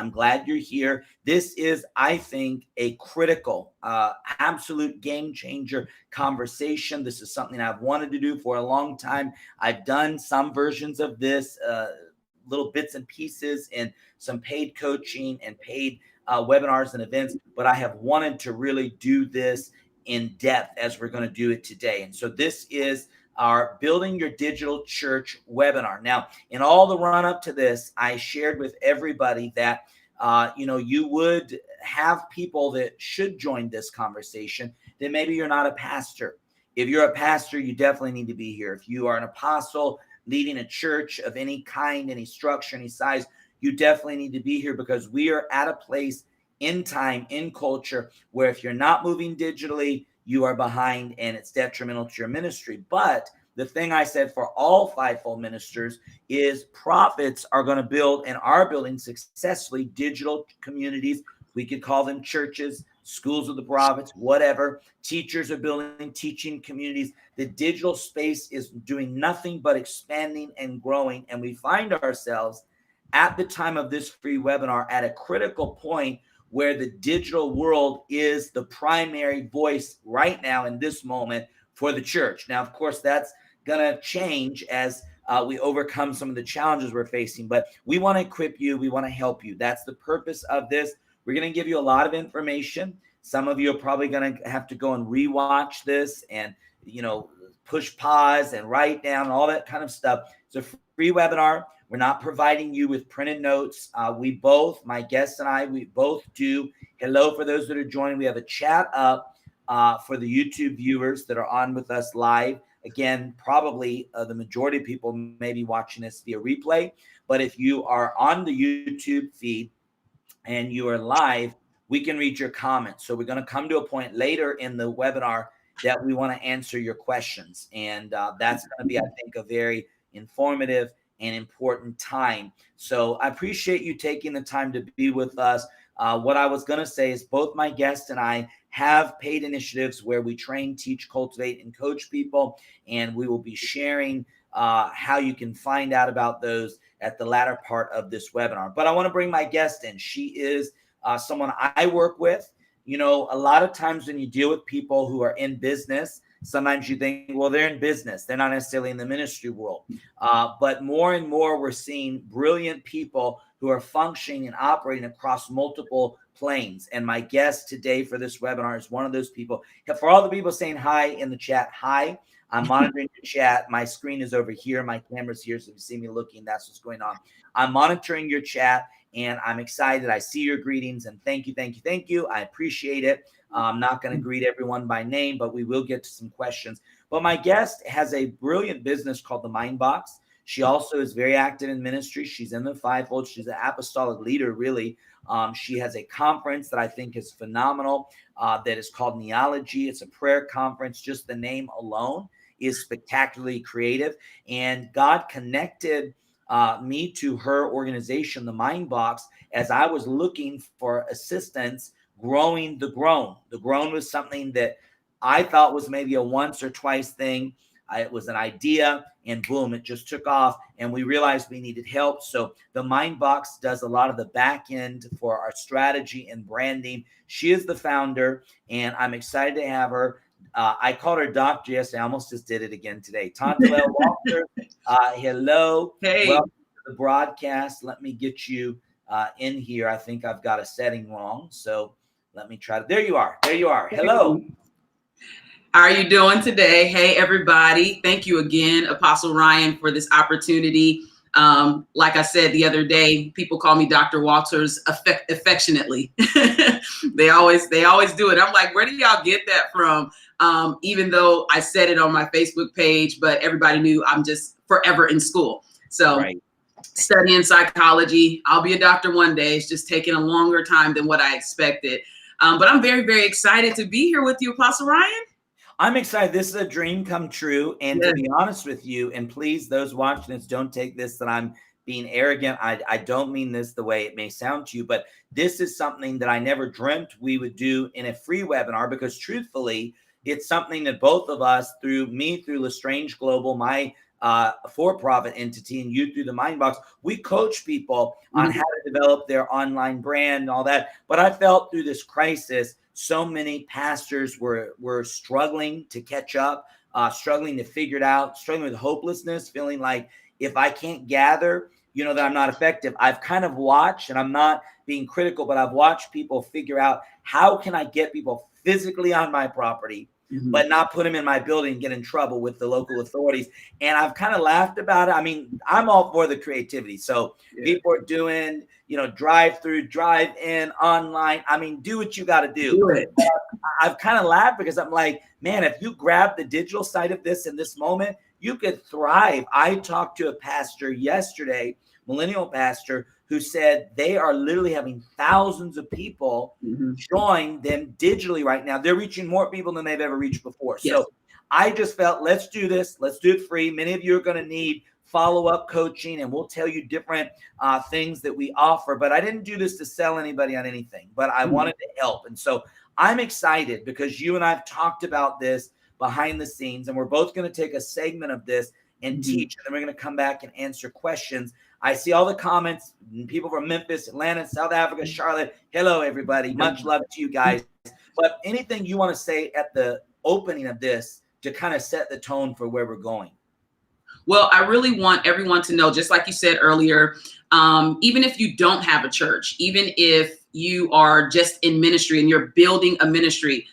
I'm glad you're here. This is, I think, a critical, absolute game changer conversation. This is something I've wanted to do for a long time. I've done some versions of this, little bits and pieces, and some paid coaching and paid webinars and events, but I have wanted to really do this in depth as we're going to do it today. And so this is our Building Your Digital Church webinar. Now, in all the run up to this, I shared with everybody that you would have people that should join this conversation. Then maybe you're not a pastor. If you're a pastor, you definitely need to be here. If you are an apostle leading a church of any kind, any structure, any size, you definitely need to be here, because we are at a place in time, in culture, where if you're not moving digitally, you are behind, and it's detrimental to your ministry. But the thing I said for all fivefold ministers is prophets are going to build and are building successfully digital communities. We could call them churches, schools of the prophets, whatever. Teachers are building teaching communities. The digital space is doing nothing but expanding and growing. And we find ourselves at the time of this free webinar at a critical point where the digital world is the primary voice right now in this moment for the church. Now, of course, that's going to change as we overcome some of the challenges we're facing, but we want to equip you. We want to help you. That's the purpose of this. We're going to give you a lot of information. Some of you are probably going to have to go and rewatch this and, push pause and write down all that kind of stuff. It's a free webinar. We're not providing you with printed notes. We both, my guests and I, we both do. Hello, for those that are joining. We have a chat up for the YouTube viewers that are on with us live. Again, probably the majority of people may be watching this via replay. But if you are on the YouTube feed and you are live, we can read your comments. So we're going to come to a point later in the webinar that we want to answer your questions. And that's going to be, I think, a very informative and important time. So I appreciate you taking the time to be with us. What I was going to say is both my guest and I have paid initiatives where we train, teach, cultivate, and coach people. And we will be sharing how you can find out about those at the latter part of this webinar. But I want to bring my guest in. She is someone I work with. A lot of times when you deal with people who are in business, sometimes you think, well, they're in business. They're not necessarily in the ministry world. But more and more, we're seeing brilliant people who are functioning and operating across multiple planes. And my guest today for this webinar is one of those people. For all the people saying hi in the chat, hi. I'm monitoring the chat. My screen is over here. My camera's here. So if you see me looking, that's what's going on. I'm monitoring your chat, and I'm excited. I see your greetings, and thank you, thank you, thank you. I appreciate it. I'm not going to greet everyone by name, but we will get to some questions. But my guest has a brilliant business called The Mind Box. She also is very active in ministry. She's in the fivefold. She's an apostolic leader, really. She has a conference that I think is phenomenal that is called Neology. It's a prayer conference. Just the name alone is spectacularly creative. And God connected me to her organization, The Mind Box, as I was looking for assistance growing the grown. The grown was something that I thought was maybe a once or twice thing. It was an idea, and boom, it just took off, and we realized we needed help. So the Mind Box does a lot of the back end for our strategy and branding. She is the founder, and I'm excited to have her. I called her Dr. yesterday. I almost just did it again today. Tantalel Walker, hello. Hey. Welcome to the broadcast. Let me get you in here. I think I've got a setting wrong, so let me try to. There you are. There you are. Hello. How are you doing today? Hey, everybody. Thank you again, Apostle Ryan, for this opportunity. Like I said the other day, people call me Dr. Walters affectionately. They always do it. I'm like, where do y'all get that from? Even though I said it on my Facebook page, but everybody knew I'm just forever in school. So right. Studying psychology. I'll be a doctor one day. It's just taking a longer time than what I expected. But I'm very, very excited to be here with you, Apostle Ryan. I'm excited. This is a dream come true. And to be honest with you, and please, those watching this, don't take this that I'm being arrogant. I don't mean this the way it may sound to you, but this is something that I never dreamt we would do in a free webinar, because truthfully, it's something that both of us, through me, through Lestrange Global, my for-profit entity, and you through the Mindbox, we coach people on how to develop their online brand and all that. But I felt through this crisis, so many pastors were struggling to catch up, struggling to figure it out, struggling with hopelessness, feeling like if I can't gather, that I'm not effective. I've kind of watched, and I'm not being critical, but I've watched people figure out, how can I get people physically on my property, but not put them in my building and get in trouble with the local authorities. And I've kind of laughed about it. I mean, I'm all for the creativity. So people are doing, drive-through, drive-in, online. I mean, do what you got to do. I've kind of laughed because I'm like, man, if you grab the digital side of this in this moment, you could thrive. I talked to a pastor yesterday, millennial pastor, who said they are literally having thousands of people join them digitally right now. They're reaching more people than they've ever reached before. Yes. So I just felt, let's do this. Let's do it free. Many of you are going to need follow-up coaching, and we'll tell you different things that we offer. But I didn't do this to sell anybody on anything, but I wanted to help. And so I'm excited because you and I have talked about this behind the scenes, and we're both going to take a segment of this and teach, and then we're going to come back and answer questions. I see all the comments, people from Memphis, Atlanta, South Africa, Charlotte. Hello, everybody. Much love to you guys. But anything you want to say at the opening of this to kind of set the tone for where we're going? Well, I really want everyone to know, just like you said earlier, even if you don't have a church, even if you are just in ministry and you're building a ministry,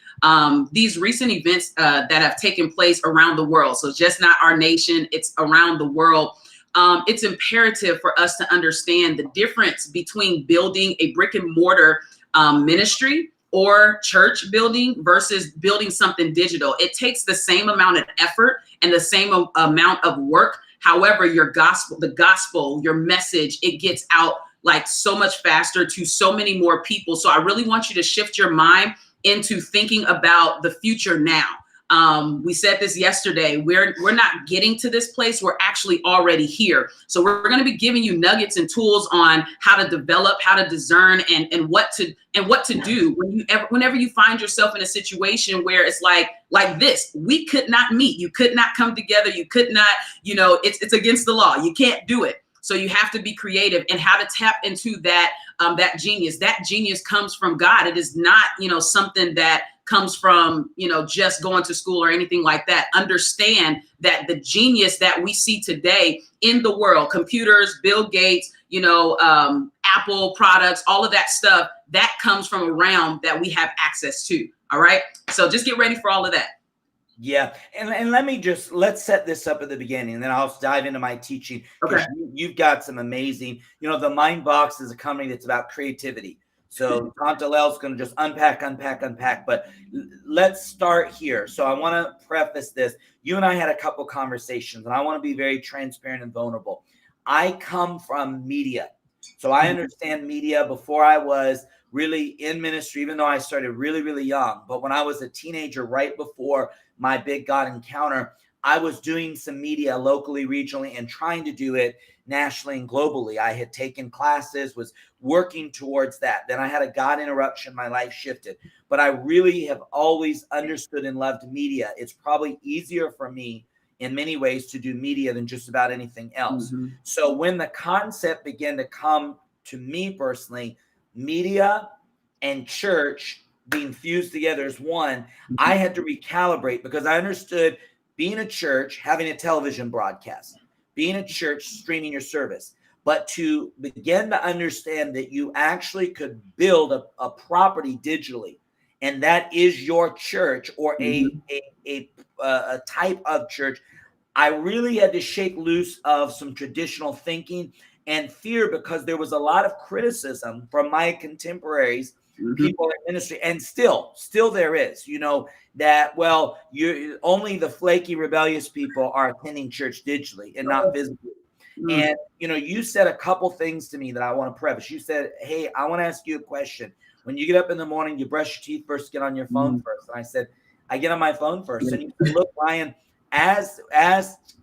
these recent events that have taken place around the world, so just not our nation, it's around the world. It's imperative for us to understand the difference between building a brick and mortar ministry or church building versus building something digital. It takes the same amount of effort and the same amount of work. However, the gospel, your message, it gets out like so much faster to so many more people. So I really want you to shift your mind into thinking about the future now. We said this yesterday, we're not getting to this place, we're actually already here. So we're going to be giving you nuggets and tools on how to develop, how to discern, and what to do whenever you find yourself in a situation where it's like this. We could not meet, you could not come together, you could not, it's against the law, you can't do it. So you have to be creative and how to tap into that genius. That genius comes from God. It is not, something that comes from, just going to school or anything like that. Understand that the genius that we see today in the world, computers, Bill Gates, Apple products, all of that stuff, that comes from a realm that we have access to. All right. So just get ready for all of that. Yeah. And let's set this up at the beginning, and then I'll dive into my teaching. Okay. You've got some amazing, the Mindbox is a company that's about creativity. So Tontalel is going to just unpack, but let's start here. So I want to preface this. You and I had a couple conversations, and I want to be very transparent and vulnerable. I come from media. So I understand media before I was really in ministry, even though I started really, really young. But when I was a teenager, right before my big God encounter, I was doing some media locally, regionally, and trying to do it nationally and globally. I had taken classes, was working towards that. Then I had a God interruption. My life shifted. But I really have always understood and loved media. It's probably easier for me in many ways to do media than just about anything else. So when the concept began to come to me personally, media and church being fused together as one, I had to recalibrate because I understood being a church, having a television broadcast, being a church, streaming your service, but to begin to understand that you actually could build a property digitally, and that is your church or a type of church. I really had to shake loose of some traditional thinking and fear because there was a lot of criticism from my contemporaries, people in ministry, and still there is, that, well, you only the flaky, rebellious people are attending church digitally and not visibly. And, you said a couple things to me that I want to preface. You said, hey, I want to ask you a question. When you get up in the morning, you brush your teeth first, get on your phone first. And I said, I get on my phone first. And you said, look, Ryan, as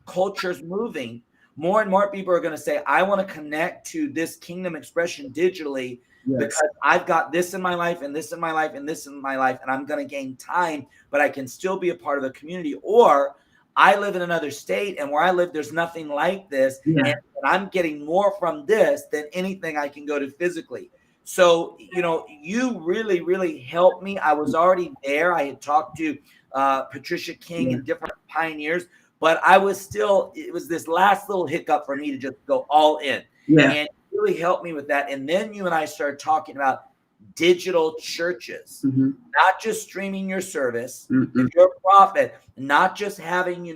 culture's moving, more and more people are going to say, I want to connect to this kingdom expression digitally because I've got this in my life and this in my life and this in my life, and I'm going to gain time, but I can still be a part of the community. Or I live in another state, and where I live, there's nothing like this. Yeah. And I'm getting more from this than anything I can go to physically. So, you really, really helped me. I was already there. I had talked to Patricia King and different pioneers, but it was this last little hiccup for me to just go all in. Yeah. And it really helped me with that. And then you and I started talking about digital churches, not just streaming your service. If you're a prophet, not just having,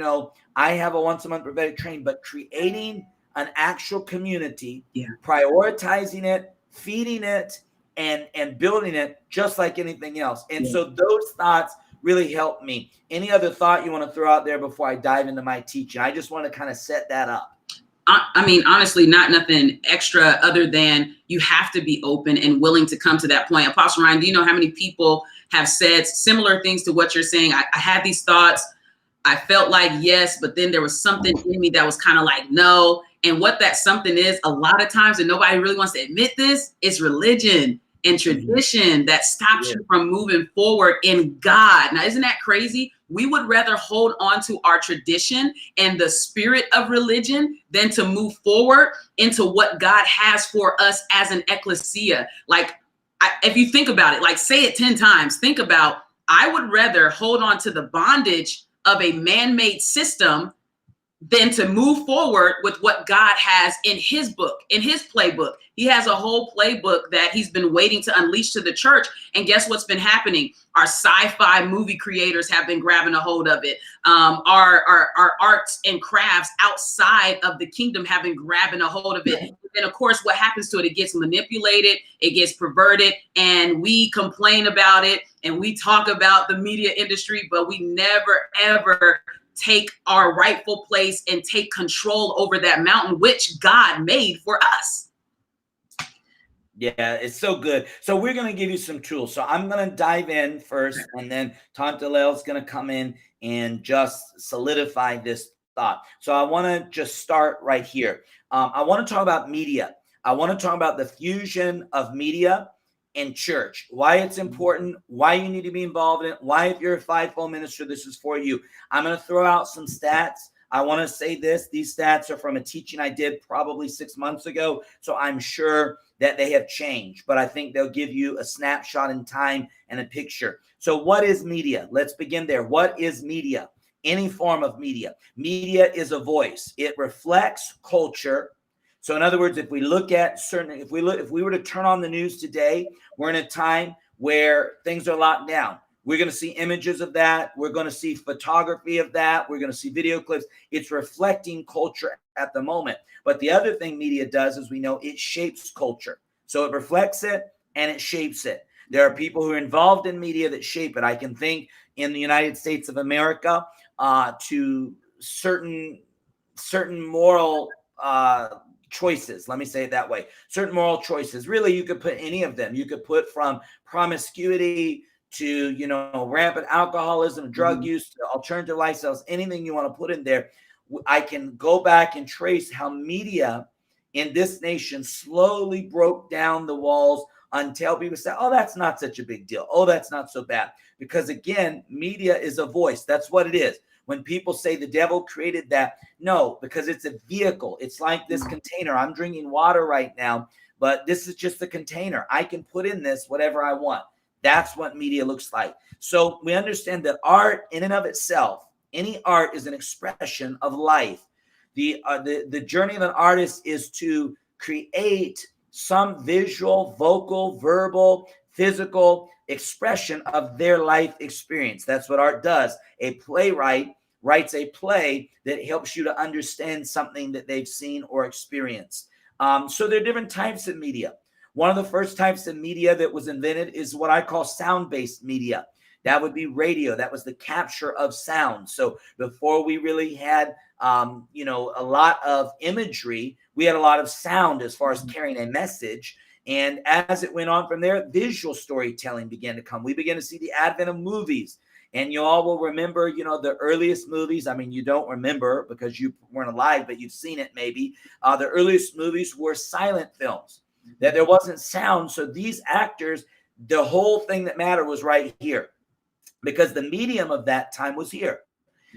I have a once a month prophetic training, but creating an actual community, prioritizing it, feeding it, and building it just like anything else. And so those thoughts really helped me. Any other thought you want to throw out there before I dive into my teaching? I just want to kind of set that up. I mean, honestly, nothing extra other than you have to be open and willing to come to that point. Apostle Ryan, do you know how many people have said similar things to what you're saying? I had these thoughts. I felt like yes, but then there was something in me that was kind of like no. And what that something is, a lot of times, and nobody really wants to admit this, is religion and tradition that stops you from moving forward in God. Now, isn't that crazy? We would rather hold on to our tradition and the spirit of religion than to move forward into what God has for us as an ecclesia. Like, if you think about it, like say it 10 times, think about, I would rather hold on to the bondage of a man-made system than to move forward with what God has in his book, in his playbook. He has a whole playbook that he's been waiting to unleash to the church. And guess what's been happening? Our sci-fi movie creators have been grabbing a hold of it. Our arts and crafts outside of the kingdom have been grabbing a hold of it. And of course, what happens to it? It gets manipulated, it gets perverted, and we complain about it. And we talk about the media industry, but we never, ever take our rightful place and take control over that mountain, which God made for us. Yeah, it's so good. So we're going to give you some tools. So I'm going to dive in first, and then Tom DeLeo is going to come in and just solidify this thought. So I want to just start right here. I want to talk about media. I want to talk about the fusion of media and church, why it's important, why you need to be involved in it, why if you're a fivefold minister, this is for you. I'm going to throw out some stats. I want to say this. These stats are from a teaching I did probably 6 months ago, so I'm sure that they have changed, but I think they'll give you a snapshot in time and a picture. So what is media? Let's begin there. What is media? Any form of media. Media is a voice. It reflects culture. So in other words, if we were to turn on the news today, we're in a time where things are locked down. We're going to see images of that. We're going to see photography of that. We're going to see video clips. It's reflecting culture at the moment. But the other thing media does, as we know, it shapes culture. So it reflects it and it shapes it. There are people who are involved in media that shape it. I can think in the United States of America to certain moral choices. Let me say it that way. Certain moral choices. Really, you could put any of them. You could put from promiscuity to, rampant alcoholism, drug use, to alternative lifestyles, anything you want to put in there. I can go back and trace how media in this nation slowly broke down the walls until people say, oh, that's not such a big deal. Oh, that's not so bad. Because again, media is a voice. That's what it is. When people say the devil created that, no, because it's a vehicle. It's like this container. I'm drinking water right now, but this is just the container. I can put in this whatever I want. That's what media looks like. So we understand that art in and of itself, any art is an expression of life. The journey of an artist is to create some visual, vocal, verbal, physical expression of their life experience. That's what art does. A playwright writes a play that helps you to understand something that they've seen or experienced. So there are different types of media. One of the first types of media that was invented is what I call sound-based media. That would be radio. That was the capture of sound. So before we really had, a lot of imagery, we had a lot of sound as far as carrying a message. And as it went on from there, visual storytelling began to come. We began to see the advent of movies. And you all will remember, the earliest movies. I mean, you don't remember because you weren't alive, but you've seen it maybe. The earliest movies were silent films, that there wasn't sound. So these actors, the whole thing that mattered was right here, because the medium of that time was here.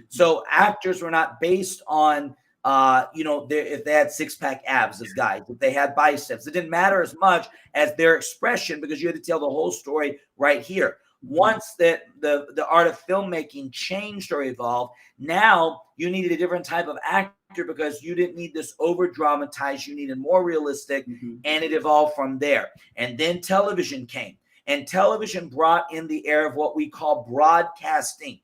So actors were not based on, if they had six-pack abs as guys, if they had biceps, it didn't matter as much as their expression, because you had to tell the whole story right here. Once that the art of filmmaking changed or evolved, now you needed a different type of actor, because you didn't need this over dramatized, you needed more realistic, and it evolved from there. And then television came, and television brought in the era of what we call broadcasting.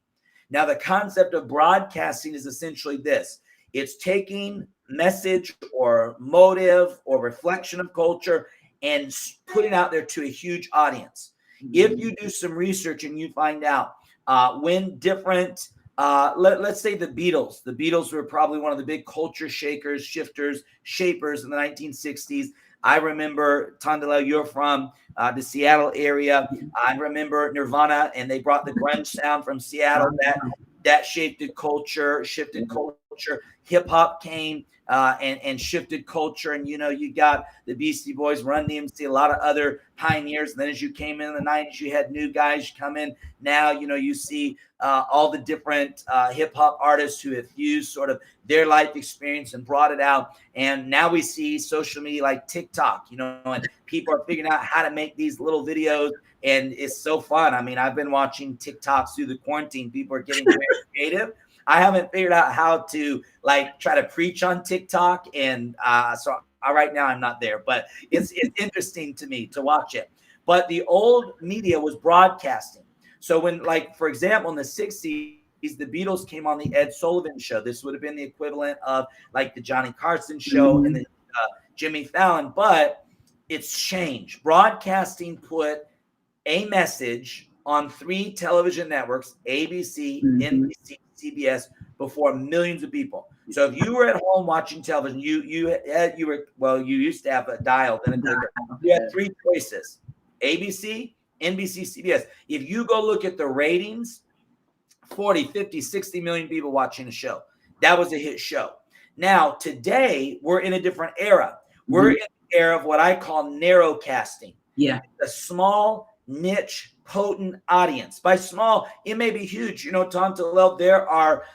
Now, the concept of broadcasting is essentially this: it's taking message or motive or reflection of culture and putting out there to a huge audience. If you do some research and you find out when different, let's say the Beatles were probably one of the big culture shakers, shifters, shapers in the 1960s. I remember, Tondela, you're from the Seattle area. I remember Nirvana, and they brought the grunge sound from Seattle. That shifted culture. Hip hop came and shifted culture. And, you got the Beastie Boys, Run DMC, a lot of other pioneers. And then as you came in the 90s, you had new guys come in. Now, you see all the different hip hop artists who have used sort of their life experience and brought it out. And now we see social media like TikTok, and people are figuring out how to make these little videos. And it's so fun. I mean, I've been watching TikToks through the quarantine. People are getting very creative. I haven't figured out how to try to preach on TikTok. And so right now I'm not there, but it's interesting to me to watch it. But the old media was broadcasting. So when, for example, in the 60s, the Beatles came on the Ed Sullivan Show. This would have been the equivalent of the Johnny Carson Show and the Jimmy Fallon, but it's changed. Broadcasting put a message on 3 television networks: ABC, NBC, CBS, before millions of people. So if you were at home watching television, you used to have a dial, then a clicker. You had 3 choices: ABC, NBC, CBS. If you go look at the ratings, 40, 50, 60 million people watching a show. That was a hit show. Now, today, we're in a different era. We're in the era of what I call narrow casting. Yeah. A small, niche, potent audience. By small, it may be huge. Tom Tellel, there are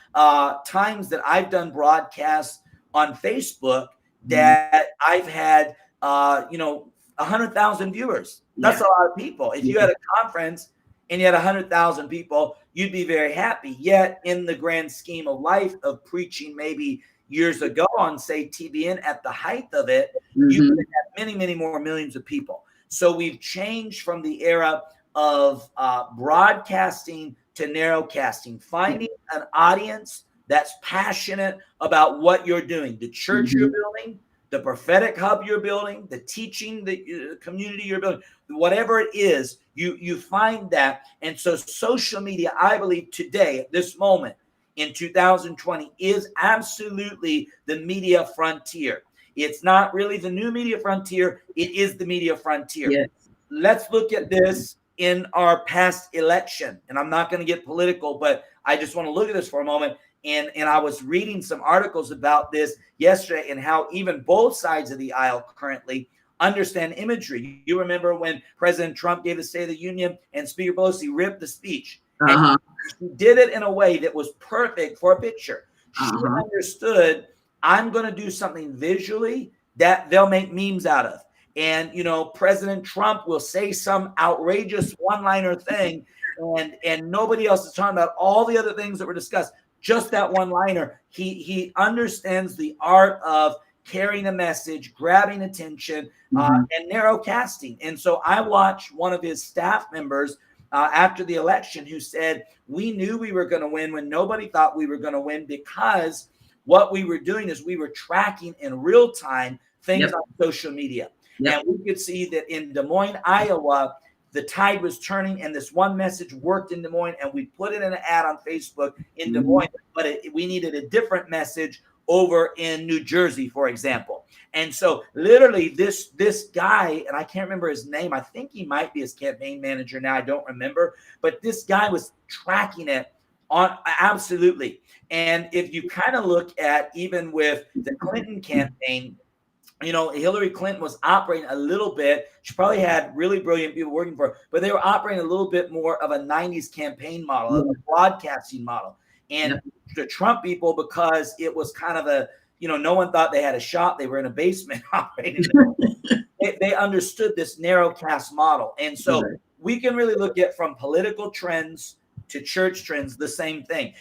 times that I've done broadcasts on Facebook that I've had, 100,000 viewers. That's a lot of people. If you had a conference and you had 100,000 people, you'd be very happy. Yet in the grand scheme of life of preaching maybe years ago on, say, TBN at the height of it, you could have many, many more millions of people. So we've changed from the era of broadcasting to narrow casting, finding an audience that's passionate about what you're doing, the church you're building, the prophetic hub you're building, the teaching, the community you're building, whatever it is, you find that. And so social media, I believe today, at this moment in 2020, is absolutely the media frontier. It's not really the new media frontier. It is the media frontier. Yes. Let's look at this in our past election. And I'm not going to get political, but I just want to look at this for a moment. And I was reading some articles about this yesterday and how even both sides of the aisle currently understand imagery. You remember when President Trump gave the State of the Union and Speaker Pelosi ripped the speech. And she did it in a way that was perfect for a picture. She understood, I'm going to do something visually that they'll make memes out of. And, President Trump will say some outrageous one-liner thing, and nobody else is talking about all the other things that were discussed. Just that one-liner. He understands the art of carrying a message, grabbing attention, and narrow casting. And so I watched one of his staff members after the election who said, we knew we were going to win when nobody thought we were going to win, because what we were doing is we were tracking in real time things on social media. And we could see that in Des Moines, Iowa, the tide was turning, and this one message worked in Des Moines, and we put it in an ad on Facebook in Des Moines, but we needed a different message over in New Jersey, for example. And so literally this guy, and I can't remember his name, I think he might be his campaign manager now, I don't remember, but this guy was tracking it on absolutely. And if you kind of look at even with the Clinton campaign, Hillary Clinton was operating a little bit. She probably had really brilliant people working for her, but they were operating a little bit more of a 90s campaign model, of a broadcasting model. And Yep. the Trump people, because it was kind of a, no one thought they had a shop. They were in a basement operating. They understood this narrow cast model. And so Right. we can really look at from political trends to church trends, the same thing.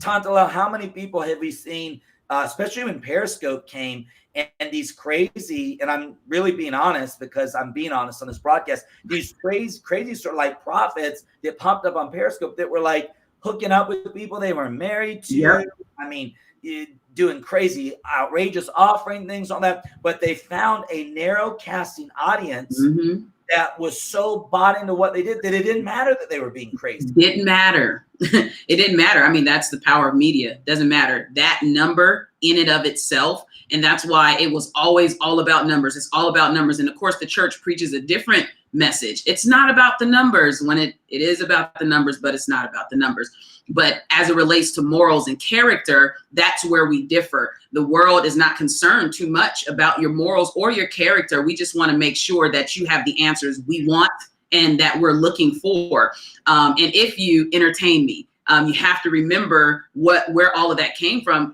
Tantala, how many people have we seen, especially when Periscope came, and these crazy, and I'm really being honest because I'm being honest on this broadcast, these crazy sort of like prophets that popped up on Periscope that were like hooking up with people they were married to. Yep. I mean, doing crazy, outrageous offering things on that, but they found a narrow casting audience that was so bought into what they did that it didn't matter that they were being crazy. Didn't matter. It didn't matter. I mean, that's the power of media. It doesn't matter. That number in and of itself. And that's why it was always all about numbers. It's all about numbers. And of course, the church preaches a different message. It's not about the numbers when it is about the numbers, but it's not about the numbers. But as it relates to morals and character, that's where we differ. The world is not concerned too much about your morals or your character. We just want to make sure that you have the answers we want and that we're looking for. And if you entertain me, you have to remember where all of that came from.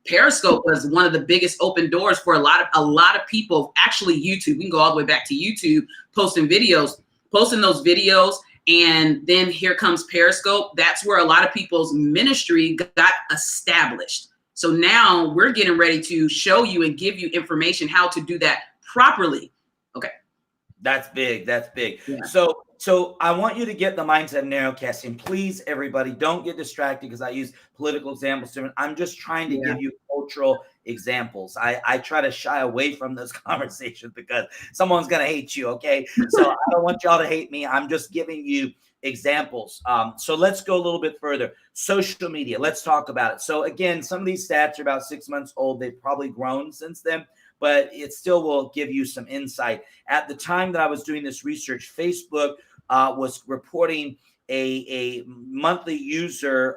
Periscope was one of the biggest open doors for a lot of people. Actually, YouTube. We can go all the way back to YouTube, posting those videos. And then here comes Periscope. That's where a lot of people's ministry got established. So now we're getting ready to show you and give you information how to do that properly. Okay. That's big. That's big. Yeah. So I want you to get the mindset of narrowcasting. Please, everybody, don't get distracted because I use political examples. I'm just trying to give you cultural examples. I try to shy away from those conversations because someone's going to hate you, okay? So I don't want y'all to hate me. I'm just giving you examples. So let's go a little bit further. Social media. Let's talk about it. So again, some of these stats are about 6 months old. They've probably grown since then, but it still will give you some insight. At the time that I was doing this research, Facebook was reporting a monthly user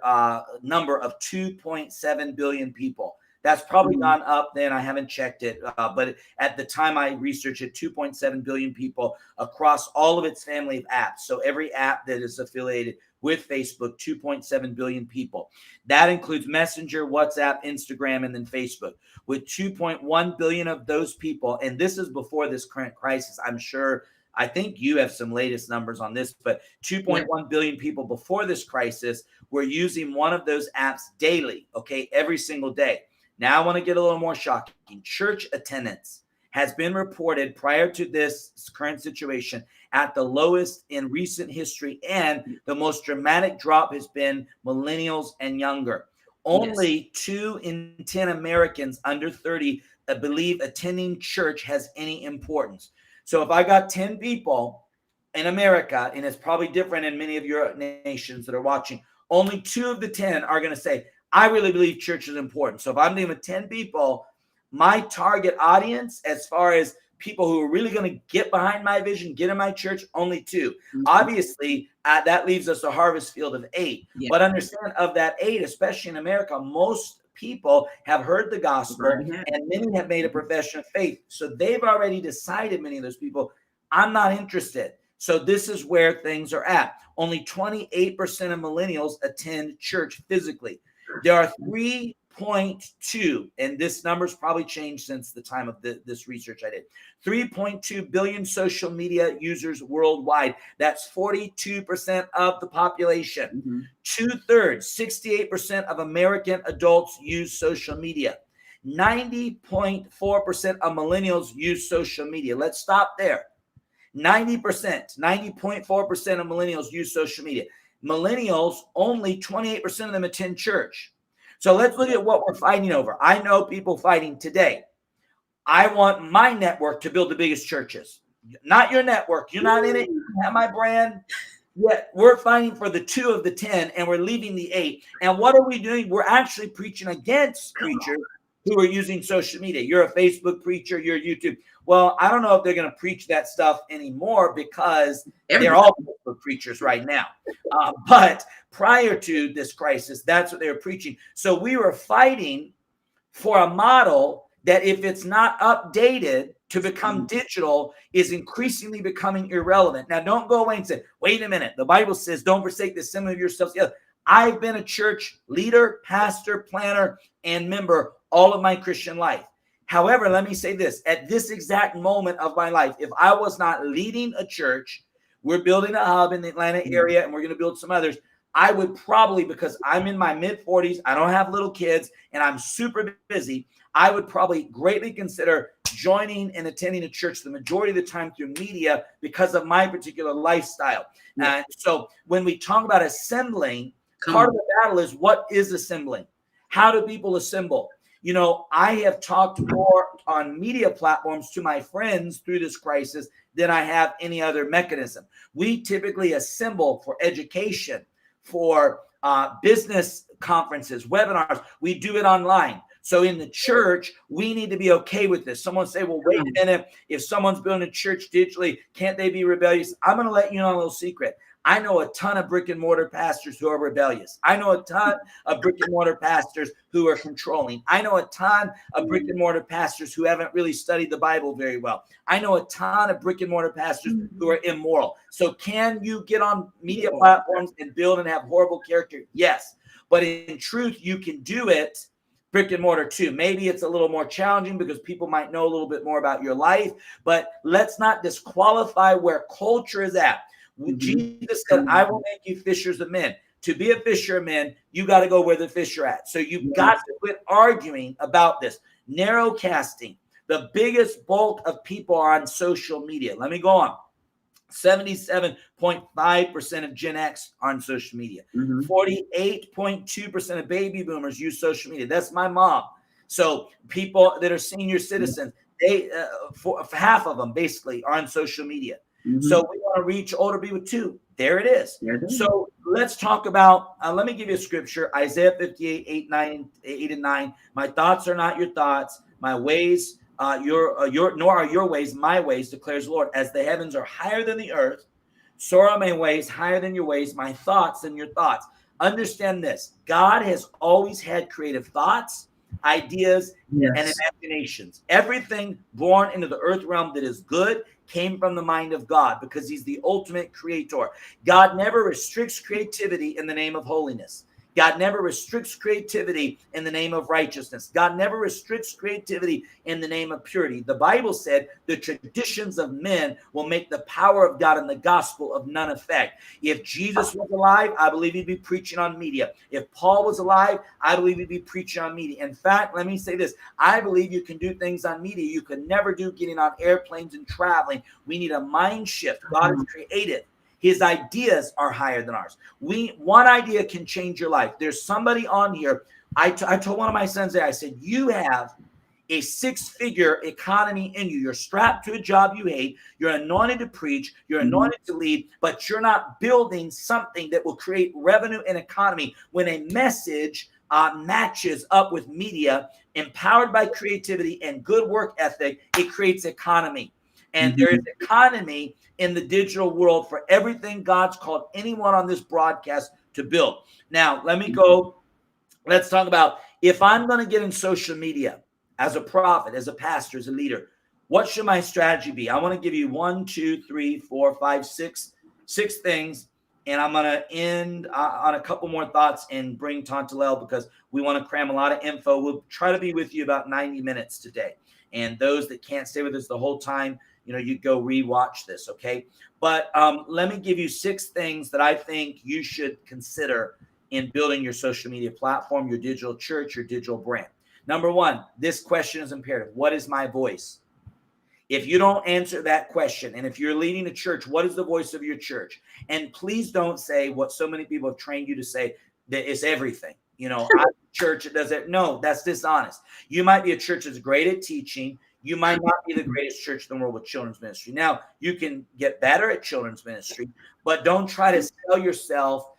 number of 2.7 billion people. That's probably gone up then. I haven't checked it. But at the time I researched it, 2.7 billion people across all of its family of apps. So every app that is affiliated with Facebook, 2.7 billion people. That includes Messenger, WhatsApp, Instagram, and then Facebook. With 2.1 billion of those people, and this is before this current crisis, I think you have some latest numbers on this, but 2.1 billion people before this crisis were using one of those apps daily, okay, every single day. Now I want to get a little more shocking. Church attendance has been reported prior to this current situation at the lowest in recent history, and the most dramatic drop has been millennials and younger. Only 2 in 10 Americans under 30 believe attending church has any importance. So if I got 10 people in America, and it's probably different in many of your nations that are watching, only 2 of the 10 are going to say, I really believe church is important. So if I'm dealing with 10 people, my target audience, as far as people who are really going to get behind my vision, get in my church, only 2. Obviously, that leaves us a harvest field of 8. But understand, of that 8, especially in America, most people have heard the gospel and many have made a profession of faith. So they've already decided, many of those people, I'm not interested. So this is where things are at. Only 28% of millennials attend church physically. There are 3.2, and this number's probably changed since the time of this research I did. 3.2 billion social media users worldwide. That's 42% of the population. 2/3, 68% of American adults use social media. 90.4% of millennials use social media. Let's stop there. 90.4% of millennials use social media. Millennials, only 28% of them attend church. So let's look at what we're fighting over. I know people fighting today. I want my network to build the biggest churches, not your network. You're not in it. You have my brand. Yet we're fighting for the 2 of the 10, and we're leaving the 8. And what are we doing? We're actually preaching against preachers who are using social media. You're a Facebook preacher. You're YouTube. Well, I don't know if they're going to preach that stuff anymore because they're all Facebook preachers right now. But prior to this crisis, that's what they were preaching. So we were fighting for a model that, if it's not updated to become digital, is increasingly becoming irrelevant. Now, don't go away and say, wait a minute. The Bible says, don't forsake the assembly of yourselves together. I've been a church leader, pastor, planner, and member all of my Christian life. However, let me say this, at this exact moment of my life, if I was not leading a church, we're building a hub in the Atlanta area and we're going to build some others, I would probably, because I'm in my mid 40s, I don't have little kids, and I'm super busy, I would probably greatly consider joining and attending a church the majority of the time through media because of my particular lifestyle. And so when we talk about assembling, part of the battle is, what is assembling? How do people assemble? You know, I have talked more on media platforms to my friends through this crisis than I have any other mechanism. We typically assemble for education, for business conferences, webinars. We do it online. So in the church, we need to be okay with this. Someone say, well, wait a minute. If someone's building a church digitally, can't they be rebellious? I'm going to let you know a little secret. I know a ton of brick and mortar pastors who are rebellious. I know a ton of brick and mortar pastors who are controlling. I know a ton of brick and mortar pastors who haven't really studied the Bible very well. I know a ton of brick and mortar pastors who are immoral. So can you get on media platforms and build and have horrible character? Yes. But in truth, you can do it brick and mortar too. Maybe it's a little more challenging because people might know a little bit more about your life, but let's not disqualify where culture is at. Jesus said, I will make you fishers of men. To be a fisher of men, you got to go where the fish are at. So you've got to quit arguing about this. Narrow casting. The biggest bulk of people are on social media. Let me go on. 77.5% of Gen X are on social media. 48.2% of baby boomers use social media. That's my mom. So people that are senior citizens, they half of them basically are on social media. So we want to reach older people too. There it is. So let's talk about, let me give you a scripture, Isaiah 58, 8 and 9. My thoughts are not your thoughts. My ways, nor are your ways my ways, declares the Lord. As the heavens are higher than the earth, so are my ways higher than your ways, my thoughts than your thoughts. Understand this. God has always had creative thoughts, ideas, and imaginations. Everything born into the earth realm that is good came from the mind of God because he's the ultimate creator. God never restricts creativity in the name of holiness. God never restricts creativity in the name of righteousness. God never restricts creativity in the name of purity. The Bible said the traditions of men will make the power of God and the gospel of none effect. If Jesus was alive, I believe he'd be preaching on media. If Paul was alive, I believe he'd be preaching on media. In fact, let me say this. I believe you can do things on media you could never do getting on airplanes and traveling. We need a mind shift. God is creative. His ideas are higher than ours. One idea can change your life. There's somebody on here. I told one of my sons there, I said, you have a 6-figure economy in you. You're strapped to a job you hate. You're anointed to preach. You're anointed to lead, but you're not building something that will create revenue and economy. When a message matches up with media, empowered by creativity and good work ethic, it creates economy. And there is economy in the digital world for everything God's called anyone on this broadcast to build. Now, let me go. Let's talk about, if I'm going to get in social media as a prophet, as a pastor, as a leader, what should my strategy be? I want to give you 1, 2, 3, 4, 5, 6 things. And I'm going to end on a couple more thoughts and bring Tontalel because we want to cram a lot of info. We'll try to be with you about 90 minutes today. And those that can't stay with us the whole time, you go rewatch this, okay? But let me give you 6 things that I think you should consider in building your social media platform, your digital church, your digital brand. Number 1, this question is imperative. What is my voice? If you don't answer that question, and if you're leading a church, what is the voice of your church? And please don't say what so many people have trained you to say, that it's everything. I'm a church that does it. No, that's dishonest. You might be a church that's great at teaching. You might not be the greatest church in the world with children's ministry. Now, you can get better at children's ministry, but don't try to sell yourself.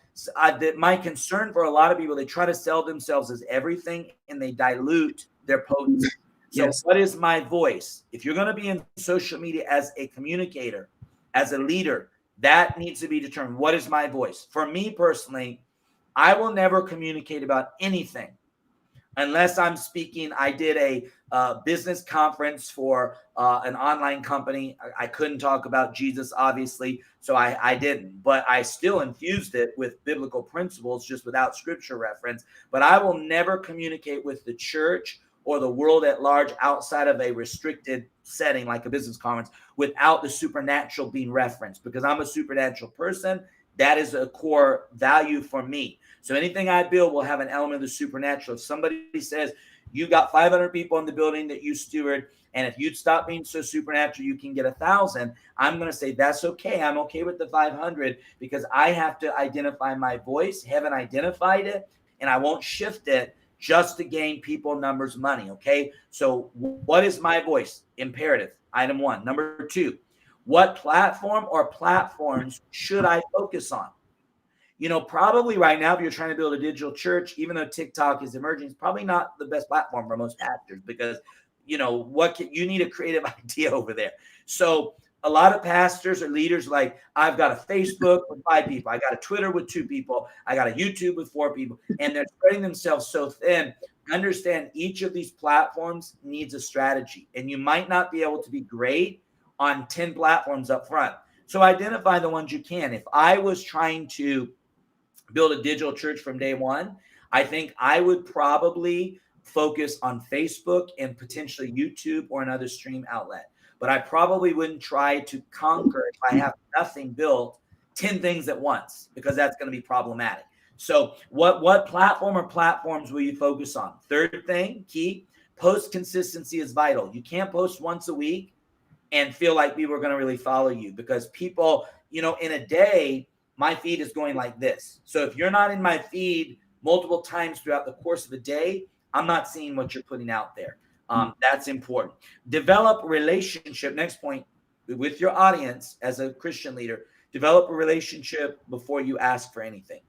My concern for a lot of people, they try to sell themselves as everything, and they dilute their potency. So what is my voice? If you're going to be in social media as a communicator, as a leader, that needs to be determined. What is my voice? For me personally, I will never communicate about anything unless I'm speaking. I did a business conference for an online company. I couldn't talk about Jesus, obviously, so I didn't. But I still infused it with biblical principles, just without scripture reference. But I will never communicate with the church or the world at large outside of a restricted setting like a business conference without the supernatural being referenced, because I'm a supernatural person. That is a core value for me. So anything I build will have an element of the supernatural. If somebody says, you got 500 people in the building that you steward, and if you'd stop being so supernatural, you can get 1,000, I'm going to say, that's okay. I'm okay with the 500, because I have to identify my voice. Heaven identified it, and I won't shift it just to gain people, numbers, money. Okay. So what is my voice? Imperative. Item 1. Number 2, what platform or platforms should I focus on? Probably right now, if you're trying to build a digital church, even though TikTok is emerging, it's probably not the best platform for most pastors, because, you need a creative idea over there. So a lot of pastors or leaders like, I've got a Facebook with 5 people. I got a Twitter with 2 people. I got a YouTube with 4 people, and they're spreading themselves so thin. Understand each of these platforms needs a strategy, and you might not be able to be great on 10 platforms up front. So identify the ones you can. If I was trying to build a digital church from day one, I think I would probably focus on Facebook and potentially YouTube or another stream outlet. But I probably wouldn't try to conquer, if I have nothing built, 10 things at once, because that's going to be problematic. So what platform or platforms will you focus on? Third thing, key, post consistency is vital. You can't post once a week and feel like people are going to really follow you, because people, in a day, my feed is going like this. So if you're not in my feed multiple times throughout the course of a day, I'm not seeing what you're putting out there. That's important. Develop a relationship. Next point, with your audience as a Christian leader. Develop a relationship before you ask for anything.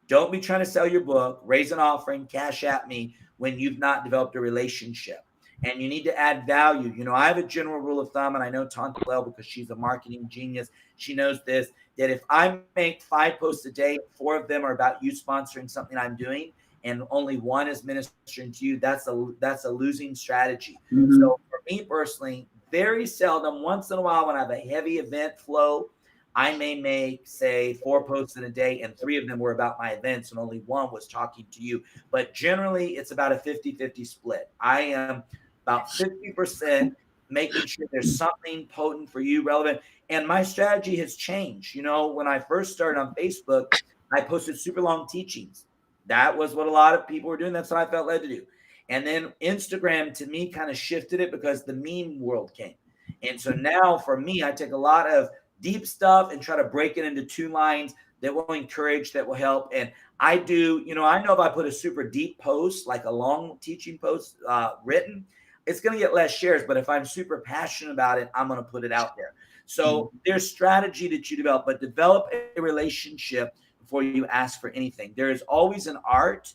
Don't be trying to sell your book, raise an offering, cash at me when you've not developed a relationship. And you need to add value. I have a general rule of thumb, and I know Tanta well because she's a marketing genius. She knows this, that if I make 5 posts a day, 4 of them are about you sponsoring something I'm doing, and only 1 is ministering to you, that's a losing strategy. Mm-hmm. So for me personally, very seldom, once in a while when I have a heavy event flow, I may make, say, 4 posts in a day, and 3 of them were about my events, and only 1 was talking to you. But generally, it's about a 50-50 split. I am about 50% making sure there's something potent for you, relevant. And my strategy has changed. When I first started on Facebook, I posted super long teachings. That was what a lot of people were doing. That's what I felt led to do. And then Instagram, to me, kind of shifted it because the meme world came. And so now for me, I take a lot of deep stuff and try to break it into 2 lines that will encourage, that will help. And I do, I know if I put a super deep post, like a long teaching post written, it's going to get less shares. But if I'm super passionate about it, I'm going to put it out there. So there's strategy that you develop, but develop a relationship before you ask for anything. There is always an art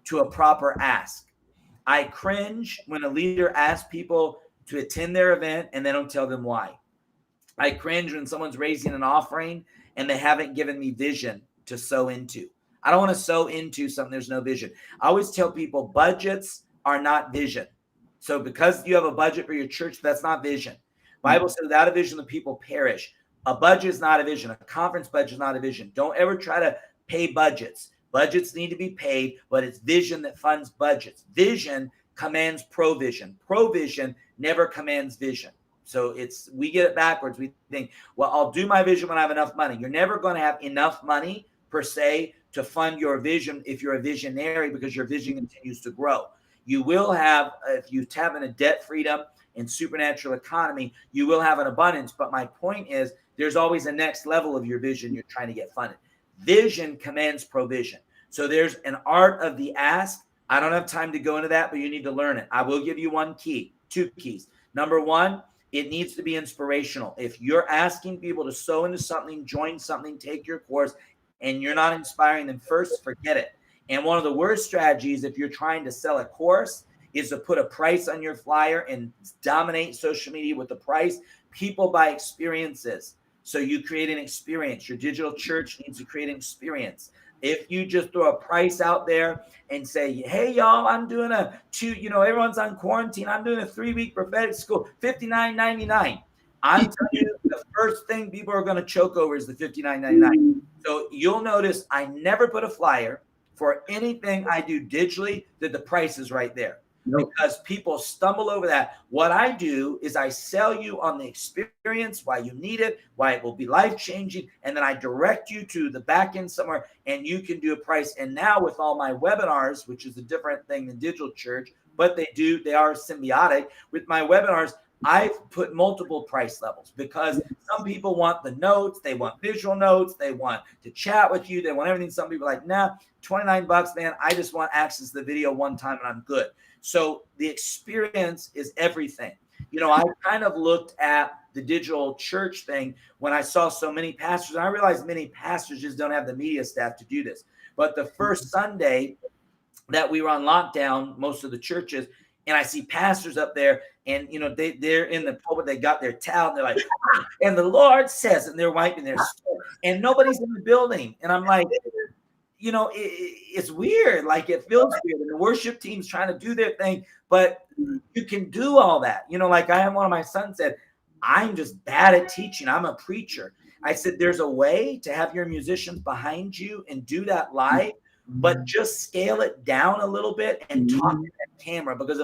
to a proper ask. I cringe when a leader asks people to attend their event and they don't tell them why. I cringe when someone's raising an offering and they haven't given me vision to sow into. I don't want to sow into something there's no vision. I always tell people budgets are not vision. So because you have a budget for your church, that's not vision. Bible says without a vision, the people perish. A budget is not a vision. A conference budget is not a vision. Don't ever try to pay budgets. Budgets need to be paid, but it's vision that funds budgets. Vision commands provision. Provision never commands vision. So we get it backwards. We think, well, I'll do my vision when I have enough money. You're never going to have enough money per se to fund your vision if you're a visionary, because your vision continues to grow. You will have, if you tap into debt freedom and supernatural economy, you will have an abundance. But my point is, there's always a next level of your vision you're trying to get funded. Vision commands provision. So there's an art of the ask. I don't have time to go into that, but you need to learn it. I will give you 1 key, 2 keys. Number 1, it needs to be inspirational. If you're asking people to sow into something, join something, take your course, and you're not inspiring them first, forget it. And one of the worst strategies, if you're trying to sell a course, is to put a price on your flyer and dominate social media with the price. People buy experiences. So you create an experience. Your digital church needs to create an experience. If you just throw a price out there and say, hey, y'all, I'm doing everyone's on quarantine. I'm doing a 3-week prophetic school, $59.99. I'm telling you, the first thing people are going to choke over is the $59.99. So you'll notice I never put a flyer for anything I do digitally that the price is right there. Nope. Because people stumble over that. What I do is I sell you on the experience, why you need it, why it will be life-changing, and then I direct you to the back end somewhere, and you can do a price. And now with all my webinars, which is a different thing than digital church, but they are symbiotic. With my webinars, I've put multiple price levels because some people want the notes, they want visual notes, they want to chat with you, they want everything. Some people are like, nah, $29, man, I just want access to the video one time and I'm good. So the experience is everything. I kind of looked at the digital church thing when I saw so many pastors, and I realized many pastors just don't have the media staff to do this. But the first Sunday that we were on lockdown, most of the churches, and I see pastors up there, and they're in the pulpit, they got their towel, and they're like, and the Lord says, and they're wiping their sweat, and nobody's in the building, and I'm like, it's weird. Like, it feels weird, and the worship team's trying to do their thing, but you can do all that. Like I have one of my sons said, I'm just bad at teaching. I'm a preacher. I said, there's a way to have your musicians behind you and do that live, but just scale it down a little bit and talk to that camera. Because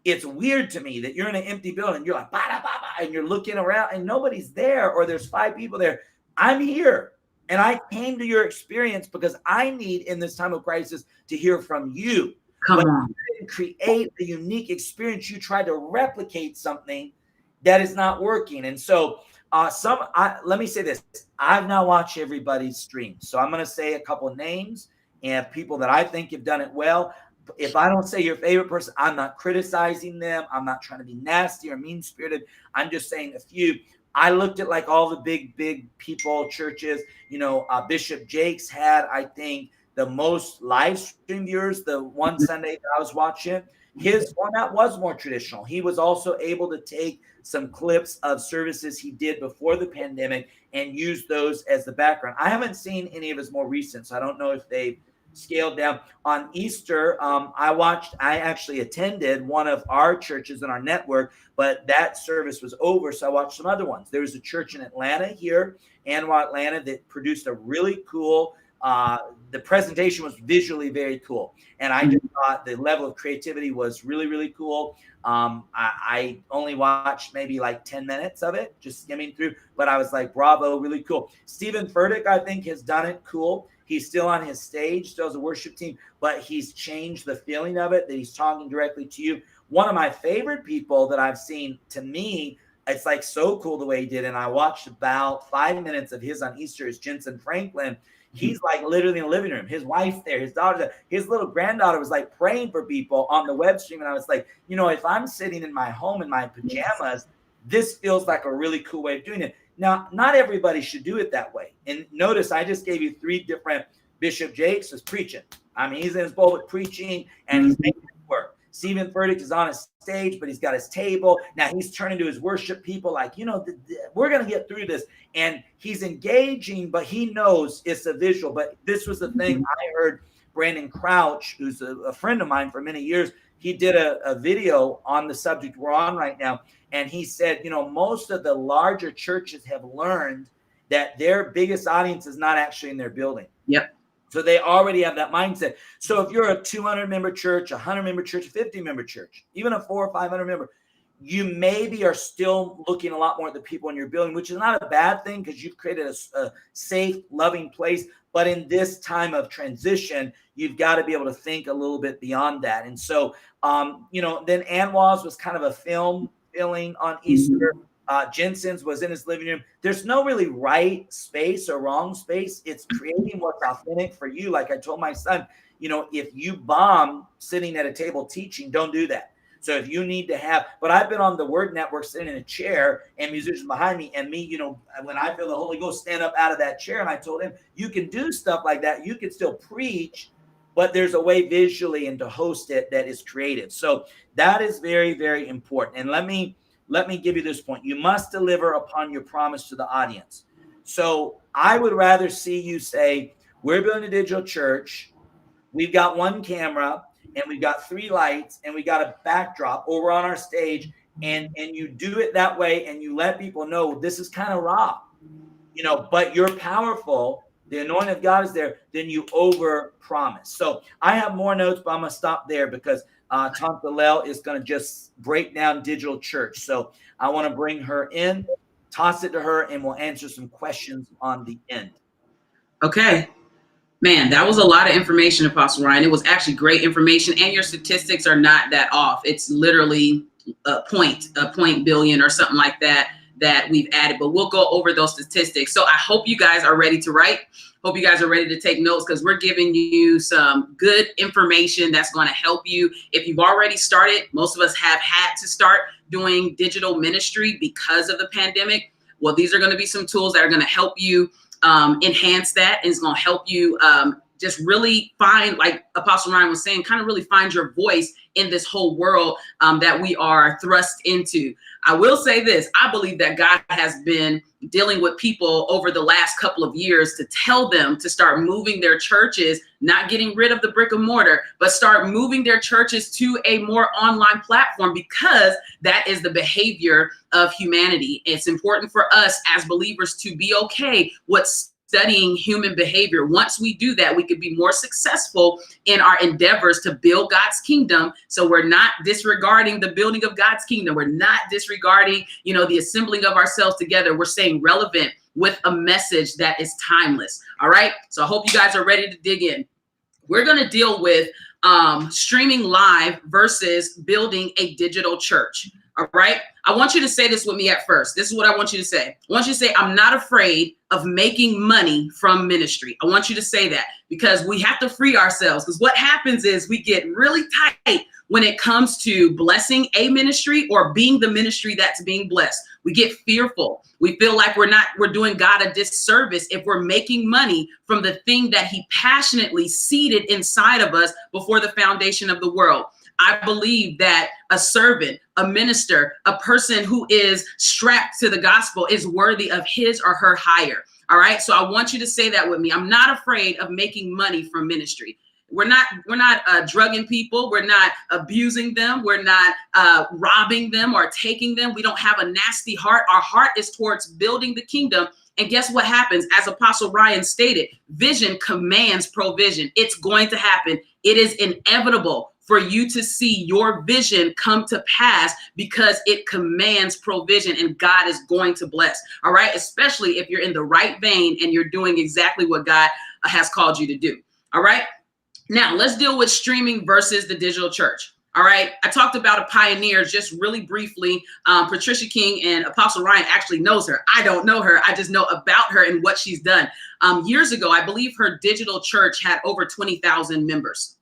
it's weird to me that you're in an empty building and you're like, bah, bah, bah, and you're looking around and nobody's there, or there's 5 people there. I'm here. And I came to your experience because I need, in this time of crisis, to hear from you. Come on. You didn't create a unique experience. You tried to replicate something that is not working. And so let me say this. I've now watched everybody's stream. So I'm going to say a couple of names and people that I think have done it well. If I don't say your favorite person, I'm not criticizing them. I'm not trying to be nasty or mean-spirited. I'm just saying a few. I looked at like all the big people, churches, Bishop Jakes had, I think, the most live stream viewers, the one Sunday that I was watching. His format was more traditional. He was also able to take some clips of services he did before the pandemic and use those as the background. I haven't seen any of his more recent, so I don't know if they've scaled down. On Easter, I actually attended one of our churches in our network, but that service was over, so I watched some other ones. There was a church in Atlanta here, Anwa, Atlanta, that produced a really cool, the presentation was visually very cool, and I just thought the level of creativity was really, really cool. I only watched maybe like 10 minutes of it, just skimming through, but I was like, bravo, really cool. Stephen Furtick, I think, has done it cool. He's still on his stage, still as a worship team, but he's changed the feeling of it, that he's talking directly to you. One of my favorite people that I've seen, to me, it's like so cool the way he did. And I watched about 5 minutes of his on Easter, is Jensen Franklin. He's like literally in the living room, his wife there, his daughter there, his little granddaughter was like praying for people on the web stream. And I was like, if I'm sitting in my home in my pajamas, this feels like a really cool way of doing it. Now, not everybody should do it that way. And notice I just gave you 3 different. Bishop Jakes is preaching. I mean, he's in his pulpit preaching and he's making it work. Stephen Furtick is on his stage, but he's got his table. Now he's turning to his worship people like, we're going to get through this. And he's engaging, but he knows it's a visual. But this was the thing I heard Brandon Crouch, who's a friend of mine for many years, he did a video on the subject we're on right now. And he said, most of the larger churches have learned that their biggest audience is not actually in their building. Yep. So they already have that mindset. So if you're a 200-member church, a 100-member church, a 50-member church, even a 400 or 500 member, you maybe are still looking a lot more at the people in your building, which is not a bad thing because you've created a safe, loving place. But in this time of transition, you've got to be able to think a little bit beyond that. And so, then Anwa's was kind of a film filling on Easter. Jensen's was in his living room. There's no really right space or wrong space. It's creating what's authentic for you. Like I told my son, if you bomb sitting at a table teaching, don't do that. So if you need to have, but I've been on the Word Network sitting in a chair and musicians behind me and me, when I feel the Holy Ghost stand up out of that chair, and I told him, you can do stuff like that. You can still preach, but there's a way visually and to host it that is creative. So that is very, very important. And let me give you this point. You must deliver upon your promise to the audience. So I would rather see you say, We're building a digital church. We've got one camera and we've got 3 lights and we got a backdrop over on our stage. And you do it that way and you let people know this is kind of raw, but you're powerful. The anointing of God is there. Then you over promise. So I have more notes, but I'm going to stop there because Tante Lel is going to just break down digital church. So I want to bring her in, toss it to her, and we'll answer some questions on the end. Okay. Man, that was a lot of information, Apostle Ryan. It was actually great information, and your statistics are not that off. It's literally a point billion or something like that we've added, but we'll go over those statistics. So I hope you guys are ready to write. Hope you guys are ready to take notes because we're giving you some good information that's going to help you. If you've already started, most of us have had to start doing digital ministry because of the pandemic. Well, these are going to be some tools that are going to help you enhance that, and it's going to help you just really find, like Apostle Ryan was saying, kind of really find your voice in this whole world that we are thrust into. I will say this, I believe that God has been dealing with people over the last couple of years to tell them to start moving their churches, not getting rid of the brick and mortar, but start moving their churches to a more online platform, because that is the behavior of humanity. It's important for us as believers to be okay with studying human behavior. Once we do that, we could be more successful in our endeavors to build God's kingdom. So we're not disregarding the building of God's kingdom. We're not disregarding, the assembling of ourselves together. We're staying relevant with a message that is timeless. All right. So I hope you guys are ready to dig in. We're going to deal with streaming live versus building a digital church. All right. I want you to say this with me at first. This is what I want you to say. I want you to say, I'm not afraid of making money from ministry. I want you to say that, because we have to free ourselves. Because what happens is we get really tight when it comes to blessing a ministry or being the ministry that's being blessed. We get fearful. We feel like we're doing God a disservice if we're making money from the thing that he passionately seeded inside of us before the foundation of the world. I believe that a servant, a minister, a person who is strapped to the gospel is worthy of his or her hire. All right. So I want you to say that with me. I'm not afraid of making money from ministry. We're not drugging people. We're not abusing them. We're not robbing them or taking them. We don't have a nasty heart. Our heart is towards building the kingdom. And guess what happens? As Apostle Ryan stated, vision commands provision. It's going to happen. It is inevitable for you to see your vision come to pass because it commands provision, and God is going to bless. All right. Especially if you're in the right vein and you're doing exactly what God has called you to do. All right. Now let's deal with streaming versus the digital church. All right. I talked about a pioneer just really briefly. Patricia King, and Apostle Ryan actually knows her. I don't know her. I just know about her and what she's done. Years ago, I believe her digital church had over 20,000 members.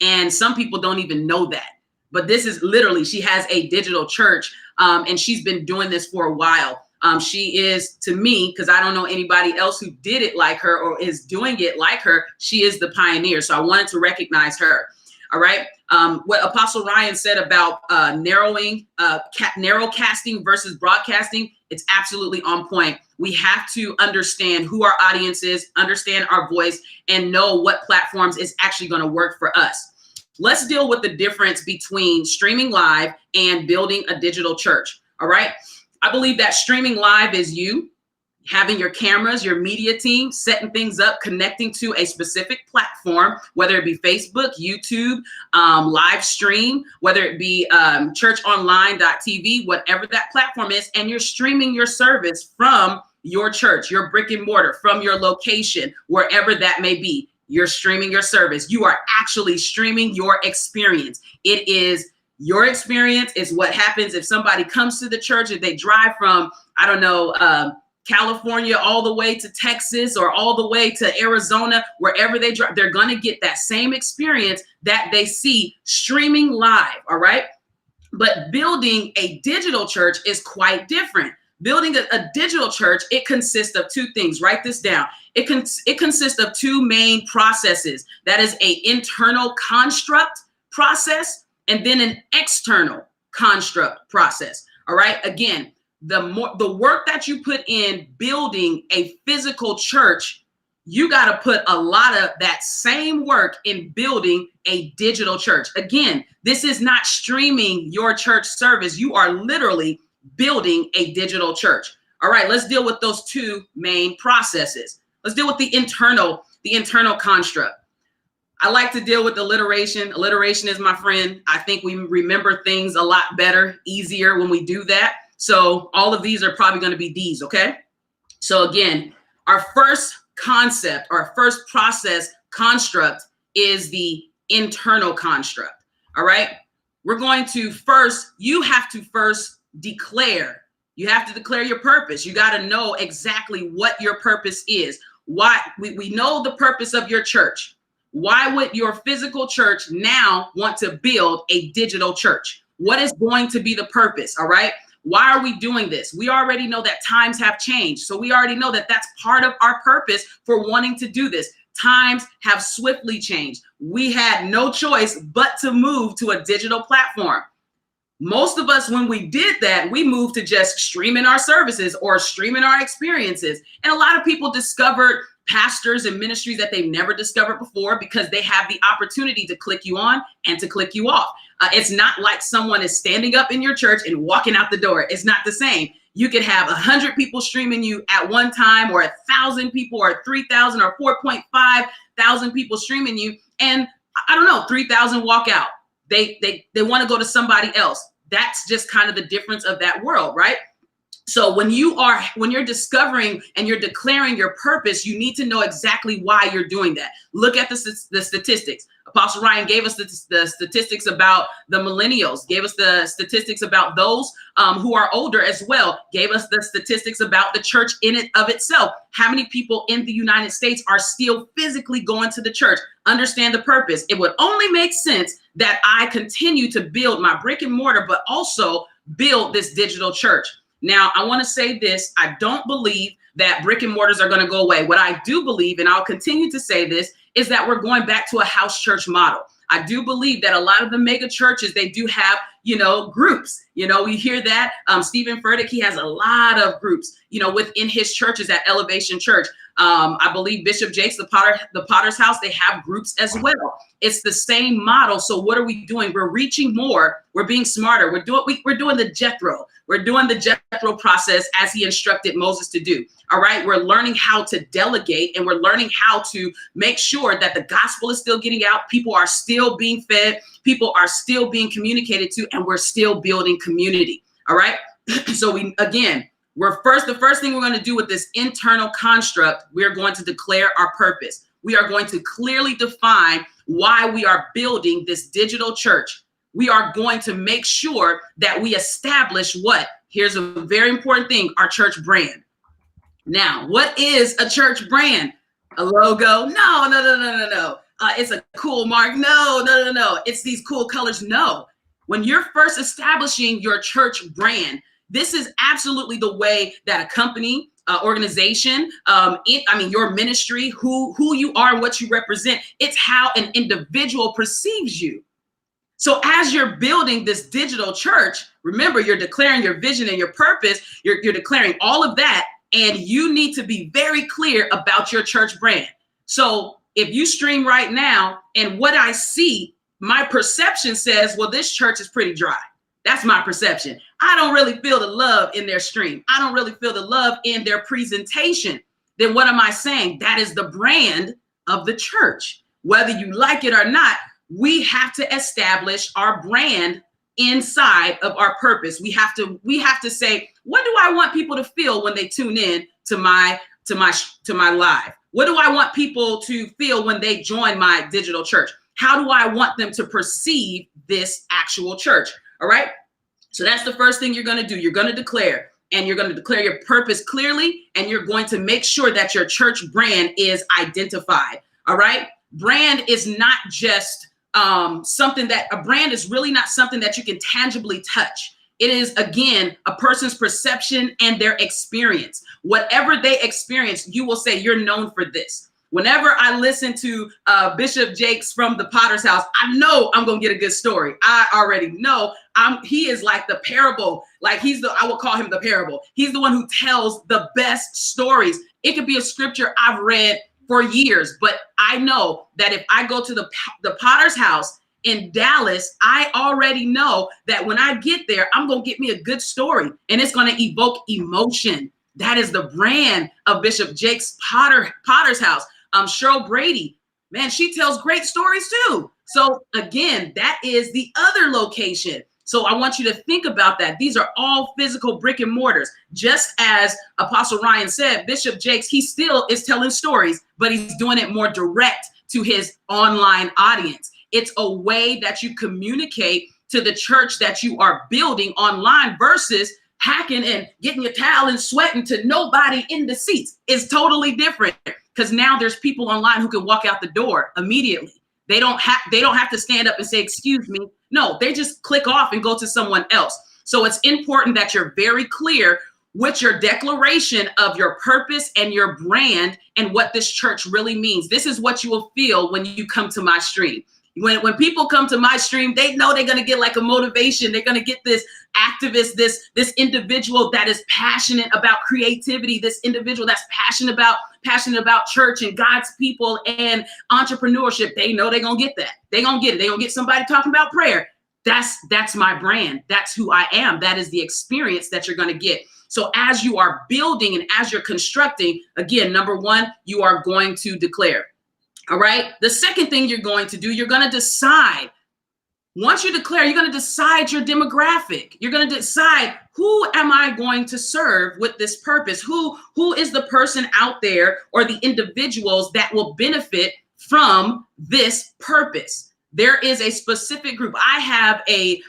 And some people don't even know that. But this is literally, she has a digital church and she's been doing this for a while. She is, to me, because I don't know anybody else who did it like her or is doing it like her, she is the pioneer. So I wanted to recognize her. All right. What Apostle Ryan said about narrow casting versus broadcasting, it's absolutely on point. We have to understand who our audience is, understand our voice, and know what platforms is actually going to work for us. Let's deal with the difference between streaming live and building a digital church. All right. I believe that streaming live is you having your cameras, your media team, setting things up, connecting to a specific platform, whether it be Facebook, YouTube, live stream, whether it be churchonline.tv, whatever that platform is, and you're streaming your service from your church, your brick and mortar, from your location, wherever that may be. You're streaming your service. You are actually streaming your experience. It is your experience. Is what happens if somebody comes to the church, if they drive from, I don't know, California all the way to Texas or all the way to Arizona, wherever they drive, they're going to get that same experience that they see streaming live. All right. But building a digital church is quite different. Building a digital church, it consists of two things. Write this down. It consists of two main processes. That is an internal construct process and then an external construct process. All right. Again, the work that you put in building a physical church you got to put a lot of that same work in building a digital church. Again, this is not streaming your church service. You are literally building a digital church. All right, let's deal with those two main processes. Let's deal with the internal construct. I like to deal with alliteration. Alliteration is my friend. I think we remember things a lot better, easier when we do that. So all of these are probably going to be D's, okay? So again, our first concept, our first process construct is the internal construct. All right. We're going to you have to first declare. You have to declare your purpose. You got to know exactly what your purpose is. Why we know the purpose of your church. Why would your physical church now want to build a digital church? What is going to be the purpose? All right. Why are we doing this? We already know that times have changed. So we already know that that's part of our purpose for wanting to do this. Times have swiftly changed. We had no choice but to move to a digital platform. Most of us, when we did that, we moved to just streaming our services or streaming our experiences. And a lot of people discovered pastors and ministries that they've never discovered before because they have the opportunity to click you on and to click you off. It's not like someone is standing up in your church and walking out the door. It's not the same. You could have 100 people streaming you at one time, or 1,000 people, or 3,000, or 4.5 thousand people streaming you. And I don't know, 3,000 walk out. They want to go to somebody else. That's just kind of the difference of that world, right? So when you're discovering and you're declaring your purpose, you need to know exactly why you're doing that. Look at the statistics. Apostle Ryan gave us the statistics about the millennials, gave us the statistics about those who are older as well, gave us the statistics about the church in it of itself. How many people in the United States are still physically going to the church? Understand the purpose. It would only make sense that I continue to build my brick and mortar, but also build this digital church. Now, I want to say this. I don't believe that brick and mortars are going to go away. What I do believe, and I'll continue to say this, is that we're going back to a house church model. I do believe that a lot of the mega churches, they do have, groups. We hear that. Stephen Furtick, he has a lot of groups, within his churches at Elevation Church. I believe Bishop Jakes, the Potter's House, they have groups as well. It's the same model. So what are we doing? We're reaching more. We're being smarter. We're doing the Jethro. We're doing the Jethro process as he instructed Moses to do. All right. We're learning how to delegate, and we're learning how to make sure that the gospel is still getting out. People are still being fed. People are still being communicated to, and we're still building community. All right. So the first thing we're going to do with this internal construct, we're going to declare our purpose. We are going to clearly define why we are building this digital church. We are going to make sure that we establish what? Here's a very important thing, our church brand. Now, what is a church brand? A logo? No. It's a cool mark? No. It's these cool colors? No. When you're first establishing your church brand, this is absolutely the way that a company, organization, your ministry, who you are and what you represent, it's how an individual perceives you. So as you're building this digital church, remember, you're declaring your vision and your purpose. You're declaring all of that, and you need to be very clear about your church brand. So if you stream right now and what I see, my perception says, well, this church is pretty dry. That's my perception. I don't really feel the love in their stream. I don't really feel the love in their presentation. Then what am I saying? That is the brand of the church. Whether you like it or not, we have to establish our brand inside of our purpose. We have to say, what do I want people to feel when they tune in to my live? What do I want people to feel when they join my digital church? How do I want them to perceive this actual church? All right. So that's the first thing you're going to do. You're going to declare, and you're going to declare your purpose clearly, and you're going to make sure that your church brand is identified. All right. Brand is not just a brand is really not something that you can tangibly touch. It is, again, a person's perception and their experience. Whatever they experience, you will say you're known for this. Whenever I listen to Bishop Jakes from the Potter's House, I know I'm going to get a good story. I already know he is like the parable. Like I will call him the parable. He's the one who tells the best stories. It could be a scripture I've read for years, but I know that if I go to the Potter's House in Dallas, I already know that when I get there, I'm going to get me a good story and it's going to evoke emotion. That is the brand of Bishop Jakes Potter's House. Cheryl Brady, man, she tells great stories too. So again, that is the other location. So I want you to think about that. These are all physical brick and mortars. Just as Apostle Ryan said, Bishop Jakes, he still is telling stories, but he's doing it more direct to his online audience. It's a way that you communicate to the church that you are building online versus hacking and getting your towel and sweating to nobody in the seats. It's totally different because now there's people online who can walk out the door immediately. They don't have to stand up and say, excuse me. No, they just click off and go to someone else. So it's important that you're very clear with your declaration of your purpose and your brand and what this church really means. This is what you will feel when you come to my stream. When people come to my stream, they know they're going to get like a motivation. They're going to get this activist, this individual that is passionate about creativity, this individual that's passionate about church and God's people and entrepreneurship. They know they're going to get that. They're going to get it. They're going to get somebody talking about prayer. That's my brand. That's who I am. That is the experience that you're going to get. So as you are building and as you're constructing, again, number one, you are going to declare. All right. The second thing you're going to do, you're going to decide. Once you declare, you're going to decide your demographic. You're going to decide, who am I going to serve with this purpose? Who is the person out there or the individuals that will benefit from this purpose? There is a specific group. I have a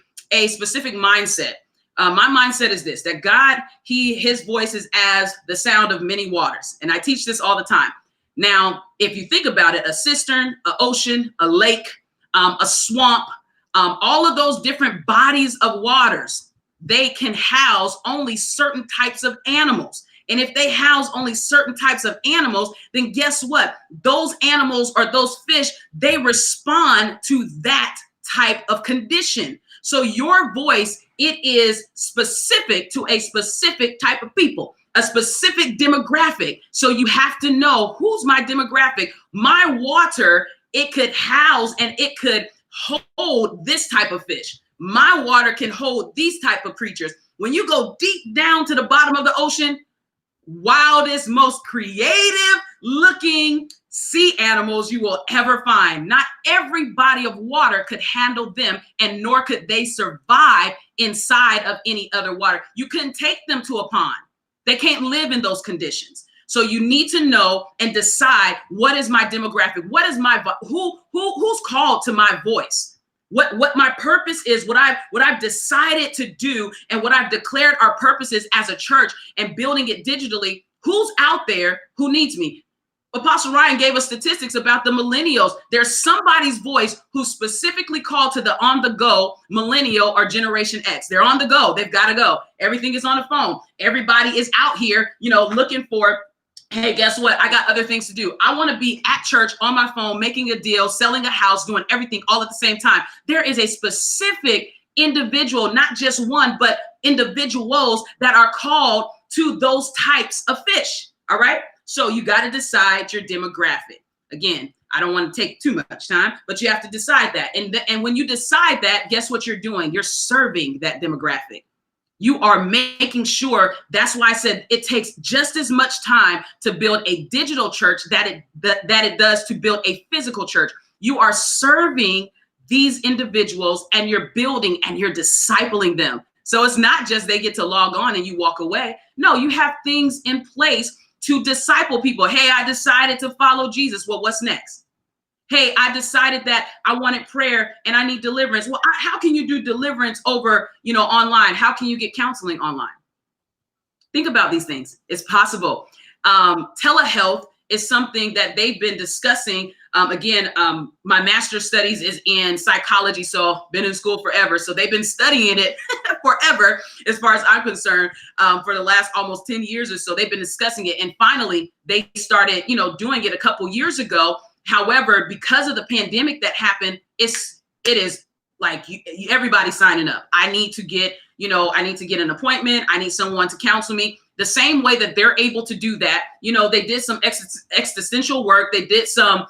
specific mindset. My mindset is this, that God, his voice is as the sound of many waters. And I teach this all the time. Now, if you think about it, a cistern, an ocean, a lake, a swamp, all of those different bodies of waters, they can house only certain types of animals. And if they house only certain types of animals, then guess what? Those animals or those fish, they respond to that type of condition. So your voice, it is specific to a specific type of people, a specific demographic. So you have to know, who's my demographic? My water, it could house and it could hold this type of fish. My water can hold these type of creatures. When you go deep down to the bottom of the ocean, wildest, most creative looking sea animals you will ever find. Not every body of water could handle them, and nor could they survive inside of any other water. You couldn't take them to a pond. They can't live in those conditions. So you need to know and decide, what is my demographic? What is my who's called to my voice? What my purpose is, what I've decided to do, and what I've declared our purpose is as a church and building it digitally. Who's out there who needs me? Apostle Ryan gave us statistics about the millennials. There's somebody's voice who's specifically called to the on-the-go millennial or Generation X. They're on the go. They've got to go. Everything is on the phone. Everybody is out here, looking for, hey, guess what? I got other things to do. I want to be at church on my phone, making a deal, selling a house, doing everything all at the same time. There is a specific individual, not just one, but individuals that are called to those types of fish. All right. So you got to decide your demographic. Again, I don't want to take too much time, but you have to decide that. And when you decide that, guess what you're doing? You're serving that demographic. You are making sure. That's why I said it takes just as much time to build a digital church that it does to build a physical church. You are serving these individuals and you're building and you're discipling them. So it's not just they get to log on and you walk away. No, you have things in place to disciple people. Hey, I decided to follow Jesus. Well, what's next? Hey, I decided that I wanted prayer and I need deliverance. Well, how can you do deliverance over, online? How can you get counseling online? Think about these things. It's possible. Telehealth is something that they've been discussing. My master's studies is in psychology, so been in school forever. So they've been studying it forever, as far as I'm concerned, for the last almost 10 years or so. They've been discussing it. And finally, they started, doing it a couple years ago. However, because of the pandemic that happened, it is like everybody's signing up. I need to get an appointment. I need someone to counsel me. The same way that they're able to do that, you know, they did some existential work. They did some,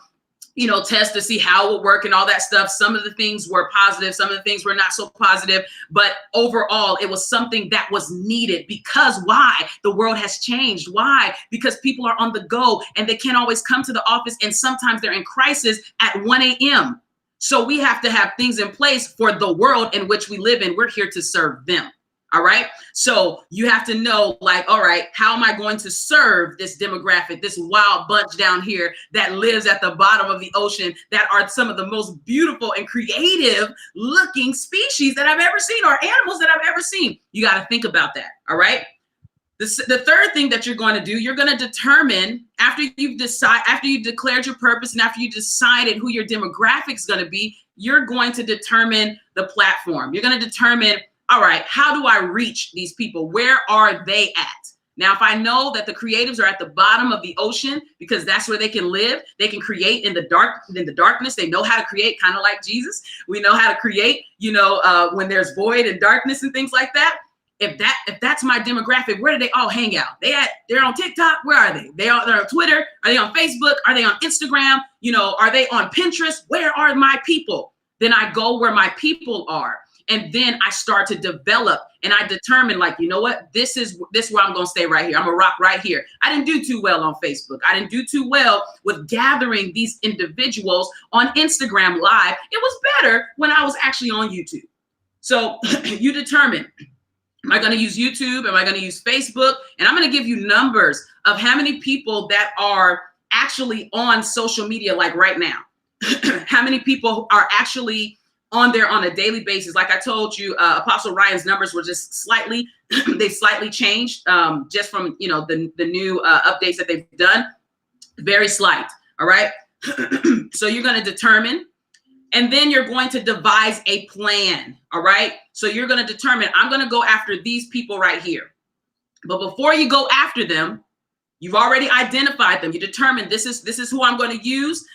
you know, tests to see how it would work and all that stuff. Some of the things were positive, some of the things were not so positive, but overall it was something that was needed. Because why? The world has changed. Why? Because people are on the go and they can't always come to the office, and sometimes they're in crisis at 1 a.m. So we have to have things in place for the world in which we live in. We're here to serve them. All right. So you have to know, like, all right, how am I going to serve this demographic, this wild bunch down here that lives at the bottom of the ocean, that are some of the most beautiful and creative looking species that I've ever seen, or animals that I've ever seen? You got to think about that. All right. The third thing that you're going to do, you're going to determine, after you've declared your purpose and after you decided who your demographic is going to be, you're going to determine the platform. You're going to determine, all right, how do I reach these people? Where are they at? Now, if I know that the creatives are at the bottom of the ocean because that's where they can live, they can create in the darkness. They know how to create, kind of like Jesus. We know how to create, you know, when there's void and darkness and things like that. If that's my demographic, where do they all hang out? They're on TikTok. Where are they? They're on Twitter. Are they on Facebook? Are they on Instagram? You know, are they on Pinterest? Where are my people? Then I go where my people are. And then I start to develop, and I determine, like, you know what, this is where I'm going to stay right here. I'm gonna rock right here. I didn't do too well on Facebook. I didn't do too well with gathering these individuals on Instagram Live. It was better when I was actually on YouTube. So you determine, am I going to use YouTube? Am I going to use Facebook? And I'm going to give you numbers of how many people that are actually on social media, like right now. How many people are actually on there on a daily basis. Like I told you, Apostle Ryan's numbers were just slightly, they slightly changed just from, you know, the new updates that they've done. Very slight. All right. So you're going to determine, and then you're going to devise a plan. All right. So you're going to determine, I'm going to go after these people right here. But before you go after them, you've already identified them. You determined this is who I'm going to use.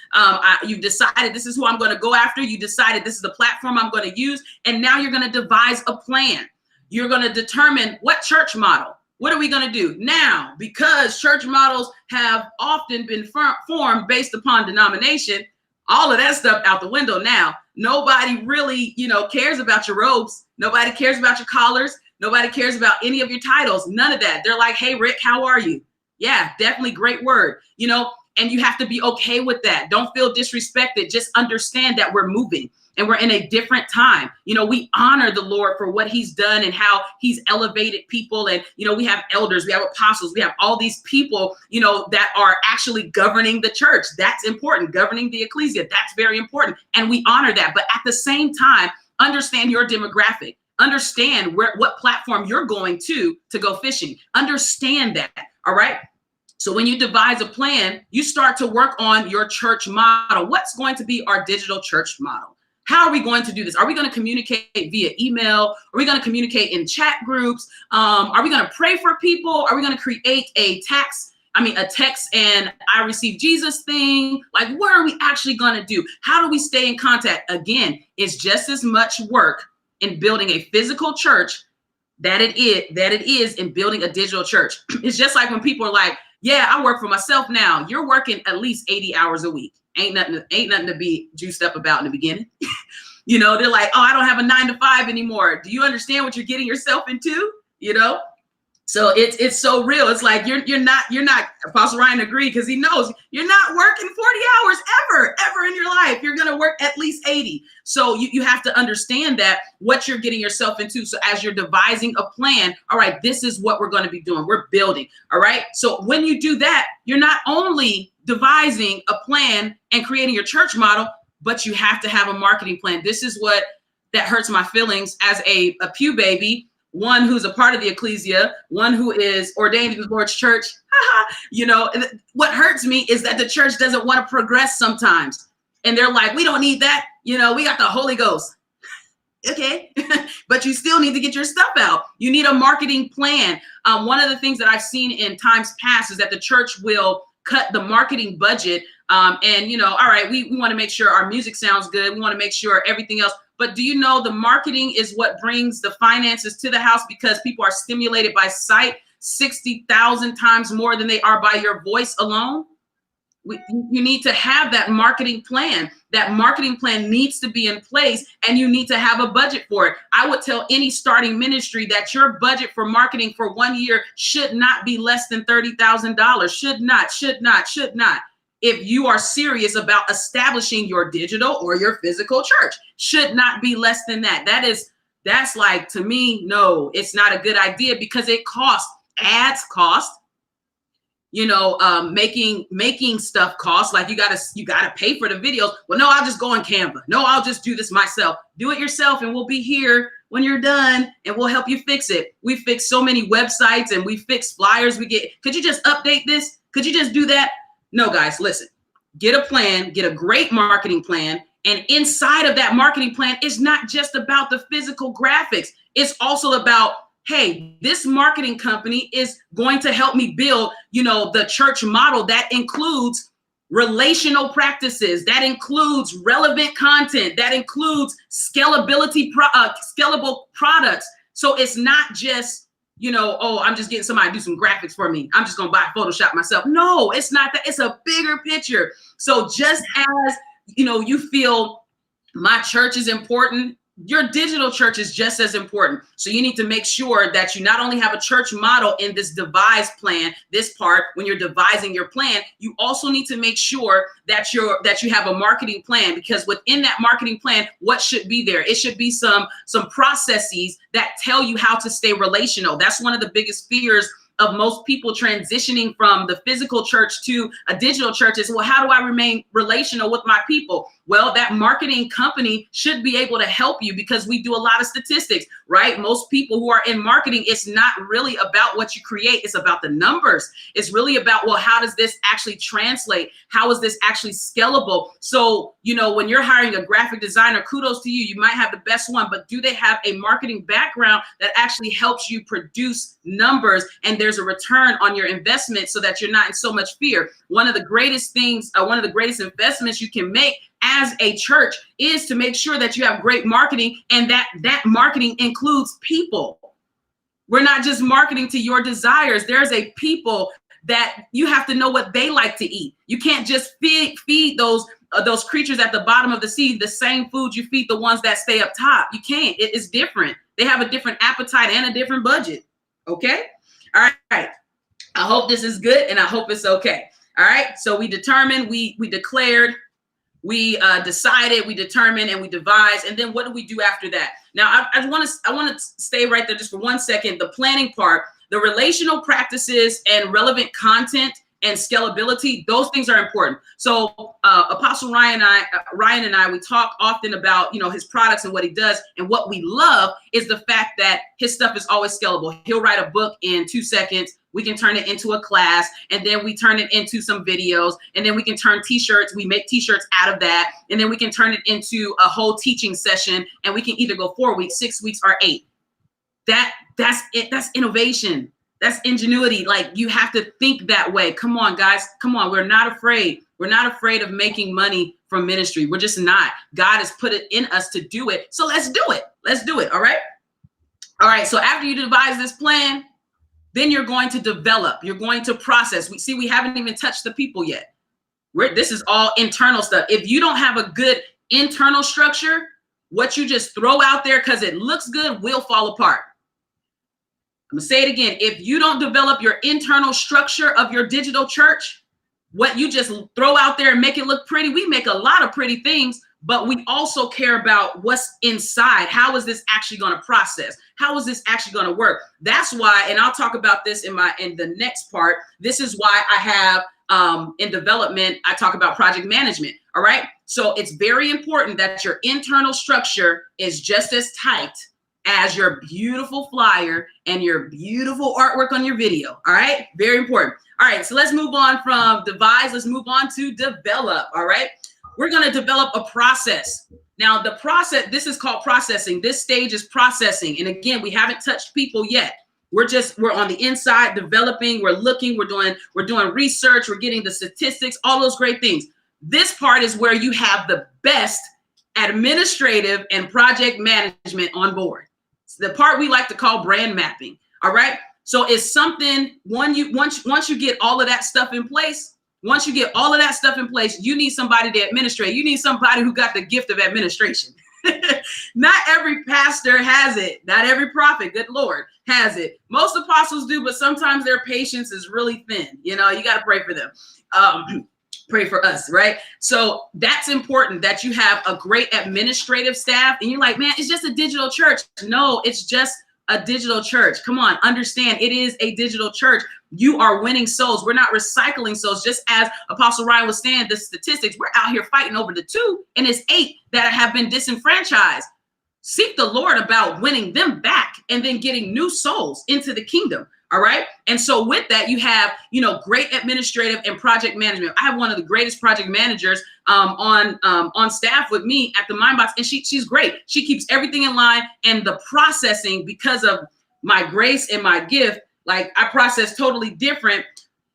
You've decided this is who I'm going to go after. You decided this is the platform I'm going to use. And now you're going to devise a plan. You're going to determine what church model. What are we going to do now? Because church models have often been formed based upon denomination. All of that stuff out the window now. Nobody really, you know, cares about your robes. Nobody cares about your collars. Nobody cares about any of your titles. None of that. They're like, hey, Rick, how are you? Yeah, definitely great word, you know, and you have to be okay with that. Don't feel disrespected. Just understand that we're moving and we're in a different time. You know, we honor the Lord for what he's done and how he's elevated people. And, you know, we have elders, we have apostles, we have all these people, you know, that are actually governing the church. That's important. Governing the ecclesia. That's very important. And we honor that. But at the same time, understand your demographic. Understand what platform you're going to go fishing. Understand that. All right. So when you devise a plan, you start to work on your church model. What's going to be our digital church model? How are we going to do this? Are we going to communicate via email? Are we going to communicate in chat groups? Are we going to pray for people? Are we going to create a text and I receive Jesus thing? Like, what are we actually going to do? How do we stay in contact? Again, it's just as much work in building a physical church that it is in building a digital church. It's just like when people are like, yeah, I work for myself now. You're working at least 80 hours a week. Ain't nothing to be juiced up about in the beginning. You know, they're like, oh, I don't have a 9 to 5 anymore. Do you understand what you're getting yourself into? You know? So it's so real. It's like you're not, Apostle Ryan agreed, because he knows you're not working 40 hours ever in your life. You're going to work at least 80. So you have to understand that what you're getting yourself into. So as you're devising a plan, all right, this is what we're going to be doing. We're building. All right. So when you do that, you're not only devising a plan and creating your church model, but you have to have a marketing plan. This is what that hurts my feelings as a pew baby. One who's a part of the ecclesia, one who is ordained in the Lord's church. You know, what hurts me is that the church doesn't want to progress sometimes. And they're like, we don't need that. You know, we got the Holy Ghost. Okay. But you still need to get your stuff out. You need a marketing plan. One of the things that I've seen in times past is that the church will cut the marketing budget. And, you know, all right, we want to make sure our music sounds good. We want to make sure everything else. But do you know the marketing is what brings the finances to the house, because people are stimulated by sight? 60,000 times more than they are by your voice alone? You need to have that marketing plan. That marketing plan needs to be in place, and you need to have a budget for it. I would tell any starting ministry that your budget for marketing for 1 year should not be less than $30,000. Should not. If you are serious about establishing your digital or your physical church, should not be less than that. That's like, to me, no, it's not a good idea, because it costs. Ads cost. Making stuff costs. Like you gotta pay for the videos. Well, no, I'll just go on Canva. No, I'll just do this myself. Do it yourself, and we'll be here when you're done, and we'll help you fix it. We fix so many websites, and we fix flyers. Could you just update this? Could you just do that? No, guys, listen. Get a plan. Get a great marketing plan. And inside of that marketing plan, it's not just about the physical graphics. It's also about, hey, this marketing company is going to help me build, the church model that includes relational practices, that includes relevant content, that includes scalable products. So it's not just, I'm just getting somebody to do some graphics for me. I'm just going to buy Photoshop myself. No, it's not that. It's a bigger picture. So just as, you feel my church is important, your digital church is just as important. So you need to make sure that you not only have a church model in this devise plan, this part, when you're devising your plan, you also need to make sure that you have a marketing plan, because within that marketing plan, what should be there? It should be some processes that tell you how to stay relational. That's one of the biggest fears of most people transitioning from the physical church to a digital church is, well, how do I remain relational with my people? Well, that marketing company should be able to help you, because we do a lot of statistics, right? Most people who are in marketing, it's not really about what you create. It's about the numbers. It's really about, well, how does this actually translate? How is this actually scalable? So, when you're hiring a graphic designer, kudos to you. You might have the best one, but do they have a marketing background that actually helps you produce numbers, and there's a return on your investment, so that you're not in so much fear? One of the greatest investments you can make as a church is to make sure that you have great marketing, and that marketing includes people. We're not just marketing to your desires. There's a people that you have to know what they like to eat. You can't just feed those creatures at the bottom of the sea the same food you feed the ones that stay up top. You can't. It is different. They have a different appetite and a different budget. Okay? All right. I hope this is good, and I hope it's okay. All right. So we determined, we declared, we decided, we determined, and we devised. And then what do we do after that? Now, I want to stay right there just for 1 second. The planning part, the relational practices and relevant content and scalability, those things are important. So Apostle Ryan and I, we talk often about, his products and what he does. And what we love is the fact that his stuff is always scalable. He'll write a book in 2 seconds. We can turn it into a class, and then we turn it into some videos, and then we can turn t-shirts. We make t-shirts out of that. And then we can turn it into a whole teaching session, and we can either go 4 weeks, 6 weeks, or 8. That's it. That's innovation. That's ingenuity. Like, you have to think that way. Come on, guys. Come on. We're not afraid. We're not afraid of making money from ministry. We're just not. God has put it in us to do it. So let's do it. Let's do it. All right. All right. So after you devise this plan, then you're going to develop. You're going to process. We haven't even touched the people yet. This is all internal stuff. If you don't have a good internal structure, what you just throw out there because it looks good will fall apart. I'm gonna say it again. If you don't develop your internal structure of your digital church, what you just throw out there and make it look pretty, we make a lot of pretty things, but we also care about what's inside. How is this actually going to process? How is this actually going to work? That's why, and I'll talk about this in the next part. This is why I have in development, I talk about project management. All right. So it's very important that your internal structure is just as tight as your beautiful flyer and your beautiful artwork on your video. All right. Very important. All right. So let's move on from devise. Let's move on to develop. All right. We're going to develop a process. Now, the process, this is called processing. This stage is processing. And again, we haven't touched people yet. We're on the inside developing. We're looking, we're doing research. We're getting the statistics, all those great things. This part is where you have the best administrative and project management on board. It's the part we like to call brand mapping. All right. So it's something once you get all of that stuff in place, you need somebody to administrate. You need somebody who got the gift of administration. Not every pastor has it. Not every prophet, good Lord, has it. Most apostles do, but sometimes their patience is really thin. You know, you got to pray for them. Pray for us, right? So that's important that you have a great administrative staff. And you're like, man, it's just a digital church. No, it's just a digital church. Come on, understand, it is a digital church. You are winning souls. We're not recycling souls. Just as Apostle Ryan was saying, the statistics, we're out here fighting over the 2, and it's 8 that have been disenfranchised. Seek the Lord about winning them back and then getting new souls into the kingdom. All right. And so with that, you have, great administrative and project management. I have one of the greatest project managers on staff with me at the Mindbox, and she's great. She keeps everything in line, and the processing, because of my grace and my gift, like I process totally different.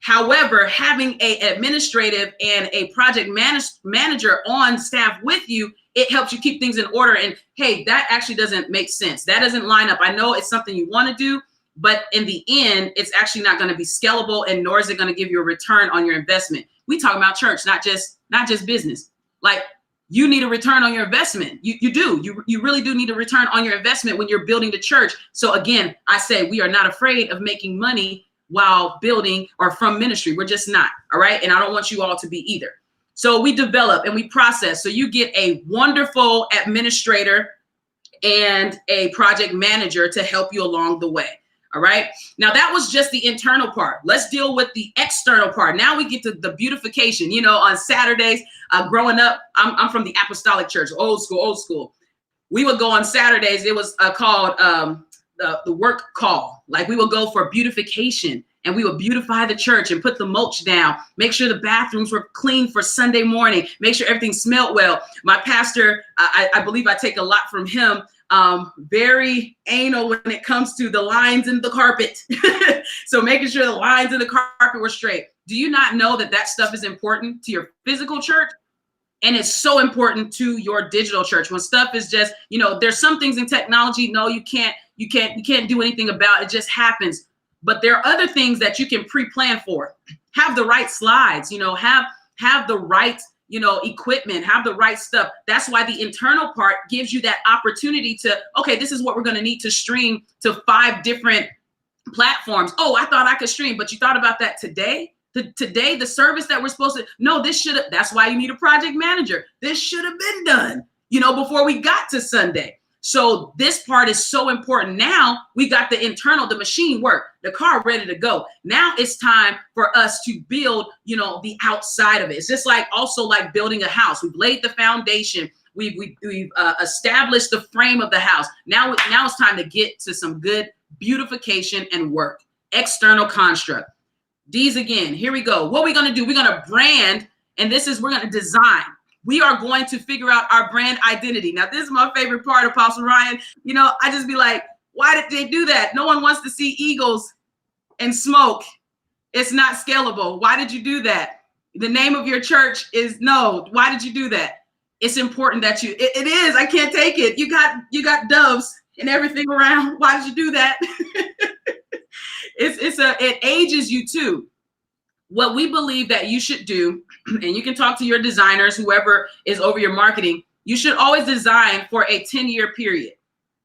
However, having a administrative and a project manager on staff with you, it helps you keep things in order. And hey, that actually doesn't make sense. That doesn't line up. I know it's something you want to do, but in the end, it's actually not going to be scalable, and nor is it going to give you a return on your investment. We talk about church, not just business. Like, you need a return on your investment. You do. You really do need a return on your investment when you're building the church. So again, I say we are not afraid of making money while building or from ministry. We're just not. All right. And I don't want you all to be either. So we develop and we process. So you get a wonderful administrator and a project manager to help you along the way. All right. Now that was just the internal part. Let's deal with the external part. Now we get to the beautification. On Saturdays, growing up, I'm from the Apostolic Church, old school. We would go on Saturdays. It was called the work call. Like, we would go for beautification, and we would beautify the church and put the mulch down, make sure the bathrooms were clean for Sunday morning, make sure everything smelled well. My pastor, I believe I take a lot from him. Very anal when it comes to the lines in the carpet. So making sure the lines in the carpet were straight. Do you not know that stuff is important to your physical church? And it's so important to your digital church. When stuff is just, there's some things in technology, no, you can't do anything about. It just happens. But there are other things that you can pre-plan for. Have the right slides, have the right equipment, have the right stuff. That's why the internal part gives you that opportunity to, okay, this is what we're going to need to stream to 5 different platforms. Oh, I thought I could stream, but you thought about that today? Today, the service that we're supposed to, no, that's why you need a project manager. This should have been done, before we got to Sunday. So this part is so important. Now we got the internal, the machine work, the car ready to go. Now it's time for us to build, the outside of it. It's just like building a house. We've laid the foundation. We've established the frame of the house. Now it's time to get to some good beautification and work. External construct. These again, here we go. What are we going to do? We're going to brand, and we're going to design. We are going to figure out our brand identity. Now, this is my favorite part, Apostle Ryan. I just be like, why did they do that? No one wants to see eagles and smoke. It's not scalable. Why did you do that? The name of your church is no. Why did you do that? It's important that it is. I can't take it. You got doves and everything around. Why did you do that? It ages you too. What we believe that you should do, and you can talk to your designers, whoever is over your marketing, you should always design for a 10-year period.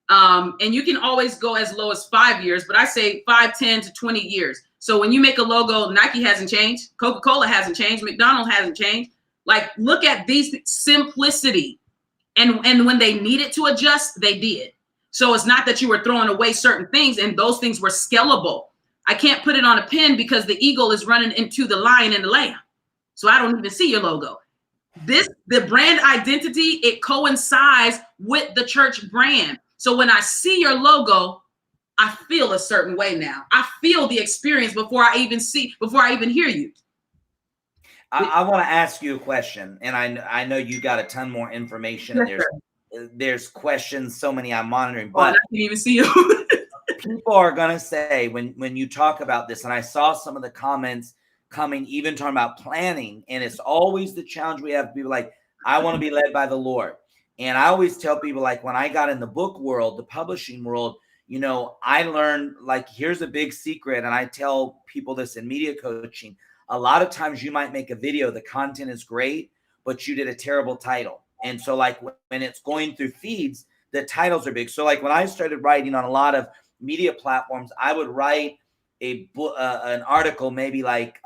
And you can always go as low as 5 years, but I say 5, 10 to 20 years. So when you make a logo, Nike hasn't changed, Coca-Cola hasn't changed, McDonald's hasn't changed. Like, look at these simplicity. And when they needed to adjust, they did. So it's not that you were throwing away certain things and those things were scalable. I can't put it on a pin because the eagle is running into the lion and the lamb. So I don't even see your logo. The brand identity, it coincides with the church brand. So when I see your logo, I feel a certain way now. I feel the experience before I even hear you. I want to ask you a question, and I know you got a ton more information. Yes, there's questions, so many I'm monitoring, but I can't even see you. People are going to say when you talk about this, and I saw some of the comments coming, even talking about planning, and it's always the challenge we have. People like, I want to be led by the Lord. And I always tell people, like, when I got in the book world, the publishing world, I learned, like, here's a big secret, and I tell people this in media coaching. A lot of times you might make a video, the content is great, but you did a terrible title. And so, like, when it's going through feeds, the titles are big. So, like, when I started writing on a lot of media platforms, I would write an article, maybe like,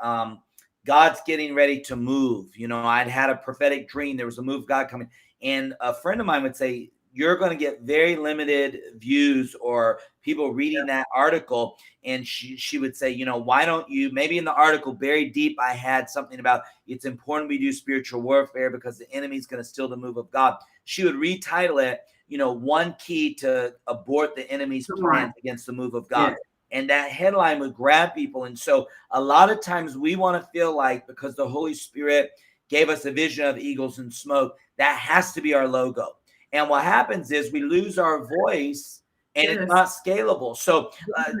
God's getting ready to move. I'd had a prophetic dream. There was a move of God coming. And a friend of mine would say, you're going to get very limited views or people reading that article. And she would say, why don't you, maybe in the article, very deep, I had something about it's important we do spiritual warfare because the enemy's going to steal the move of God. She would retitle it, one key to abort the enemy's plans against the move of God. Yeah. And that headline would grab people. And so a lot of times we want to feel like, because the Holy Spirit gave us a vision of eagles and smoke, that has to be our logo. And what happens is we lose our voice and it's not scalable. So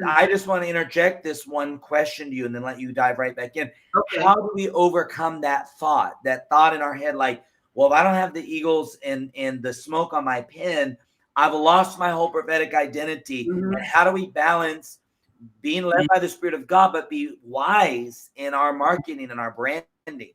I just want to interject this one question to you and then let you dive right back in. Okay. How do we overcome that thought in our head? Like, well, if I don't have the eagles and the smoke on my pen, I've lost my whole prophetic identity. Mm-hmm. And how do we balance being led by the Spirit of God, but be wise in our marketing and our branding?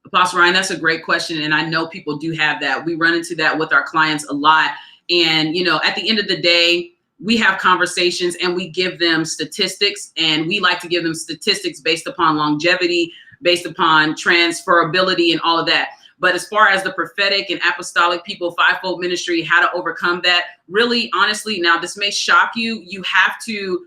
Apostle Ryan, that's a great question. And I know people do have that. We run into that with our clients a lot. And, at the end of the day, we have conversations and we give them statistics, and we like to give them statistics based upon longevity, based upon transferability and all of that. But as far as the prophetic and apostolic people, fivefold ministry, how to overcome that, really, honestly, now this may shock you. You have to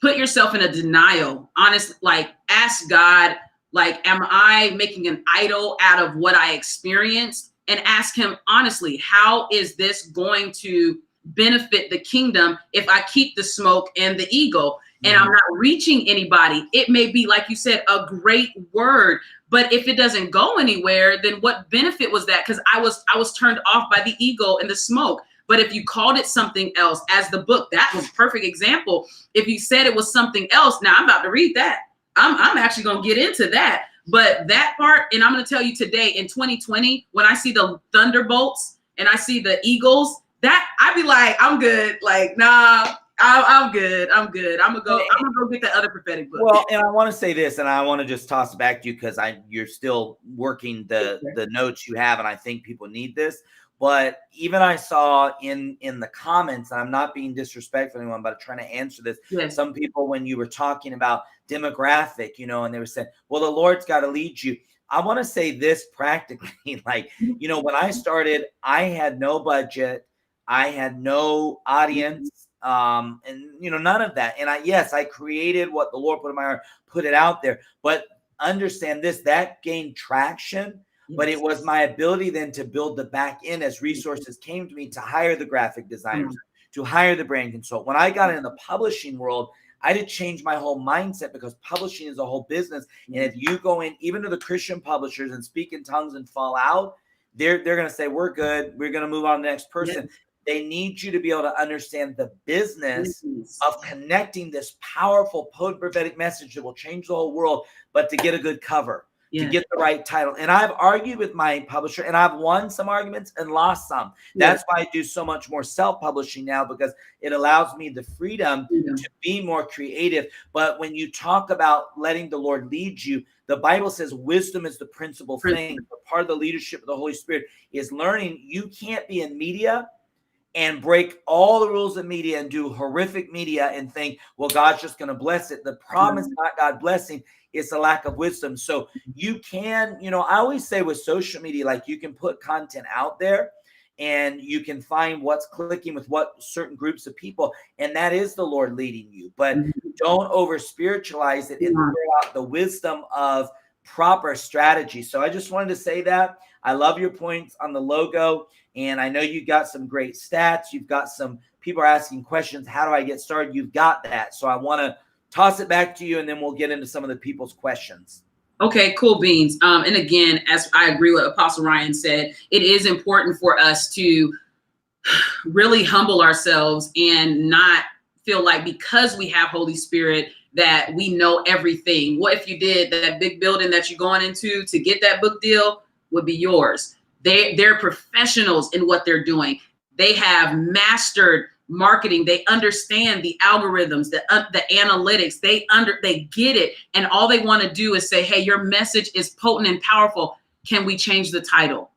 put yourself in a denial, honest, like ask God, like, am I making an idol out of what I experienced? And ask him, honestly, how is this going to benefit the kingdom if I keep the smoke and the eagle and I'm not reaching anybody? It may be, like you said, a great word, but if it doesn't go anywhere, then what benefit was that? Because I was turned off by the eagle and the smoke. But if you called it something else, as the book, that was a perfect example. If you said it was something else, now I'm about to read that. I'm actually going to get into that. But that part, and I'm going to tell you today in 2020, when I see the thunderbolts and I see the eagles, that I be like, I'm good. Like, nah, I'm good. I'm good. I'm gonna go get the other prophetic book. Well, and I want to say this, and I want to just toss it back to you because you're still working the notes you have, and I think people need this. But even I saw in the comments, and I'm not being disrespectful to anyone, but I'm trying to answer this. Yes. Some people, when you were talking about demographic, and they were saying, well, the Lord's got to lead you. I want to say this practically, like, when I started, I had no budget. I had no audience, and, none of that. And I created what the Lord put in my heart, put it out there. But understand this, that gained traction. But it was my ability then to build the back end as resources came to me to hire the graphic designers, to hire the brand consultant. When I got into the publishing world, I did change my whole mindset because publishing is a whole business. And if you go in, even to the Christian publishers, and speak in tongues and fall out, they're going to say, we're good. We're going to move on to the next person. Yes. They need you to be able to understand the business of connecting this powerful, potent prophetic message that will change the whole world, but to get a good cover. To get the right title. And I've argued with my publisher, and I've won some arguments and lost some. That's why I do so much more self-publishing now, because it allows me the freedom to be more creative. But when you talk about letting the Lord lead you, the Bible says wisdom is the principal thing. Part of the leadership of the Holy Spirit is learning you can't be in media and break all the rules of media and do horrific media and think, well, God's just going to bless it. The problem is not God blessing. It's a lack of wisdom. So you can, I always say with social media, like, you can put content out there and you can find what's clicking with what certain groups of people. And that is the Lord leading you. But don't over spiritualize it and figure out the wisdom of proper strategy. So I just wanted to say that. I love your points on the logo. And I know you got some great stats. You've got some people are asking questions. How do I get started? You've got that. So I want to toss it back to you, and then we'll get into some of the people's questions. Okay, cool beans. And again, as I agree with Apostle Ryan said, it is important for us to really humble ourselves and not feel like because we have Holy Spirit that we know everything. What if you did that big building that you're going into to get that book deal would be yours. They're professionals in what they're doing. They have mastered marketing. They understand the algorithms, the analytics. They get it. And all they want to do is say, hey, your message is potent and powerful. Can we change the title?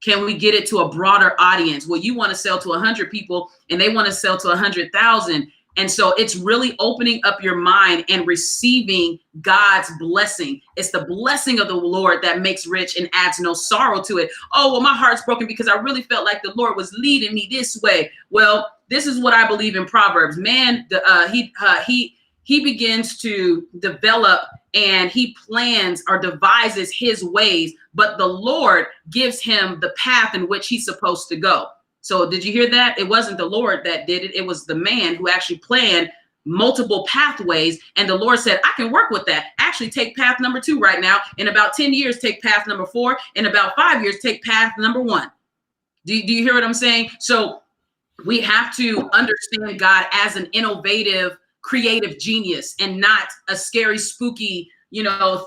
Can we get it to a broader audience? Well, you want to sell to 100 people and they want to sell to 100,000. And so it's really opening up your mind and receiving God's blessing. It's the blessing of the Lord that makes rich and adds no sorrow to it. Oh, well, my heart's broken because I really felt like the Lord was leading me this way. Well, this is what I believe in Proverbs. Man, he begins to develop and he plans or devises his ways, but the Lord gives him the path in which he's supposed to go. So did you hear that? It wasn't the Lord that did it. It was the man who actually planned multiple pathways. And the Lord said, I can work with that. Actually take path number 2 right now. In about 10 years, take path number 4. In about 5 years, take path number 1. Do you hear what I'm saying? So we have to understand God as an innovative, creative genius and not a scary, spooky,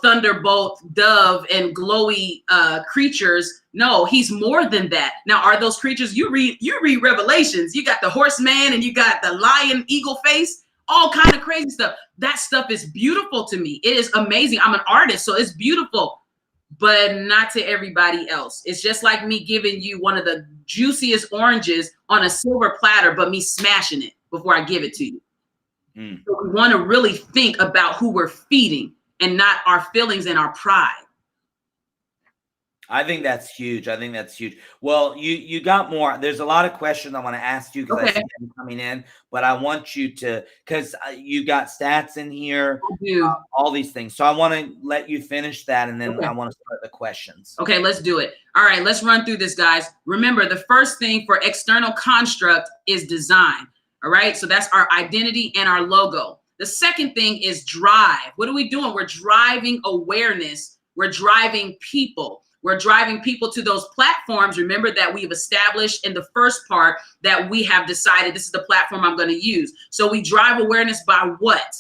thunderbolt, dove, and glowy creatures. No, he's more than that. Now, are those creatures, you read Revelations, you got the horseman and you got the lion, eagle face, all kind of crazy stuff. That stuff is beautiful to me. It is amazing. I'm an artist, so it's beautiful, but not to everybody else. It's just like me giving you one of the juiciest oranges on a silver platter, but me smashing it before I give it to you. So we want to really think about who we're feeding and not our feelings and our pride. I think that's huge. Well, you got more. There's a lot of questions I want to ask you because I see them coming in, but I want you to, because you got stats in here, all these things. So I want to let you finish that, and then I want to start the questions. Okay, let's do it. All right, let's run through this, guys. Remember, the first thing for external construct is design. All right, so that's our identity and our logo. The second thing is drive. What are we doing? We're driving awareness. We're driving people. We're driving people to those platforms. Remember that we've established in the first part that we have decided this is the platform I'm going to use. So we drive awareness by what?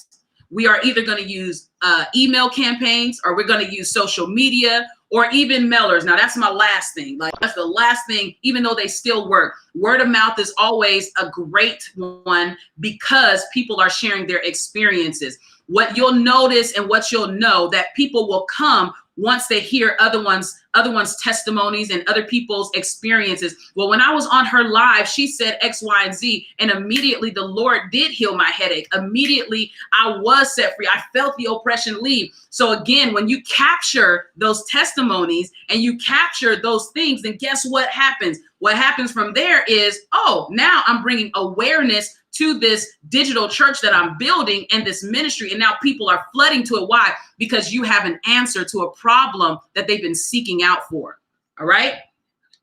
We are either going to use email campaigns, or we're going to use social media, or even mailers. Now that's my last thing. Like, that's the last thing, even though they still work. Word of mouth is always a great one because people are sharing their experiences. What you'll notice and what you'll know that people will come once they hear other ones' testimonies and other people's experiences. Well, when I was on her live, she said X, Y, and Z, and immediately the Lord did heal my headache. Immediately I was set free. I felt the oppression leave. So again, when you capture those testimonies and you capture those things, then guess what happens? What happens from there is, oh, now I'm bringing awareness to this digital church that I'm building and this ministry. And now people are flooding to it. Why? Because you have an answer to a problem that they've been seeking out for. All right.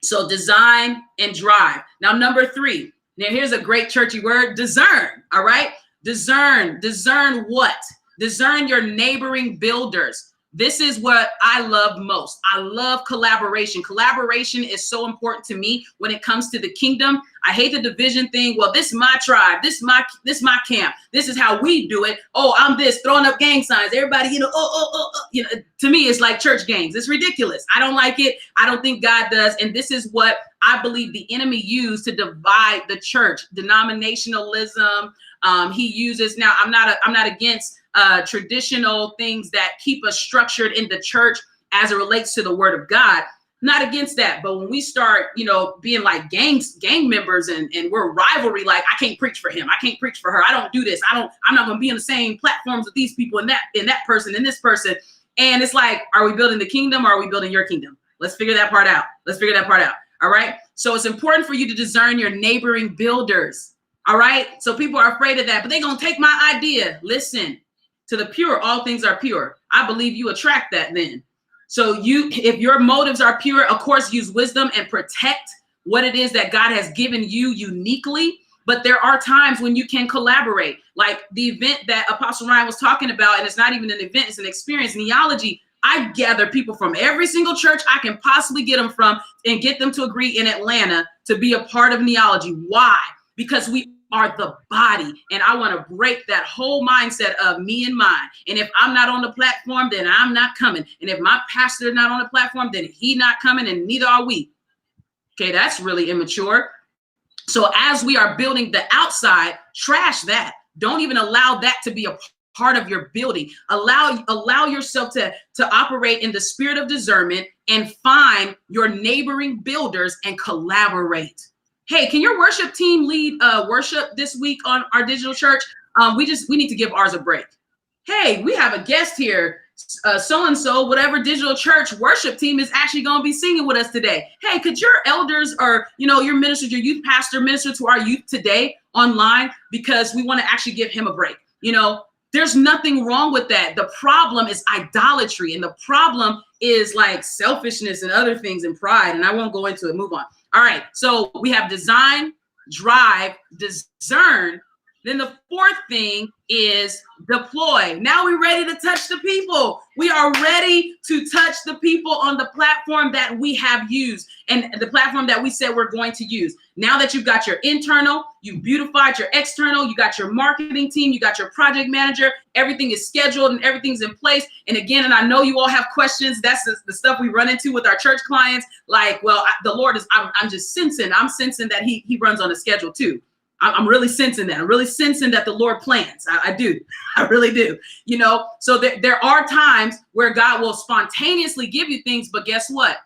So design and drive. Now, number 3. Now, here's a great churchy word: discern. All right. Discern what? Discern your neighboring builders. This is what I love most. I love collaboration. Collaboration is so important to me when it comes to the kingdom. I hate the division thing. Well, this is my tribe. This is my camp. This is how we do it. Oh, I'm this, throwing up gang signs. Everybody, to me, it's like church gangs. It's ridiculous. I don't like it. I don't think God does. And this is what I believe the enemy used to divide the church. Denominationalism. He uses. Now, I'm not against traditional things that keep us structured in the church as it relates to the word of God. Not against that. But when we start, being like gang members and we're rivalry, like, I can't preach for him, I can't preach for her, I don't do this, I'm not going to be on the same platforms with these people and that person and this person. And it's like, are we building the kingdom or are we building your kingdom? Let's figure that part out. All right. So it's important for you to discern your neighboring builders. All right. So people are afraid of that, but they're going to take my idea. Listen. To the pure, all things are pure. I believe you attract that then. So if your motives are pure, of course, use wisdom and protect what it is that God has given you uniquely. But there are times when you can collaborate, like the event that Apostle Ryan was talking about. And it's not even an event, it's an experience. Neology. I gather people from every single church I can possibly get them from and get them to agree in Atlanta to be a part of Neology. Why? Because we are the body. And I want to break that whole mindset of me and mine. And if I'm not on the platform, then I'm not coming. And if my pastor is not on the platform, then he not coming, and neither are we. Okay, that's really immature. So as we are building the outside, trash that. Don't even allow that to be a part of your building. Allow yourself to operate in the spirit of discernment and find your neighboring builders and collaborate. Hey, can your worship team lead worship this week on our digital church? We need to give ours a break. Hey, we have a guest here. So-and-so, whatever digital church worship team is actually going to be singing with us today. Hey, could your elders or, your ministers, your youth pastor minister to our youth today online, because we want to actually give him a break. There's nothing wrong with that. The problem is idolatry, and the problem is like selfishness and other things and pride. And I won't go into it. Move on. All right. So we have design, drive, discern. Then the fourth thing is deploy. Now we're ready to touch the people. We are ready to touch the people on the platform that we have used and the platform that we said we're going to use. Now that you've got your internal, you beautified your external, you got your marketing team, you got your project manager, everything is scheduled and everything's in place. And again, and I know you all have questions. That's the stuff we run into with our church clients. Like, well, the Lord is, I'm just sensing that he runs on a schedule too. I'm really sensing that. I'm really sensing that the Lord plans. I do. I really do. So there are times where God will spontaneously give you things, but guess what?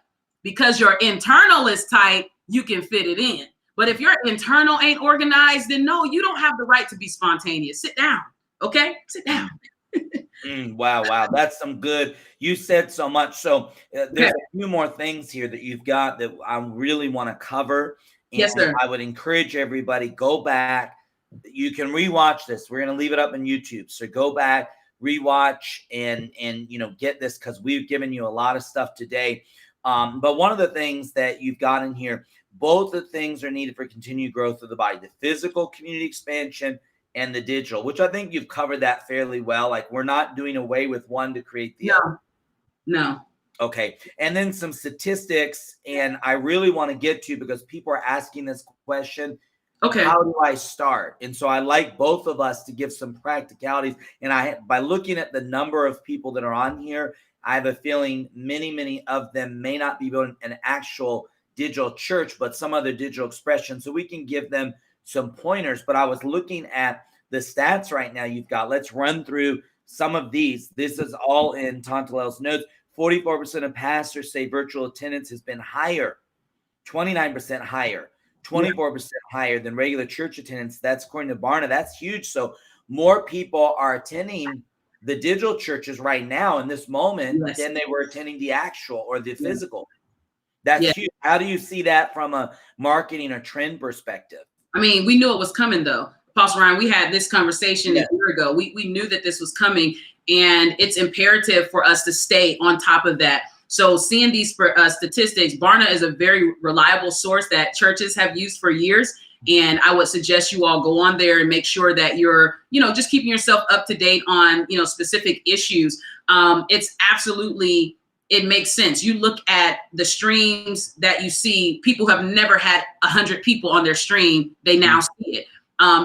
Because your internal is tight, you can fit it in. But if your internal ain't organized, then no, you don't have the right to be spontaneous. Sit down. Okay? Sit down. Wow. That's some good. You said so much. So there's a few more things here that you've got that I really want to cover. And yes, sir. I would encourage everybody, go back. You can rewatch this. We're going to leave it up on YouTube. So go back, rewatch, and get this, because we've given you a lot of stuff today. But one of the things that you've got in here, both the things are needed for continued growth of the body, the physical community expansion and the digital, which I think you've covered that fairly well. Like, we're not doing away with one to create the other. No. Okay. And then some statistics, and I really want to get to, because people are asking this question. Okay. How do I start? And so I like both of us to give some practicalities. And by looking at the number of people that are on here, I have a feeling many of them may not be building an actual digital church, but some other digital expression. So we can give them some pointers. But I was looking at the stats right now you've got. Let's run through some of these. This is all in Tontelel's notes. 44% of pastors say virtual attendance has been higher, 29% higher, 24% higher than regular church attendance. That's according to Barna. That's huge. So more people are attending the digital churches right now in this moment than they were attending the actual or the physical. That's huge. How do you see that from a marketing or trend perspective? I mean, we knew it was coming, though. Apostle Ryan, we had this conversation a year ago. We knew that this was coming, and it's imperative for us to stay on top of that. So seeing these statistics, Barna is a very reliable source that churches have used for years. And I would suggest you all go on there and make sure that you're, just keeping yourself up to date on, specific issues. It's absolutely, it makes sense. You look at the streams that you see, people who have never had 100 people on their stream, they now see it.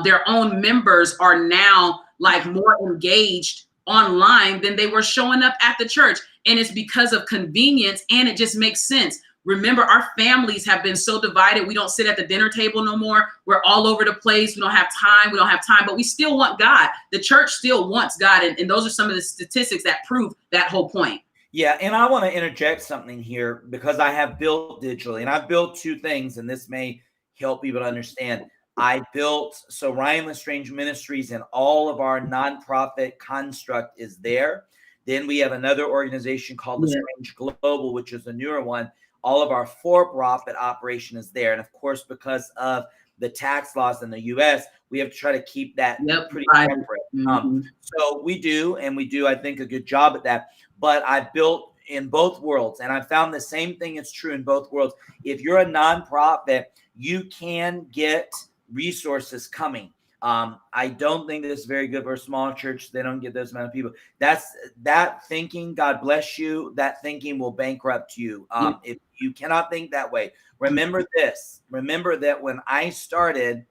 Their own members are now like more engaged online than they were showing up at the church. And it's because of convenience, and it just makes sense. Remember, our families have been so divided. We don't sit at the dinner table no more. We're all over the place. We don't have time, but we still want God. The church still wants God. And those are some of the statistics that prove that whole point. Yeah. And I want to interject something here, because I have built digitally, and I've built two things, and this may help people to understand. So Ryan Lestrange Ministries and all of our nonprofit construct is there. Then we have another organization called Lestrange Global, which is a newer one. All of our for-profit operation is there. And of course, because of the tax laws in the U.S., we have to try to keep that pretty separate. So we do, I think, a good job at that. But I've built in both worlds, and I found the same thing is true in both worlds. If you're a nonprofit, you can get resources coming. I don't think this is very good for a small church. They don't get those amount of people. That thinking, God bless you, that thinking will bankrupt you. If you cannot think that way, remember this. Remember that when I started,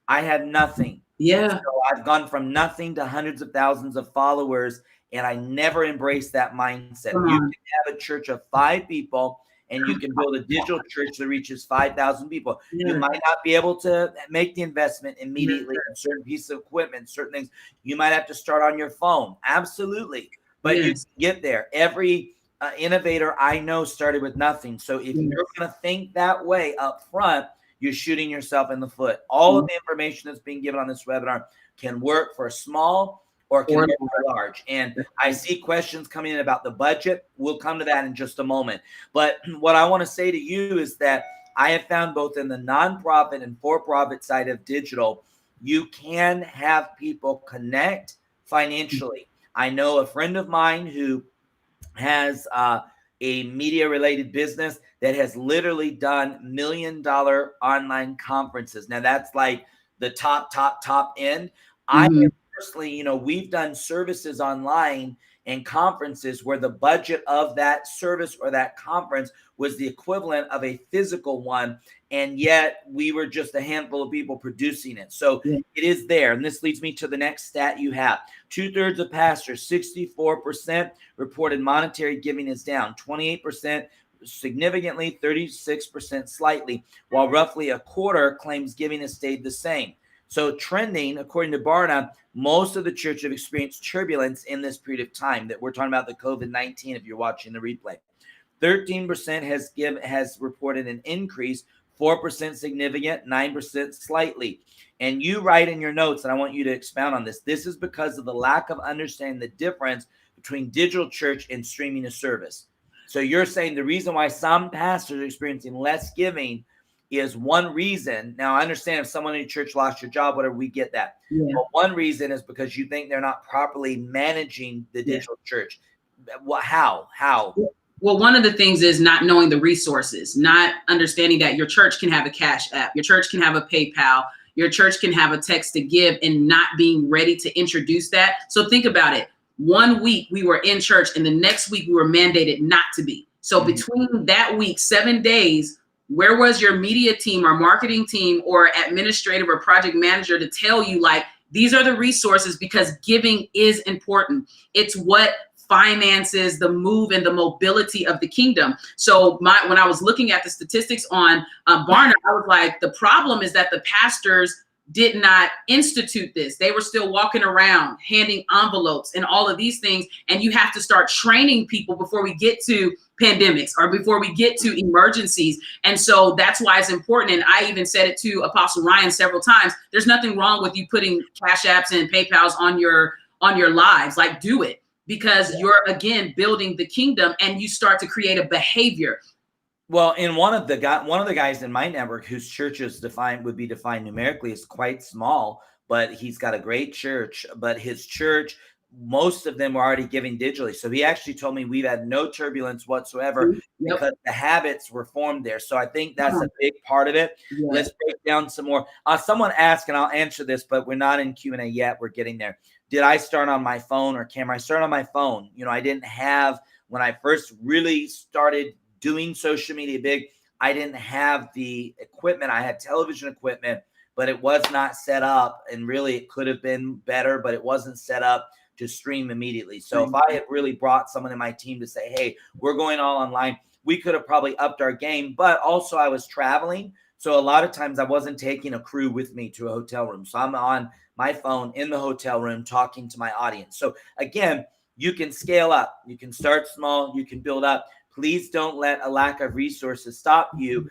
I had nothing. Yeah. So I've gone from nothing to hundreds of thousands of followers, and I never embraced that mindset. You can have a church of 5 people and you can build a digital church that reaches 5,000 people. Yeah. You might not be able to make the investment immediately in certain pieces of equipment, certain things. You might have to start on your phone. Absolutely. But you can get there. Every innovator I know started with nothing. So if you're going to think that way up front, you're shooting yourself in the foot. All of the information that's being given on this webinar can work for small or can work for large. And I see questions coming in about the budget. We'll come to that in just a moment. But what I want to say to you is that I have found both in the nonprofit and for-profit side of digital, you can have people connect financially. I know a friend of mine who has a media related business that has literally done $1 million online conferences. Now that's like the top end. I personally, we've done services online and conferences where the budget of that service or that conference was the equivalent of a physical one. And yet we were just a handful of people producing it. So it is there. And this leads me to the next stat you have. 2/3 of pastors, 64% reported monetary giving is down, 28% significantly, 36% slightly, while roughly a quarter claims giving has stayed the same. So trending, according to Barna, most of the church have experienced turbulence in this period of time that we're talking about, the COVID-19, if you're watching the replay. 13% has reported an increase, 4% significant, 9% slightly. And you write in your notes, and I want you to expound on this. This is because of the lack of understanding the difference between digital church and streaming a service. So you're saying the reason why some pastors are experiencing less giving is one reason. Now, I understand if someone in your church lost your job, whatever, we get that. But one reason is because you think they're not properly managing the digital church. How? Well, one of the things is not knowing the resources, not understanding that your church can have a Cash App, your church can have a PayPal, your church can have a text to give, and not being ready to introduce that. So think about it. 1 week we were in church and the next week we were mandated not to be. So between that week, 7 days, where was your media team or marketing team or administrative or project manager to tell you, like, these are the resources, because giving is important. It's what finances the move and the mobility of the kingdom. So when I was looking at the statistics on Barna, I was like, the problem is that the pastors did not institute this. They were still walking around handing envelopes and all of these things. And you have to start training people before we get to pandemics or before we get to emergencies. And so that's why it's important. And I even said it to Apostle Ryan several times. There's nothing wrong with you putting Cash Apps and PayPals on your lives. Like, do it, because you're, again, building the kingdom and you start to create a behavior. Well, in one of the guys in my network whose church is would be defined numerically is quite small, but he's got a great church. But his church, most of them were already giving digitally. So he actually told me we've had no turbulence whatsoever because the habits were formed there. So I think that's a big part of it. Let's break down some more. Someone asked, and I'll answer this, but we're not in Q&A yet. We're getting there. Did I start on my phone or camera? I started on my phone. I didn't have, when I first really started doing social media big, I didn't have the equipment. I had television equipment, but it was not set up. And really it could have been better, but it wasn't set up to stream immediately. So if I had really brought someone in my team to say, hey, we're going all online, we could have probably upped our game. But also I was traveling. So a lot of times I wasn't taking a crew with me to a hotel room. So I'm on my phone in the hotel room talking to my audience. So again, you can scale up. You can start small. You can build up. Please don't let a lack of resources stop you,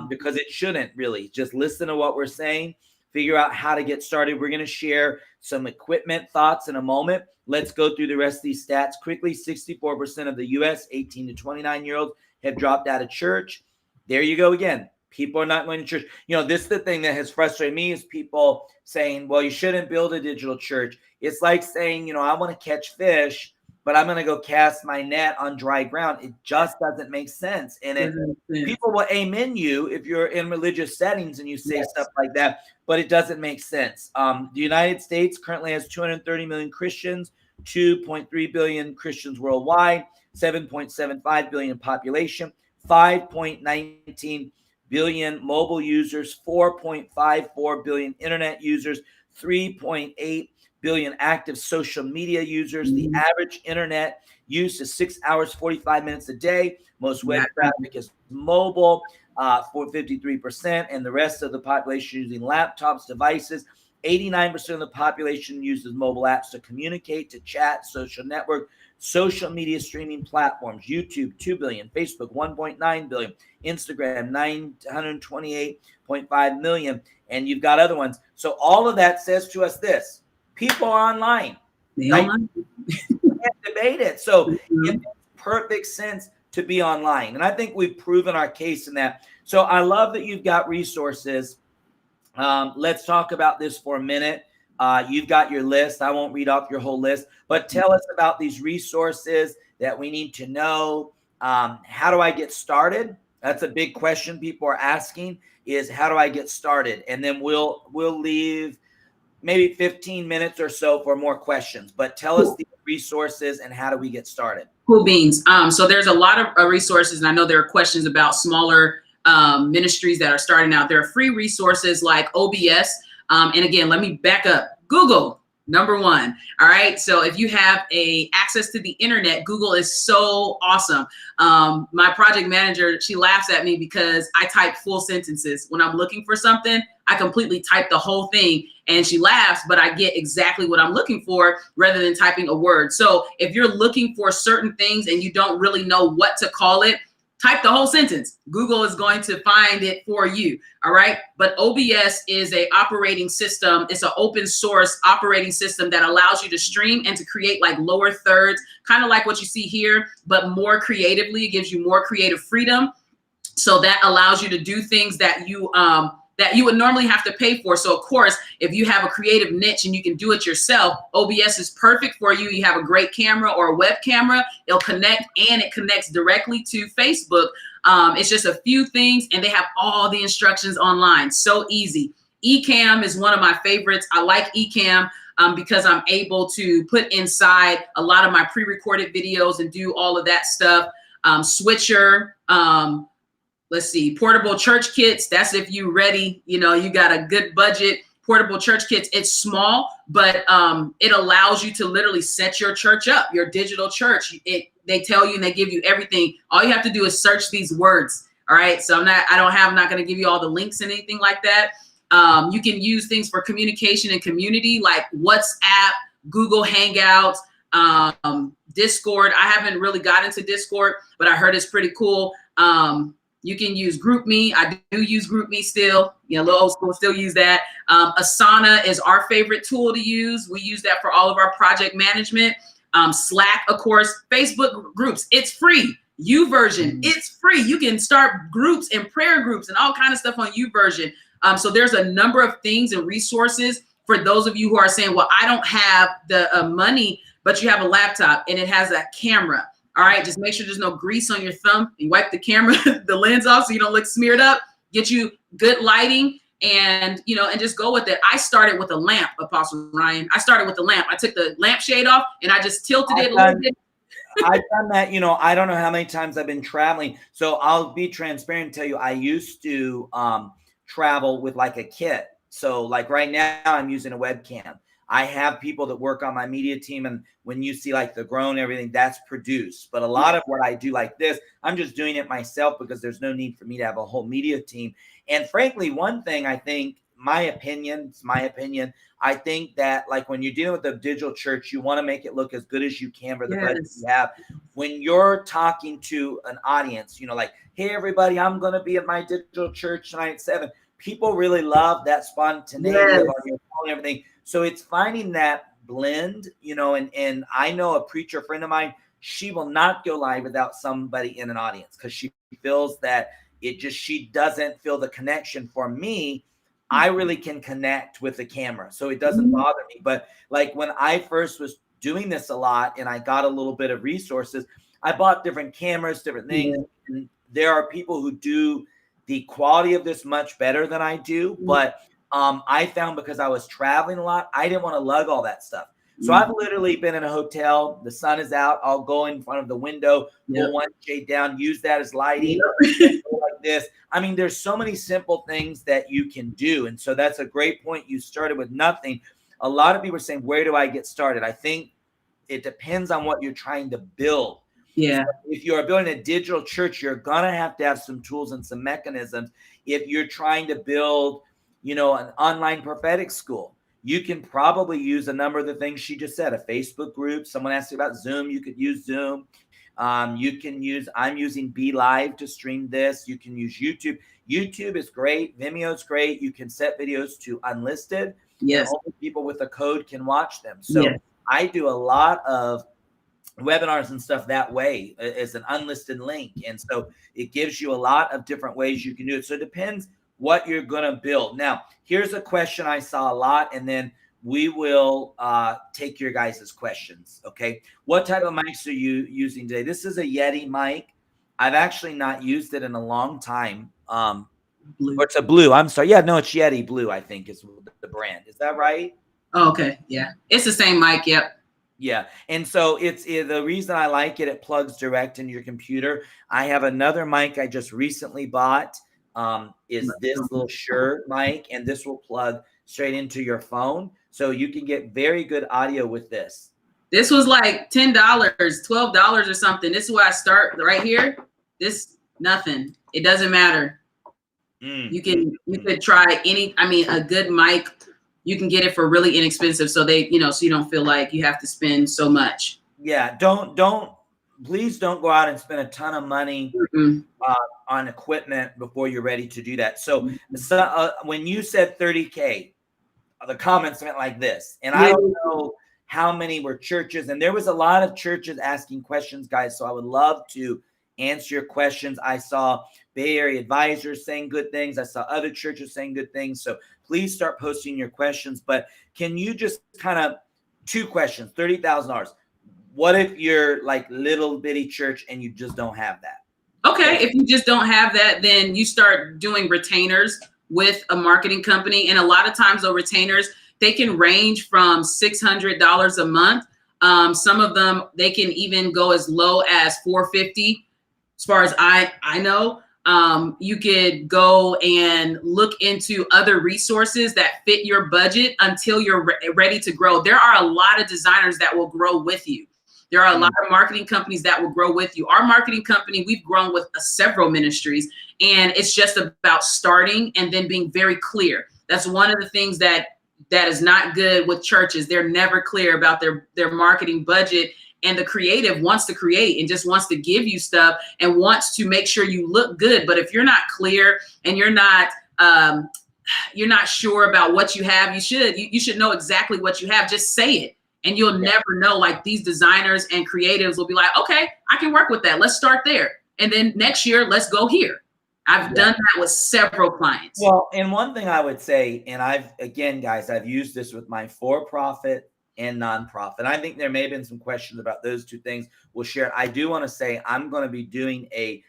because it shouldn't really. Just listen to what we're saying. Figure out how to get started. We're going to share some equipment thoughts in a moment. Let's go through the rest of these stats quickly. 64% of the U.S. 18 to 29-year-olds have dropped out of church. There you go again. People are not going to church. This is the thing that has frustrated me, is people saying, well, you shouldn't build a digital church. It's like saying, I want to catch fish, but I'm going to go cast my net on dry ground. It just doesn't make sense. And people will amen you if you're in religious settings and you say stuff like that, but it doesn't make sense. The United States currently has 230 million Christians, 2.3 billion Christians worldwide, 7.75 billion population, 5.19 billion mobile users, 4.54 billion internet users, 3.8 billion active social media users. The average internet use is 6 hours, 45 minutes a day. Most web traffic is mobile, for 53%, and the rest of the population using laptops, devices. 89% of the population uses mobile apps to communicate, to chat, social network, social media streaming platforms. YouTube, 2 billion. Facebook, 1.9 billion. Instagram, 928.5 million. And you've got other ones. So all of that says to us this: people are online. Like, you can't debate it. So it makes perfect sense to be online. And I think we've proven our case in that. So I love that you've got resources. Let's talk about this for a minute. You've got your list. I won't read off your whole list, but tell us about these resources that we need to know. How do I get started? That's a big question people are asking, is how do I get started? And then we'll leave maybe 15 minutes or so for more questions, but tell us the resources and how do we get started? Cool beans. So there's a lot of resources, and I know there are questions about smaller ministries that are starting out. There are free resources like OBS. And again, let me back up. Google, number one. All right. So if you have access to the internet, Google is so awesome. My project manager, she laughs at me because I type full sentences. When I'm looking for something, I completely type the whole thing, and she laughs, but I get exactly what I'm looking for rather than typing a word. So if you're looking for certain things and you don't really know what to call it, type the whole sentence. Google is going to find it for you. All right. But OBS is a operating system. It's an open source operating system that allows you to stream and to create like lower thirds, kind of like what you see here, but more creatively. It gives you more creative freedom. So that allows you to do things that you would normally have to pay for. So of course, if you have a creative niche and you can do it yourself, OBS is perfect for you. You have a great camera or a web camera, it'll connect, and it connects directly to Facebook. It's just a few things, and they have all the instructions online. So easy. Ecamm is one of my favorites. I like Ecamm because I'm able to put inside a lot of my pre-recorded videos and do all of that stuff. Switcher, let's see, portable church kits. That's if you ready, you got a good budget. Portable church kits. It's small, but it allows you to literally set your church up, your digital church. They tell you and they give you everything. All you have to do is search these words. All right. So I'm not going to give you all the links and anything like that. You can use things for communication and community like WhatsApp, Google Hangouts, Discord. I haven't really got into Discord, but I heard it's pretty cool. You can use GroupMe. I do use GroupMe still. A little old school, still use that. Asana is our favorite tool to use. We use that for all of our project management. Slack, of course. Facebook groups, it's free. YouVersion, it's free. You can start groups and prayer groups and all kind of stuff on YouVersion. So there's a number of things and resources for those of you who are saying, well, I don't have the money, but you have a laptop and it has a camera. All right, just make sure there's no grease on your thumb. You wipe the camera, the lens off so you don't look smeared up. Get you good lighting and, and just go with it. I started with a lamp, Apostle Ryan. I started with the lamp. I took the lampshade off and I just tilted it a little bit. I've done that. I don't know how many times I've been traveling. So I'll be transparent and tell you, I used to travel with like a kit. So like right now I'm using a webcam. I have people that work on my media team, and when you see like the grown, everything that's produced. But a lot of what I do like this, I'm just doing it myself because there's no need for me to have a whole media team. And frankly, one thing I think, it's my opinion, I think that like when you're dealing with a digital church, you want to make it look as good as you can for the budget you have. When you're talking to an audience, like, hey, everybody, I'm going to be at my digital church tonight at 7. People really love that spontaneity on your phone and everything. So it's finding that blend, and I know a preacher friend of mine, she will not go live without somebody in an audience because she feels that she doesn't feel the connection. For me, I really can connect with the camera, so it doesn't bother me. But like when I first was doing this a lot and I got a little bit of resources, I bought different cameras, different things. And there are people who do the quality of this much better than I do, but I found because I was traveling a lot, I didn't want to lug all that stuff. So I've literally been in a hotel, the sun is out, I'll go in front of the window, pull one shade down, use that as lighting, like this. I mean, there's so many simple things that you can do. And so that's a great point. You started with nothing. a lot of people are saying, where do I get started? I think it depends on what you're trying to build. Yeah. So if you're building a digital church, you're going to have some tools and some mechanisms. If you're trying to build, an online prophetic school, you can probably use a number of the things she just said, a Facebook group. Someone asked you about Zoom. You could use Zoom. I'm using Be Live to stream this. You can use YouTube. YouTube is great. Vimeo is great. You can set videos to unlisted. Yes. And only people with a code can watch them. So yes. I do a lot of webinars and stuff that way as an unlisted link. And so it gives you a lot of different ways you can do it. So it depends what you're going to build. Now, here's a question I saw a lot, and then we will take your guys' questions. Okay. What type of mics are you using today? This is a Yeti mic. I've actually not used it in a long time. Blue. Or it's a Blue. I'm sorry. Yeah, no, it's Yeti Blue, I think is the brand. Is that right? Oh, okay. Yeah. It's the same mic. Yep. Yeah. And so it's the reason I like it, it plugs direct into your computer. I have another mic I just recently bought, is this little Shure mic, and this will plug straight into your phone. So you can get very good audio with this. This was like $10, $12 or something. This is where I start right here. This, nothing. It doesn't matter. You could try a good mic. You can get it for really inexpensive. So so you don't feel like you have to spend so much. Yeah. Please don't go out and spend a ton of money on equipment before you're ready to do that. So when you said 30K, the comments went like this, and I don't know how many were churches, and there was a lot of churches asking questions, guys. So I would love to answer your questions. I saw Bay Area advisors saying good things. I saw other churches saying good things. So please start posting your questions. But can you just two questions, $30,000. What if you're like little bitty church and you just don't have that? Okay. If you just don't have that, then you start doing retainers with a marketing company. And a lot of times those retainers, they can range from $600 a month. Some of them, they can even go as low as $450. As far as I know, you could go and look into other resources that fit your budget until you're ready to grow. There are a lot of designers that will grow with you. There are a lot of marketing companies that will grow with you. Our marketing company, we've grown with several ministries, and it's just about starting and then being very clear. That's one of the things that is not good with churches. They're never clear about their marketing budget. And the creative wants to create and just wants to give you stuff and wants to make sure you look good. But if you're not clear and you're not sure about what you have, you should know exactly what you have. Just say it. And you'll never know. Like, these designers and creatives will be like, okay, I can work with that. Let's start there. And then next year, let's go here. I've done that with several clients. Well, and one thing I would say, and I've used this with my for-profit and nonprofit. I think there may have been some questions about those two things. We'll share it. I do want to say I'm going to be doing a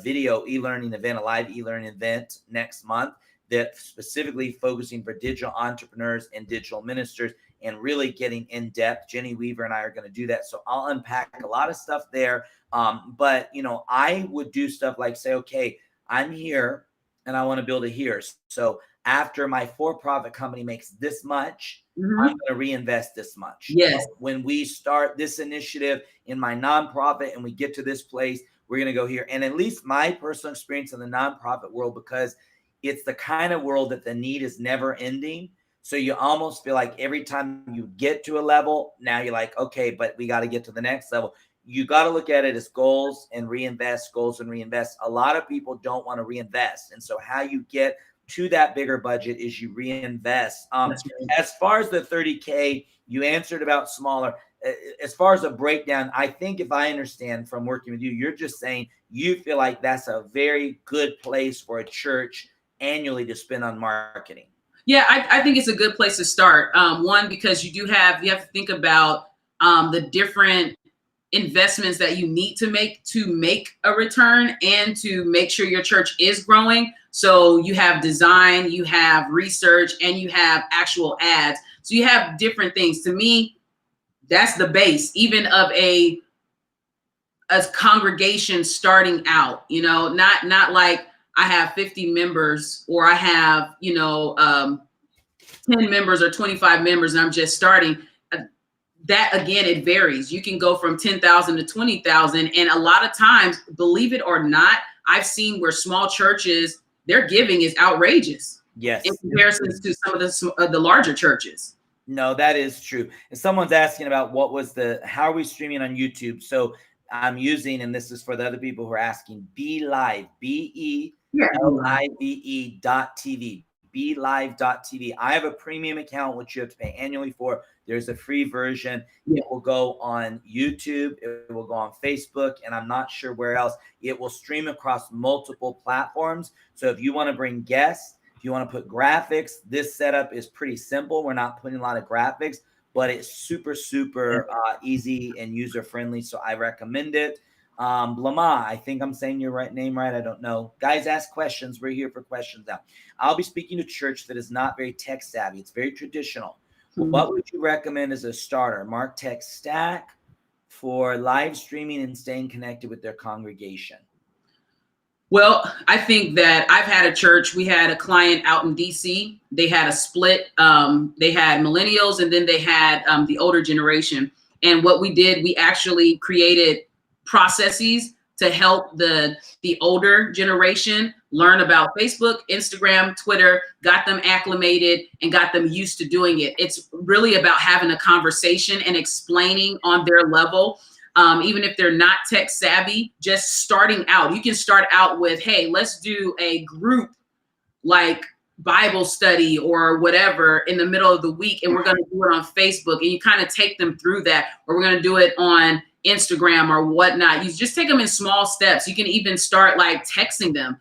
video e-learning event, a live e-learning event next month that specifically focusing for digital entrepreneurs and digital ministers and really getting in depth. Jenny Weaver and I are going to do that. So I'll unpack a lot of stuff there. But I would do stuff like say, okay, I'm here and I want to build it here. So after my for-profit company makes this much, I'm going to reinvest this much. Yes. So when we start this initiative in my nonprofit and we get to this place, we're going to go here. And at least my personal experience in the nonprofit world, because it's the kind of world that the need is never ending. So you almost feel like every time you get to a level, now you're like, okay, but we got to get to the next level. You got to look at it as goals and reinvest. A lot of people don't want to reinvest. And so how you get to that bigger budget is you reinvest. As far as the 30K, you answered about smaller. As far as a breakdown, I think if I understand from working with you, you're just saying you feel like that's a very good place for a church annually to spend on marketing. Yeah, I think it's a good place to start. One, because you have to think about the different investments that you need to make a return and to make sure your church is growing. So you have design, you have research, and you have actual ads. So you have different things. To me, that's the base, even of a congregation starting out, not like I have 50 members or I have, 10 members or 25 members and I'm just starting, that again, it varies. You can go from 10,000 to 20,000. And a lot of times, believe it or not, I've seen where small churches, their giving is outrageous. Yes. In comparison to some of the larger churches. No, that is true. And someone's asking about how are we streaming on YouTube? So I'm using, and this is for the other people who are asking, BeLive, BeLive.tv. BeLive.tv. I have a premium account, which you have to pay annually for. There's a free version. It will go on YouTube. It will go on Facebook, and I'm not sure where else. It will stream across multiple platforms. So if you want to bring guests, if you want to put graphics, this setup is pretty simple. We're not putting a lot of graphics, but it's super, super easy and user-friendly. So I recommend it. Lama, I think I'm saying your name right. I don't know. Guys, ask questions. We're here for questions now. I'll be speaking to a church that is not very tech savvy. It's very traditional. Mm-hmm. What would you recommend as a starter? MarTech Stack for live streaming and staying connected with their congregation? Well, I think that I've had a church. We had a client out in DC. They had a split. They had millennials and then they had the older generation. And what we did, we actually created processes to help the older generation learn about Facebook, Instagram, Twitter, got them acclimated and got them used to doing it. It's really about having a conversation and explaining on their level. Even if they're not tech savvy, just starting out. You can start out with, hey, let's do a group like Bible study or whatever in the middle of the week. And we're going to do it on Facebook. And you kind of take them through that, or we're going to do it on Instagram or whatnot. You just take them in small steps. You can even start like texting them,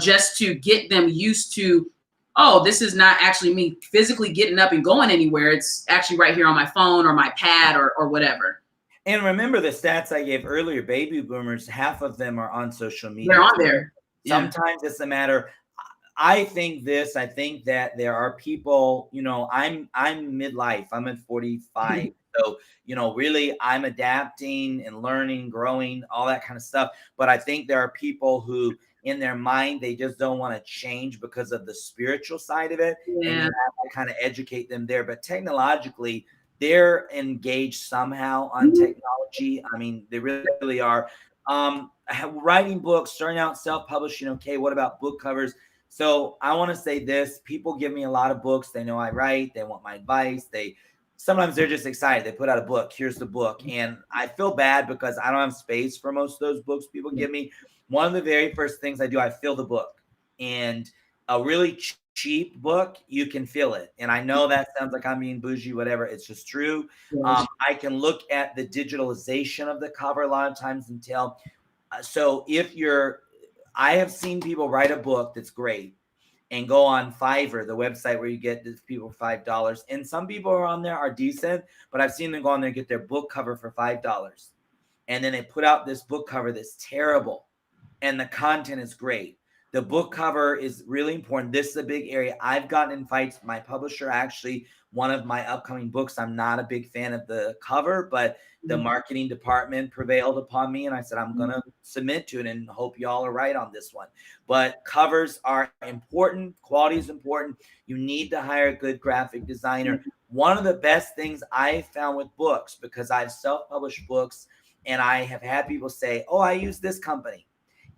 just to get them used to, oh, this is not actually me physically getting up and going anywhere. It's actually right here on my phone or my pad or whatever. And remember the stats I gave earlier, baby boomers, half of them are on social media. They're on there. Sometimes it's a matter. I think that there are people, I'm midlife. I'm at 45. Mm-hmm. So, really I'm adapting and learning, growing, all that kind of stuff. But I think there are people who in their mind, they just don't want to change because of the spiritual side of it. Yeah. And you have to kind of educate them there. But technologically, they're engaged somehow on technology. I mean, they really are. Writing books, starting out self-publishing. Okay, what about book covers? So I want to say this. People give me a lot of books. They know I write. They want my advice. Sometimes they're just excited. They put out a book. Here's the book. And I feel bad because I don't have space for most of those books people give me. One of the very first things I do, I fill the book. And a really cheap book, you can feel it. And I know that sounds like I'm being bougie, whatever. It's just true. Yes. I can look at the digitalization of the cover a lot of times and tell. So I have seen people write a book that's great and go on Fiverr, the website where you get people $5. And some people are on there are decent, but I've seen them go on there and get their book cover for $5. And then they put out this book cover that's terrible. And the content is great. The book cover is really important. This is a big area. I've gotten in fights. My publisher, actually, one of my upcoming books, I'm not a big fan of the cover, but the marketing department prevailed upon me. And I said, I'm going to submit to it and hope y'all are right on this one. But covers are important. Quality is important. You need to hire a good graphic designer. One of the best things I found with books, because I've self-published books and I have had people say, oh, I use this company.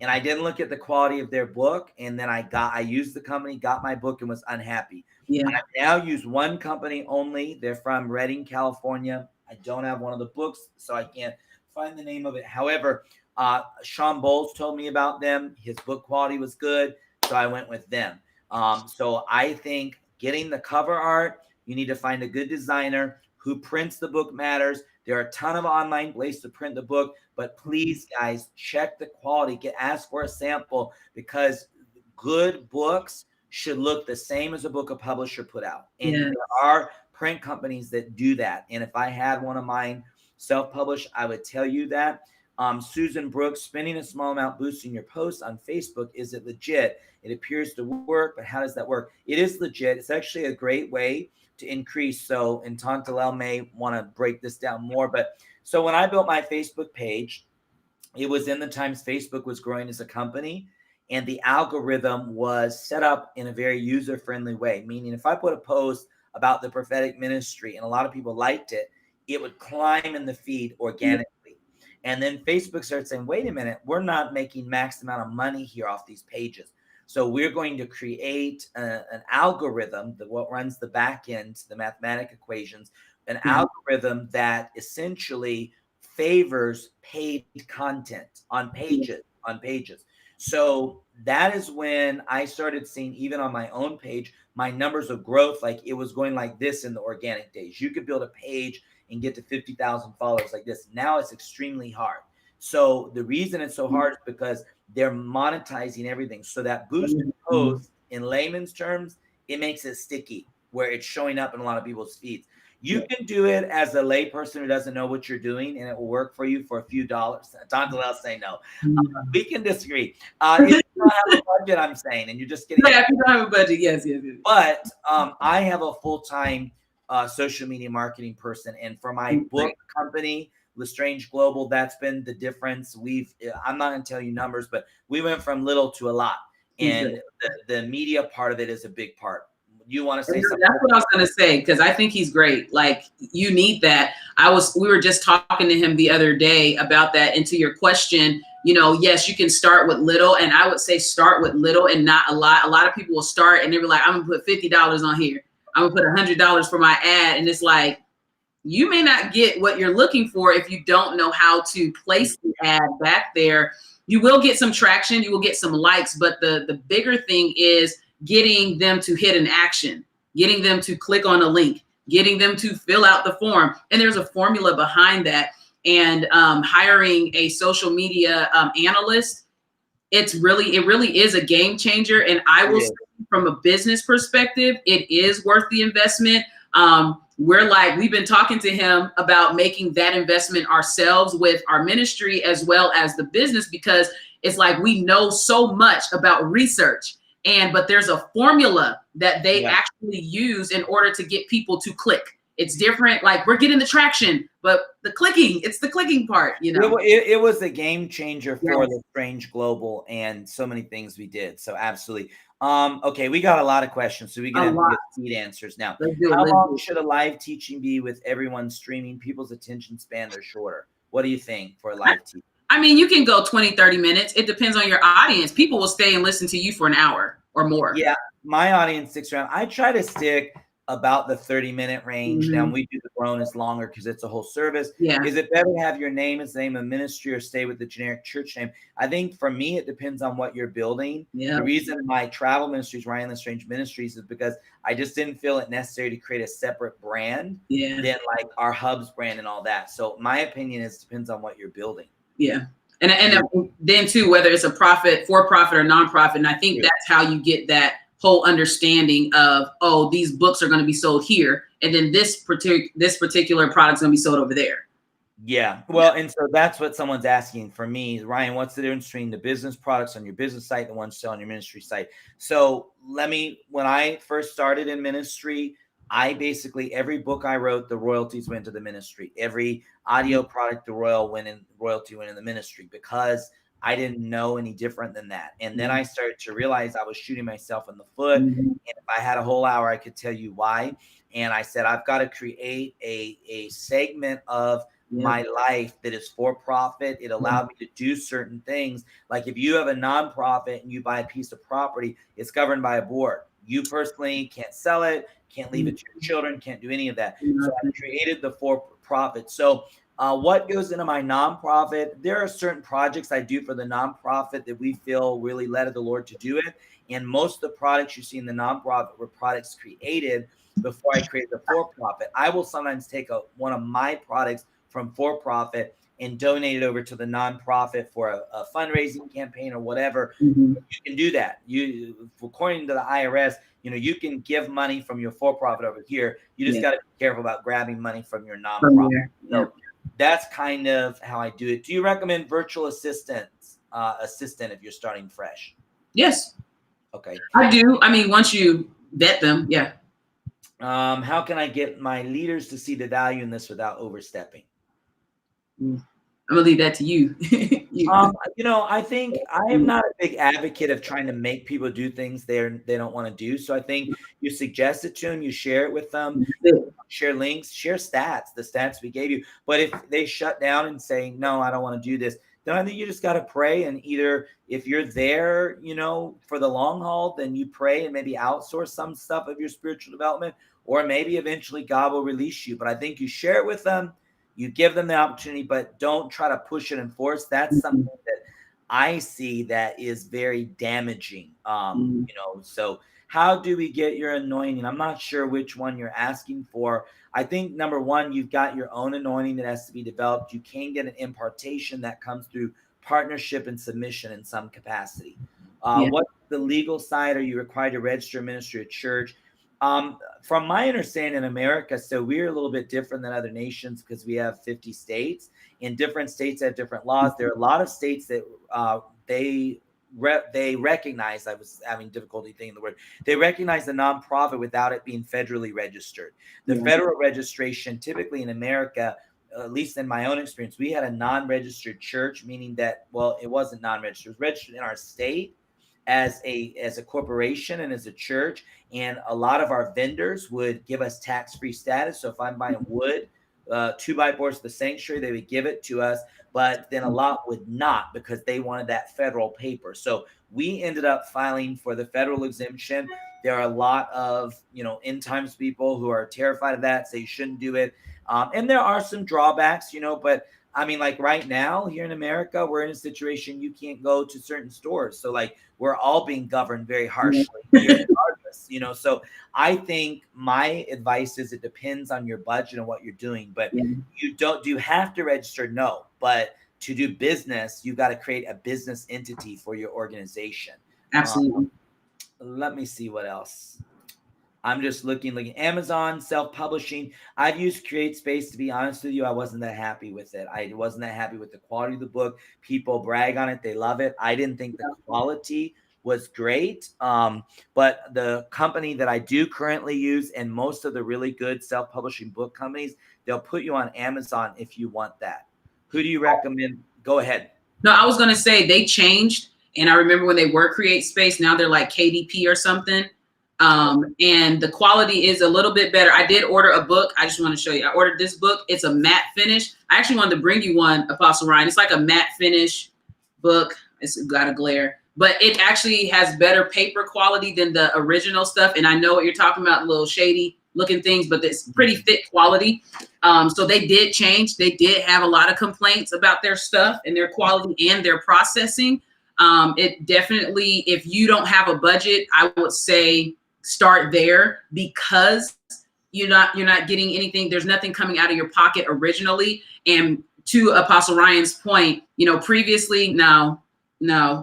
And I didn't look at the quality of their book. And then I used the company, got my book and was unhappy. Yeah. I now use one company only. They're from Redding, California. I don't have one of the books, so I can't find the name of it. However, Sean Bowles told me about them. His book quality was good, so I went with them. So I think getting the cover art, you need to find a good designer. Who prints the book matters. There are a ton of online ways to print the book, but please, guys, check the quality. Ask for a sample, because good books should look the same as a book a publisher put out. And there are print companies that do that. And if I had one of mine self-published, I would tell you that. Susan Brooks, spending a small amount boosting your posts on Facebook, is it legit? It appears to work, but how does that work? It is legit. It's actually a great way to increase. So, and Tantalel may want to break this down more. But so when I built my Facebook page, it was in the times Facebook was growing as a company. And the algorithm was set up in a very user-friendly way, meaning if I put a post about the prophetic ministry and a lot of people liked it, it would climb in the feed organically. And then Facebook started saying, wait a minute, we're not making max amount of money here off these pages. So we're going to create an algorithm that what runs the back end, the mathematic equations, an algorithm that essentially favors paid content on pages. So that is when I started seeing, even on my own page, my numbers of growth, like it was going like this in the organic days. You could build a page and get to 50,000 followers like this. Now it's extremely hard. So the reason it's so hard is because they're monetizing everything. So that boosted post, in layman's terms, it makes it sticky, where it's showing up in a lot of people's feeds. You can do it as a layperson who doesn't know what you're doing, and it will work for you for a few dollars. Don DeLelle say no. We can disagree. If you don't have a budget, I'm saying, and you're just getting. Yeah, if you don't have a budget, yes. But I have a full-time social media marketing person, and for my book company, Lestrange Global, that's been the difference. I'm not going to tell you numbers, but we went from little to a lot, and the media part of it is a big part. You want to say something? That's what I was going to say, because I think he's great. Like, you need that. We were just talking to him the other day about that. And to your question, yes, you can start with little, and I would say start with little and not a lot. A lot of people will start and they were like, I'm gonna put $50 on here. I'm gonna put $100 for my ad, and it's like, you may not get what you're looking for if you don't know how to place the ad back there. You will get some traction, you will get some likes, but the bigger thing is getting them to hit an action, getting them to click on a link, getting them to fill out the form. And there's a formula behind that. And hiring a social media analyst, it really is a game changer. And I will say, from a business perspective, it is worth the investment. We've been talking to him about making that investment ourselves with our ministry as well as the business, because it's like we know so much about research, but there's a formula that they actually use in order to get people to click. It's different. Like, we're getting the traction, but it's the clicking part, It was a game changer for Lestrange Global and so many things we did. So absolutely. Okay, we got a lot of questions, so we can have speed answers now. How long should a live teaching be with everyone streaming? People's attention span are shorter. What do you think for a live teaching? I mean, you can go 20, 30 minutes. It depends on your audience. People will stay and listen to you for an hour or more. Yeah, my audience sticks around. I try to stick about the 30-minute range. Now we do the grown is longer because it's a whole service. Is it better to have your name as the name of ministry or stay with the generic church name? I think for me, it depends on what you're building. The reason my travel ministries, Ryan Lestrange Ministries, is because I just didn't feel it necessary to create a separate brand than like our Hubs brand and all that. So my opinion is depends on what you're building. And then too, whether it's a for-profit or nonprofit, and I think that's how you get that whole understanding of, these books are going to be sold here, and then this particular product's going to be sold over there. Well, and so that's what someone's asking for me, Ryan. What's the difference between the business products on your business site and the ones sold on your ministry site? So when I first started in ministry, I basically, every book I wrote, the royalties went to the ministry. Every audio product, the royalty went in the ministry, because I didn't know any different than that. And then I started to realize I was shooting myself in the foot. And if I had a whole hour, I could tell you why. And I said, I've got to create a segment of my life that is for profit. It allowed me to do certain things. Like if you have a nonprofit and you buy a piece of property, it's governed by a board. You personally can't sell it, can't leave it to your children, can't do any of that. So I created the for-profit. So what goes into my nonprofit? There are certain projects I do for the nonprofit that we feel really led of the Lord to do it. And most of the products you see in the nonprofit were products created before I created the for-profit. I will sometimes take one of my products from for-profit and donate it over to the nonprofit for a fundraising campaign or whatever. You can do that. According to the IRS, you can give money from your for-profit over here. You just got to be careful about grabbing money from your nonprofit. So that's kind of how I do it. Do you recommend virtual assistant if you're starting fresh? Yes. Okay. I do. I mean, once you vet them, how can I get my leaders to see the value in this without overstepping? I'm gonna leave that to you. I think I am not a big advocate of trying to make people do things they don't want to do. So I think you suggest it to them, you share it with them, share links, share stats, the stats we gave you. But if they shut down and say, no, I don't want to do this, then I think you just got to pray. And either if you're there, for the long haul, then you pray and maybe outsource some stuff of your spiritual development, or maybe eventually God will release you. But I think you share it with them, you give them the opportunity, but don't try to push it and force. That's something that I see that is very damaging. So how do we get your anointing? I'm not sure which one you're asking for. I think number one, you've got your own anointing that has to be developed. You can get an impartation that comes through partnership and submission in some capacity. What's the legal side? Are you required to register ministry at church? From my understanding in America, so we're a little bit different than other nations because we have 50 states. In different states have different laws. There are a lot of states that they recognize, I was having difficulty thinking the word, they recognize the nonprofit without it being federally registered. The federal registration, typically in America, at least in my own experience, we had a non-registered church, meaning that, well, it wasn't non-registered, it was registered in our state as a corporation and as a church. And a lot of our vendors would give us tax-free status. So if I'm buying wood, 2x4s for the sanctuary, they would give it to us. But then a lot would not, because they wanted that federal paper. So we ended up filing for the federal exemption. There are a lot of, end times people who are terrified of that, say you shouldn't do it. And there are some drawbacks, but I mean, like right now here in America, we're in a situation you can't go to certain stores. So like we're all being governed very harshly here regardless, So I think my advice is it depends on your budget and what you're doing, but do you have to register? No, but to do business, you got to create a business entity for your organization. Absolutely. Let me see what else. I'm just looking Amazon, self-publishing. I've used CreateSpace. To be honest with you, I wasn't that happy with it. I wasn't that happy with the quality of the book. People brag on it. They love it. I didn't think the quality was great. But the company that I do currently use, and most of the really good self-publishing book companies, they'll put you on Amazon if you want that. Who do you recommend? Go ahead. No, I was going to say they changed. And I remember when they were CreateSpace, now they're like KDP or something. And the quality is a little bit better. I did order a book. I just want to show you. I ordered this book. It's a matte finish. I actually wanted to bring you one, Apostle Ryan. It's like a matte finish book. It's got a glare, but it actually has better paper quality than the original stuff. And I know what you're talking about, little shady looking things, but it's pretty thick quality. So they did change. They did have a lot of complaints about their stuff and their quality and their processing. It definitely, if you don't have a budget, I would say start there, because you're not getting anything. There's nothing coming out of your pocket originally. And to Apostle Ryan's point, previously, no,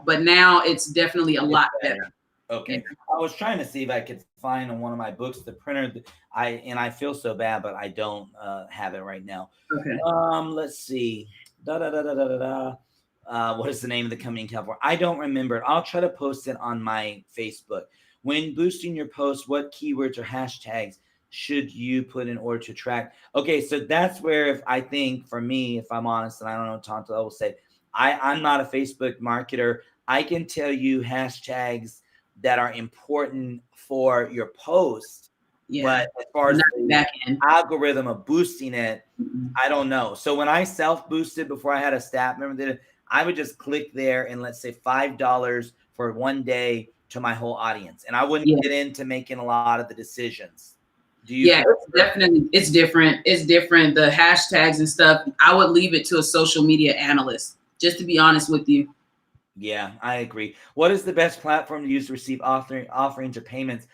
but now it's definitely a lot better. Okay. I was trying to see if I could find on one of my books the printer. I feel so bad, but I don't have it right now. Okay. Let's see. What is the name of the company in California? I don't remember it. I'll try to post it on my Facebook. When boosting your posts, what keywords or hashtags should you put in order to track? Okay, so that's where, if I think, for me, if I'm honest, and I don't know, Tonto will say, I'm not a Facebook marketer. I can tell you hashtags that are important for your post, but as far as the algorithm of boosting it, I don't know. So when I self-boosted before I had a staff member that I would just click there and let's say $5 for one day to my whole audience, and I wouldn't get into making a lot of the decisions. It's different. It's different. The hashtags and stuff, I would leave it to a social media analyst, just to be honest with you. Yeah, I agree. What is the best platform to use to receive offerings or payments?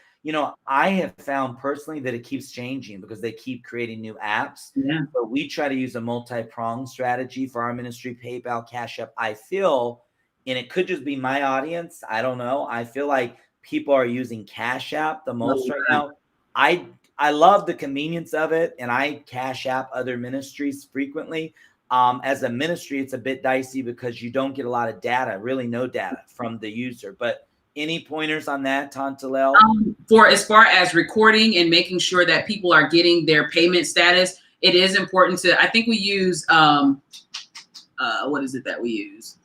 I have found personally that it keeps changing because they keep creating new apps. Yeah. But we try to use a multi-pronged strategy for our ministry: PayPal, Cash App. I feel, and it could just be my audience, I don't know, I feel like people are using Cash App the most right now. I love the convenience of it, and I Cash App other ministries frequently. As a ministry, it's a bit dicey because you don't get a lot of data, really no data from the user. But any pointers on that, Tontalel? For as far as recording and making sure that people are getting their payment status, it is important to, I think we use, what is it that we use?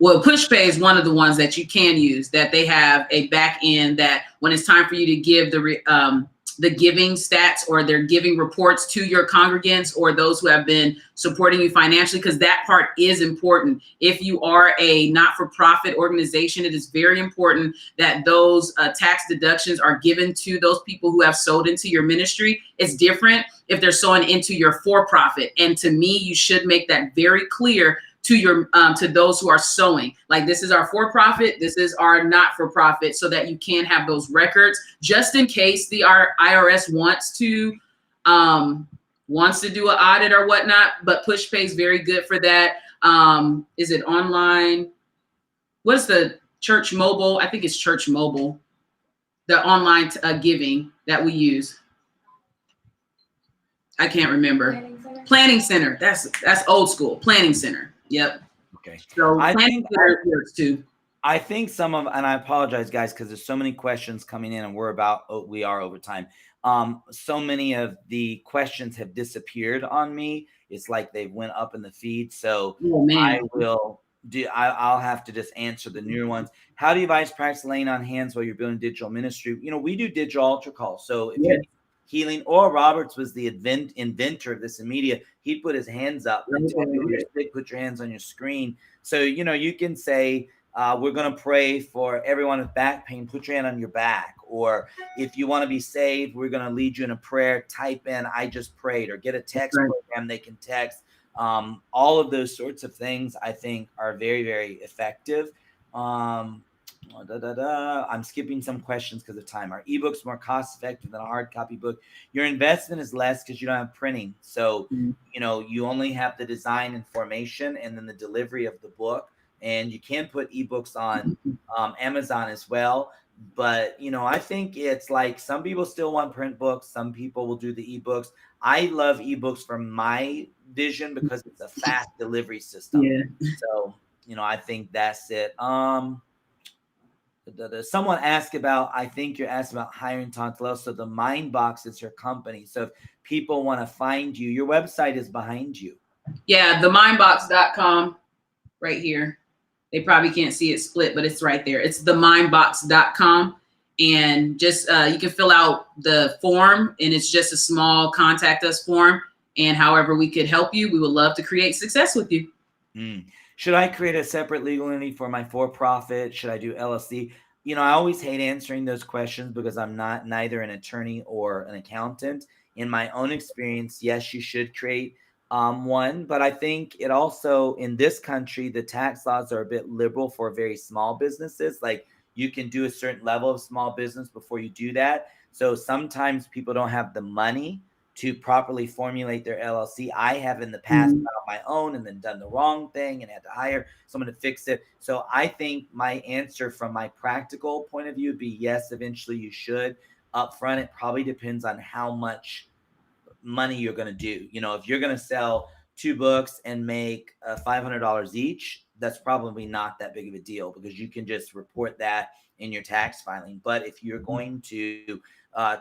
Well, PushPay is one of the ones that you can use, that they have a back end that when it's time for you to give the giving stats or their giving reports to your congregants or those who have been supporting you financially, because that part is important. If you are a not-for-profit organization, it is very important that those tax deductions are given to those people who have sold into your ministry. It's different if they're sowing into your for-profit. And to me, you should make that very clear to your to those who are sowing. Like, this is our for-profit, this is our not-for-profit, so that you can have those records just in case the IRS wants to do an audit or whatnot. But PushPay is very good for that. Is it online? What's the Church Mobile? I think it's Church Mobile, the online giving that we use. I can't remember. Planning Center. That's old school. Planning Center. Yep. Okay. So Planning Center works too. I think some of, and I apologize, guys, because there's so many questions coming in, and we are over time. So many of the questions have disappeared on me. It's like they went up in the feed. So I'll have to just answer the newer ones. How do you advise practice laying on hands while you're building digital ministry? We do digital altar calls. So if you're healing, Oral Roberts was the inventor of this in media. He'd put his hands up and tell people, put your hands on your screen. So, you can say, we're going to pray for everyone with back pain. Put your hand on your back. Or if you want to be saved, we're going to lead you in a prayer. Type in, I just prayed, or get a text program they can text. All of those sorts of things, I think, are very, very effective. I'm skipping some questions because of time. Are ebooks more cost effective than a hard copy book? Your investment is less because you don't have printing. So, you only have the design and formation and then the delivery of the book. And you can put ebooks on Amazon as well. But, I think it's like some people still want print books. Some people will do the ebooks. I love ebooks from my vision because it's a fast delivery system. Yeah. So, I think that's it. Someone asked about, I think you're asking about hiring Tontello. So the Mindbox is your company. So if people want to find you, your website is behind you. Yeah, themindbox.com right here. They probably can't see it split, but it's right there. It's themindbox.com. And just you can fill out the form, and it's just a small contact us form. And however we could help you, we would love to create success with you. Should I create a separate legal entity for my for-profit? Should I do LLC? I always hate answering those questions because I'm neither an attorney or an accountant. In my own experience, yes, you should create one, but I think it also, in this country, the tax laws are a bit liberal for very small businesses. Like, you can do a certain level of small business before you do that. So sometimes people don't have the money to properly formulate their LLC. I have in the past done on my own and then done the wrong thing and had to hire someone to fix it. So I think my answer from my practical point of view would be yes, eventually you should. Up front, it probably depends on how much money you're going to do. If you're going to sell 2 books and make $500 each, that's probably not that big of a deal because you can just report that in your tax filing. But if you're going to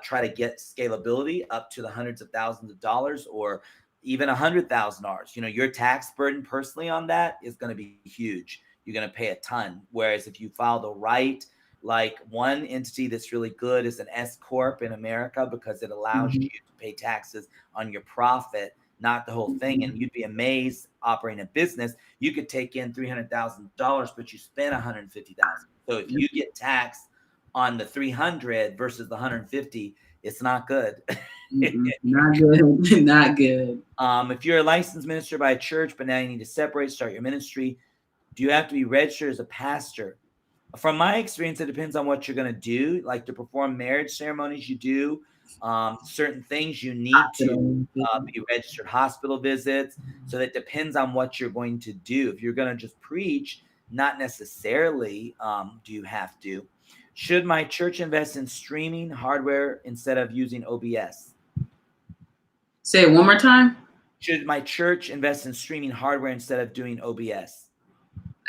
try to get scalability up to the hundreds of thousands of dollars or even $100,000, your tax burden personally on that is going to be huge. You're going to pay a ton. Whereas if you file the right, like, one entity that's really good is an S Corp in America because it allows you to pay taxes on your profit, not the whole thing. And you'd be amazed operating a business. You could take in $300,000, but you spend $150,000. So if you get taxed on the 300 versus the 150, it's not good. Not good. Not good. If you're a licensed minister by a church, but now you need to start your ministry, do you have to be registered as a pastor? From my experience, it depends on what you're going to do. Like, to perform marriage ceremonies, you do certain things you need to be registered, hospital visits. So that depends on what you're going to do. If you're going to just preach, not necessarily do you have to. Should my church invest in streaming hardware instead of using OBS? Say it one more time. Should my church invest in streaming hardware instead of doing OBS?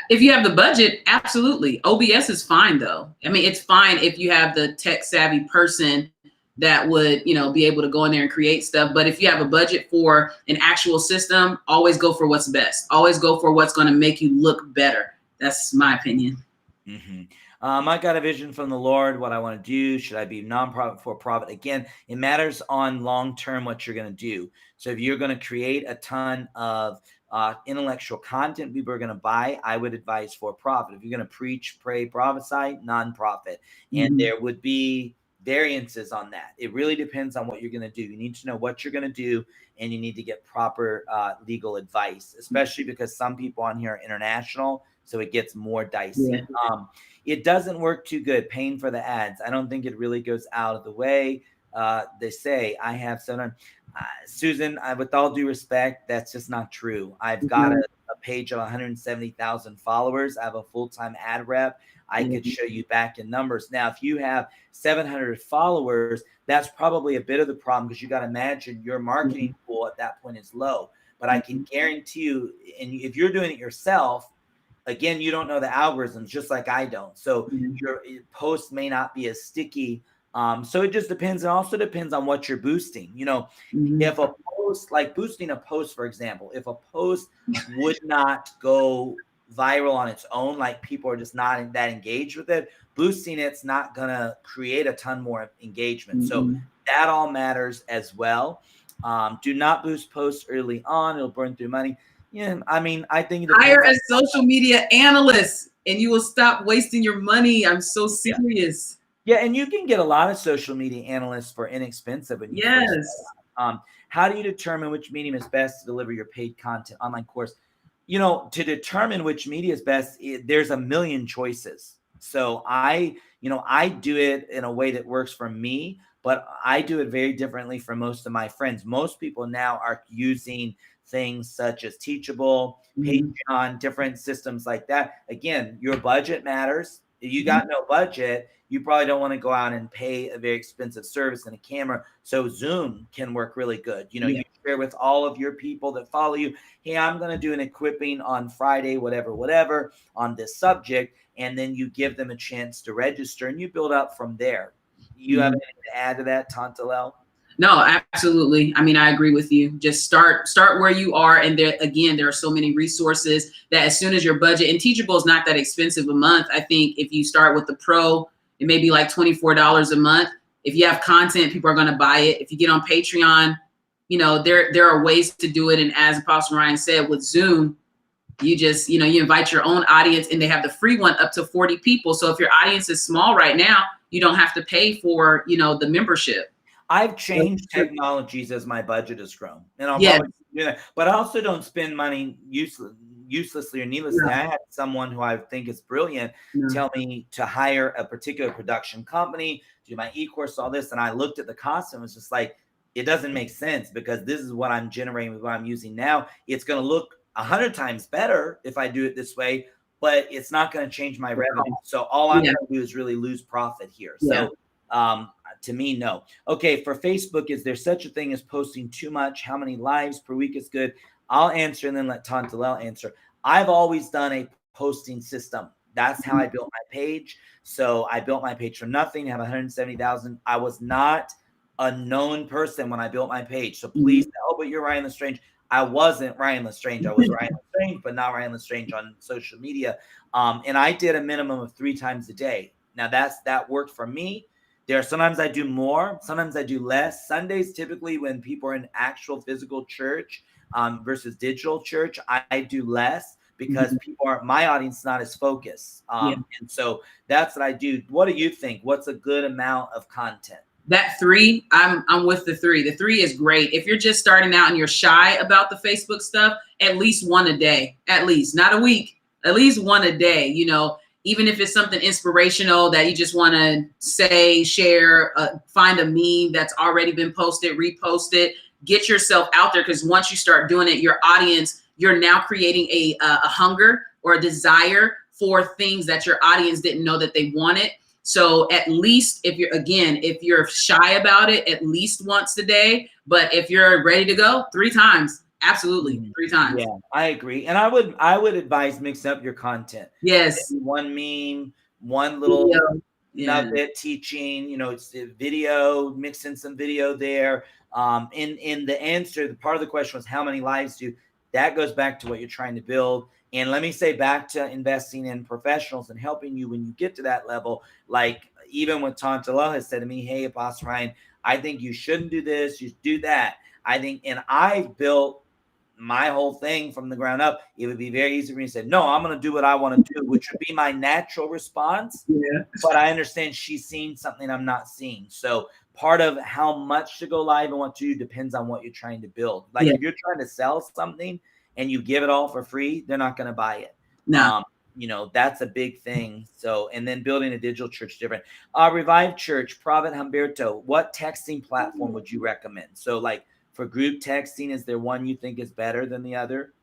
If you have the budget, absolutely. OBS is fine, though. I mean, it's fine if you have the tech savvy person that would, be able to go in there and create stuff. But if you have a budget for an actual system, always go for what's best. Always go for what's going to make you look better. That's my opinion. Mm-hmm. I got a vision from the Lord, what I want to do. Should I be nonprofit, for profit? Again, it matters on long-term what you're going to do. So if you're going to create a ton of intellectual content people are going to buy, I would advise for profit. If you're going to preach, pray, prophesy, nonprofit. And there would be variances on that. It really depends on what you're going to do. You need to know what you're going to do, and you need to get proper legal advice, especially because some people on here are international, so it gets more dicey. It doesn't work too good paying for the ads. I don't think it really goes out of the way. They say I have Susan, with all due respect, that's just not true. I've got a page of 170,000 followers. I have a full-time ad rep. I could show you back in numbers. Now, if you have 700 followers, that's probably a bit of the problem, because you got to imagine your marketing pool at that point is low. But I can guarantee you, and if you're doing it yourself, again, you don't know the algorithms, just like I don't. So your post may not be as sticky. So it just depends. It also depends on what you're boosting. If a post, like boosting a post, for example, if a post would not go viral on its own, like people are just not that engaged with it, boosting it's not going to create a ton more engagement. So that all matters as well. Do not boost posts early on. It'll burn through money. Yeah, I mean, I think hire a social media analyst and you will stop wasting your money. I'm so serious. Yeah, and you can get a lot of social media analysts for inexpensive. Yes. How do you determine which medium is best to deliver your paid content online course? To determine which media is best, there's a million choices. So I do it in a way that works for me, but I do it very differently from most of my friends. Most people now are using things such as Teachable, Patreon, different systems like that. Again, your budget matters. If you got no budget, you probably don't want to go out and pay a very expensive service and a camera. So Zoom can work really good. You share with all of your people that follow you, hey, I'm going to do an equipping on Friday, whatever, on this subject. And then you give them a chance to register and you build up from there. You have anything to add to that, Tantalel? No, absolutely. I mean, I agree with you. Just start where you are. And there are so many resources that as soon as your budget, and Teachable is not that expensive a month. I think if you start with the Pro, it may be like $24 a month. If you have content, people are going to buy it. If you get on Patreon, there are ways to do it. And as Apostle Ryan said, with Zoom, you just, you invite your own audience, and they have the free one up to 40 people. So if your audience is small right now, you don't have to pay for, the membership. I've changed technologies as my budget has grown, and I'll probably do that. But I also don't spend money uselessly or needlessly. I had someone who I think is brilliant tell me to hire a particular production company, do my e-course, all this, and I looked at the cost and was just like, it doesn't make sense, because this is what I'm generating with what I'm using now. It's going to look 100 times better if I do it this way, but it's not going to change my revenue. So all I'm going to do is really lose profit here. So to me, no. Okay, for Facebook, is there such a thing as posting too much? How many lives per week is good? I'll answer and then let Tantalel answer. I've always done a posting system. That's how I built my page. So I built my page from nothing, have 170,000. I was not a known person when I built my page. So please, but you're Ryan Lestrange. I wasn't Ryan Lestrange. I was Ryan Lestrange, but not Ryan Lestrange on social media. And I did a minimum of 3 times a day. Now that worked for me. There are sometimes I do more, sometimes I do less. Sundays, typically when people are in actual physical church versus digital church, I do less, because my audience is not as focused. And so that's what I do. What do you think? What's a good amount of content? That 3, I'm with the 3. The 3 is great. If you're just starting out and you're shy about the Facebook stuff, at least 1 a day, at least, not a week, at least 1 a day, even if it's something inspirational that you just want to say, share, find a meme that's already been posted, repost it, get yourself out there. Because once you start doing it, your audience, you're now creating a hunger or a desire for things that your audience didn't know that they wanted. So at least if you're shy about it, at least once a day. But if you're ready to go, 3 times. Absolutely. 3 times. Yeah, I agree. And I would advise mixing up your content. Yes. Maybe one meme, one little nugget teaching, it's the video, mix in some video there. In the answer, the part of the question was how many lives that goes back to what you're trying to build. And let me say back to investing in professionals and helping you when you get to that level. Like even what Tantala has said to me, hey, Apostle Ryan, I think you shouldn't do this, you do that. I think, and I've built my whole thing from the ground up. It would be very easy for me to say, no, I'm going to do what I want to do, which would be my natural response. Yeah. But I understand she's seeing something I'm not seeing. So part of how much to go live and what to do depends on what you're trying to build. Like if you're trying to sell something and you give it all for free, they're not going to buy it. No. That's a big thing. So, and then building a digital church different. Revive Church, Prophet Humberto, what texting platform would you recommend? So like for group texting, is there one you think is better than the other?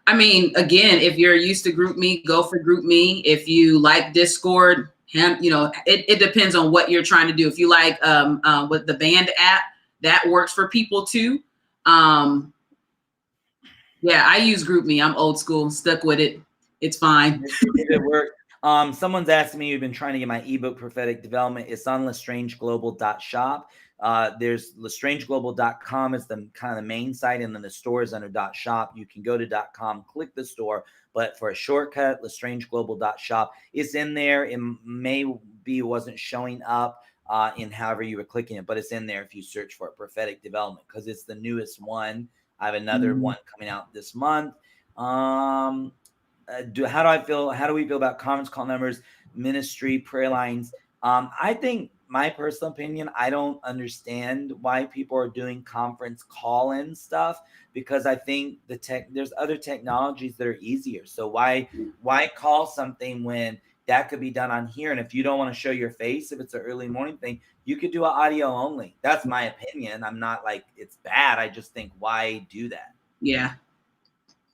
I mean, again, if you're used to GroupMe, go for GroupMe. If you like Discord, it depends on what you're trying to do. If you like with the Band app, that works for people too. I use GroupMe. I'm old school, stuck with it. It's fine. It works. Someone's asking me, you've been trying to get my ebook Prophetic Development. It's on LestrangeGlobal.shop. There's LestrangeGlobal.com is the kind of the main site, and then the store is under .shop. You can go to .com, click the store, but for a shortcut, LestrangeGlobal.shop is in there. It may be wasn't showing up in however you were clicking it, but it's in there if you search for it, Prophetic Development, because it's the newest one. I have another one coming out this month. How do we feel about conference call numbers, ministry, prayer lines? I think my personal opinion, I don't understand why people are doing conference call-in stuff, because I think there's other technologies that are easier. So why call something when that could be done on here? And if you don't want to show your face, if it's an early morning thing, you could do an audio only. That's my opinion. I'm not like it's bad. I just think, why do that? Yeah.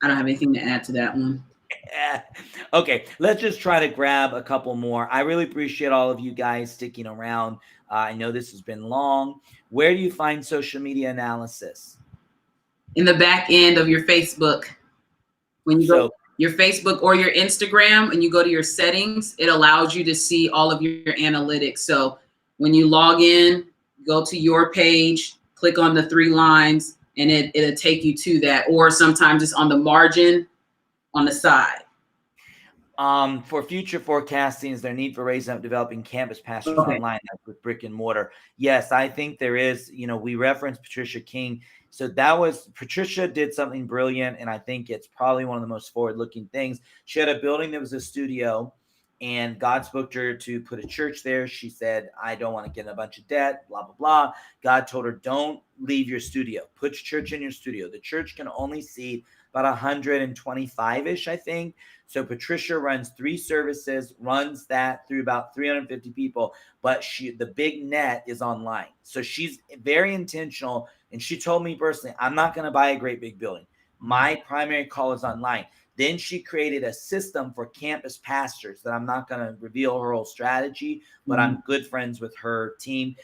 I don't have anything to add to that one. Okay, let's just try to grab a couple more. I really appreciate all of you guys sticking around. I know this has been long. Where do you find social media analysis? In the back end of your Facebook. When you go your Facebook or your Instagram and you go to your settings, it allows you to see all of your analytics. So when you log in, go to your page, click on the 3 lines, and it'll take you to that. Or sometimes it's on the margin on the side. For future forecasting, is there need for raising up developing campus pastors online with brick and mortar? Yes, I think there is. We referenced Patricia King. So Patricia did something brilliant, and I think it's probably one of the most forward-looking things. She had a building that was a studio, and God spoke to her to put a church there. She said, I don't want to get in a bunch of debt, blah, blah, blah. God told her, don't leave your studio. Put your church in your studio. The church can only seat about 125-ish, I think. So Patricia runs 3 services, runs that through about 350 people, but the big net is online. So she's very intentional. And she told me personally, I'm not going to buy a great big building. My primary call is online. Then she created a system for campus pastors that I'm not going to reveal her whole strategy, but I'm good friends with her team.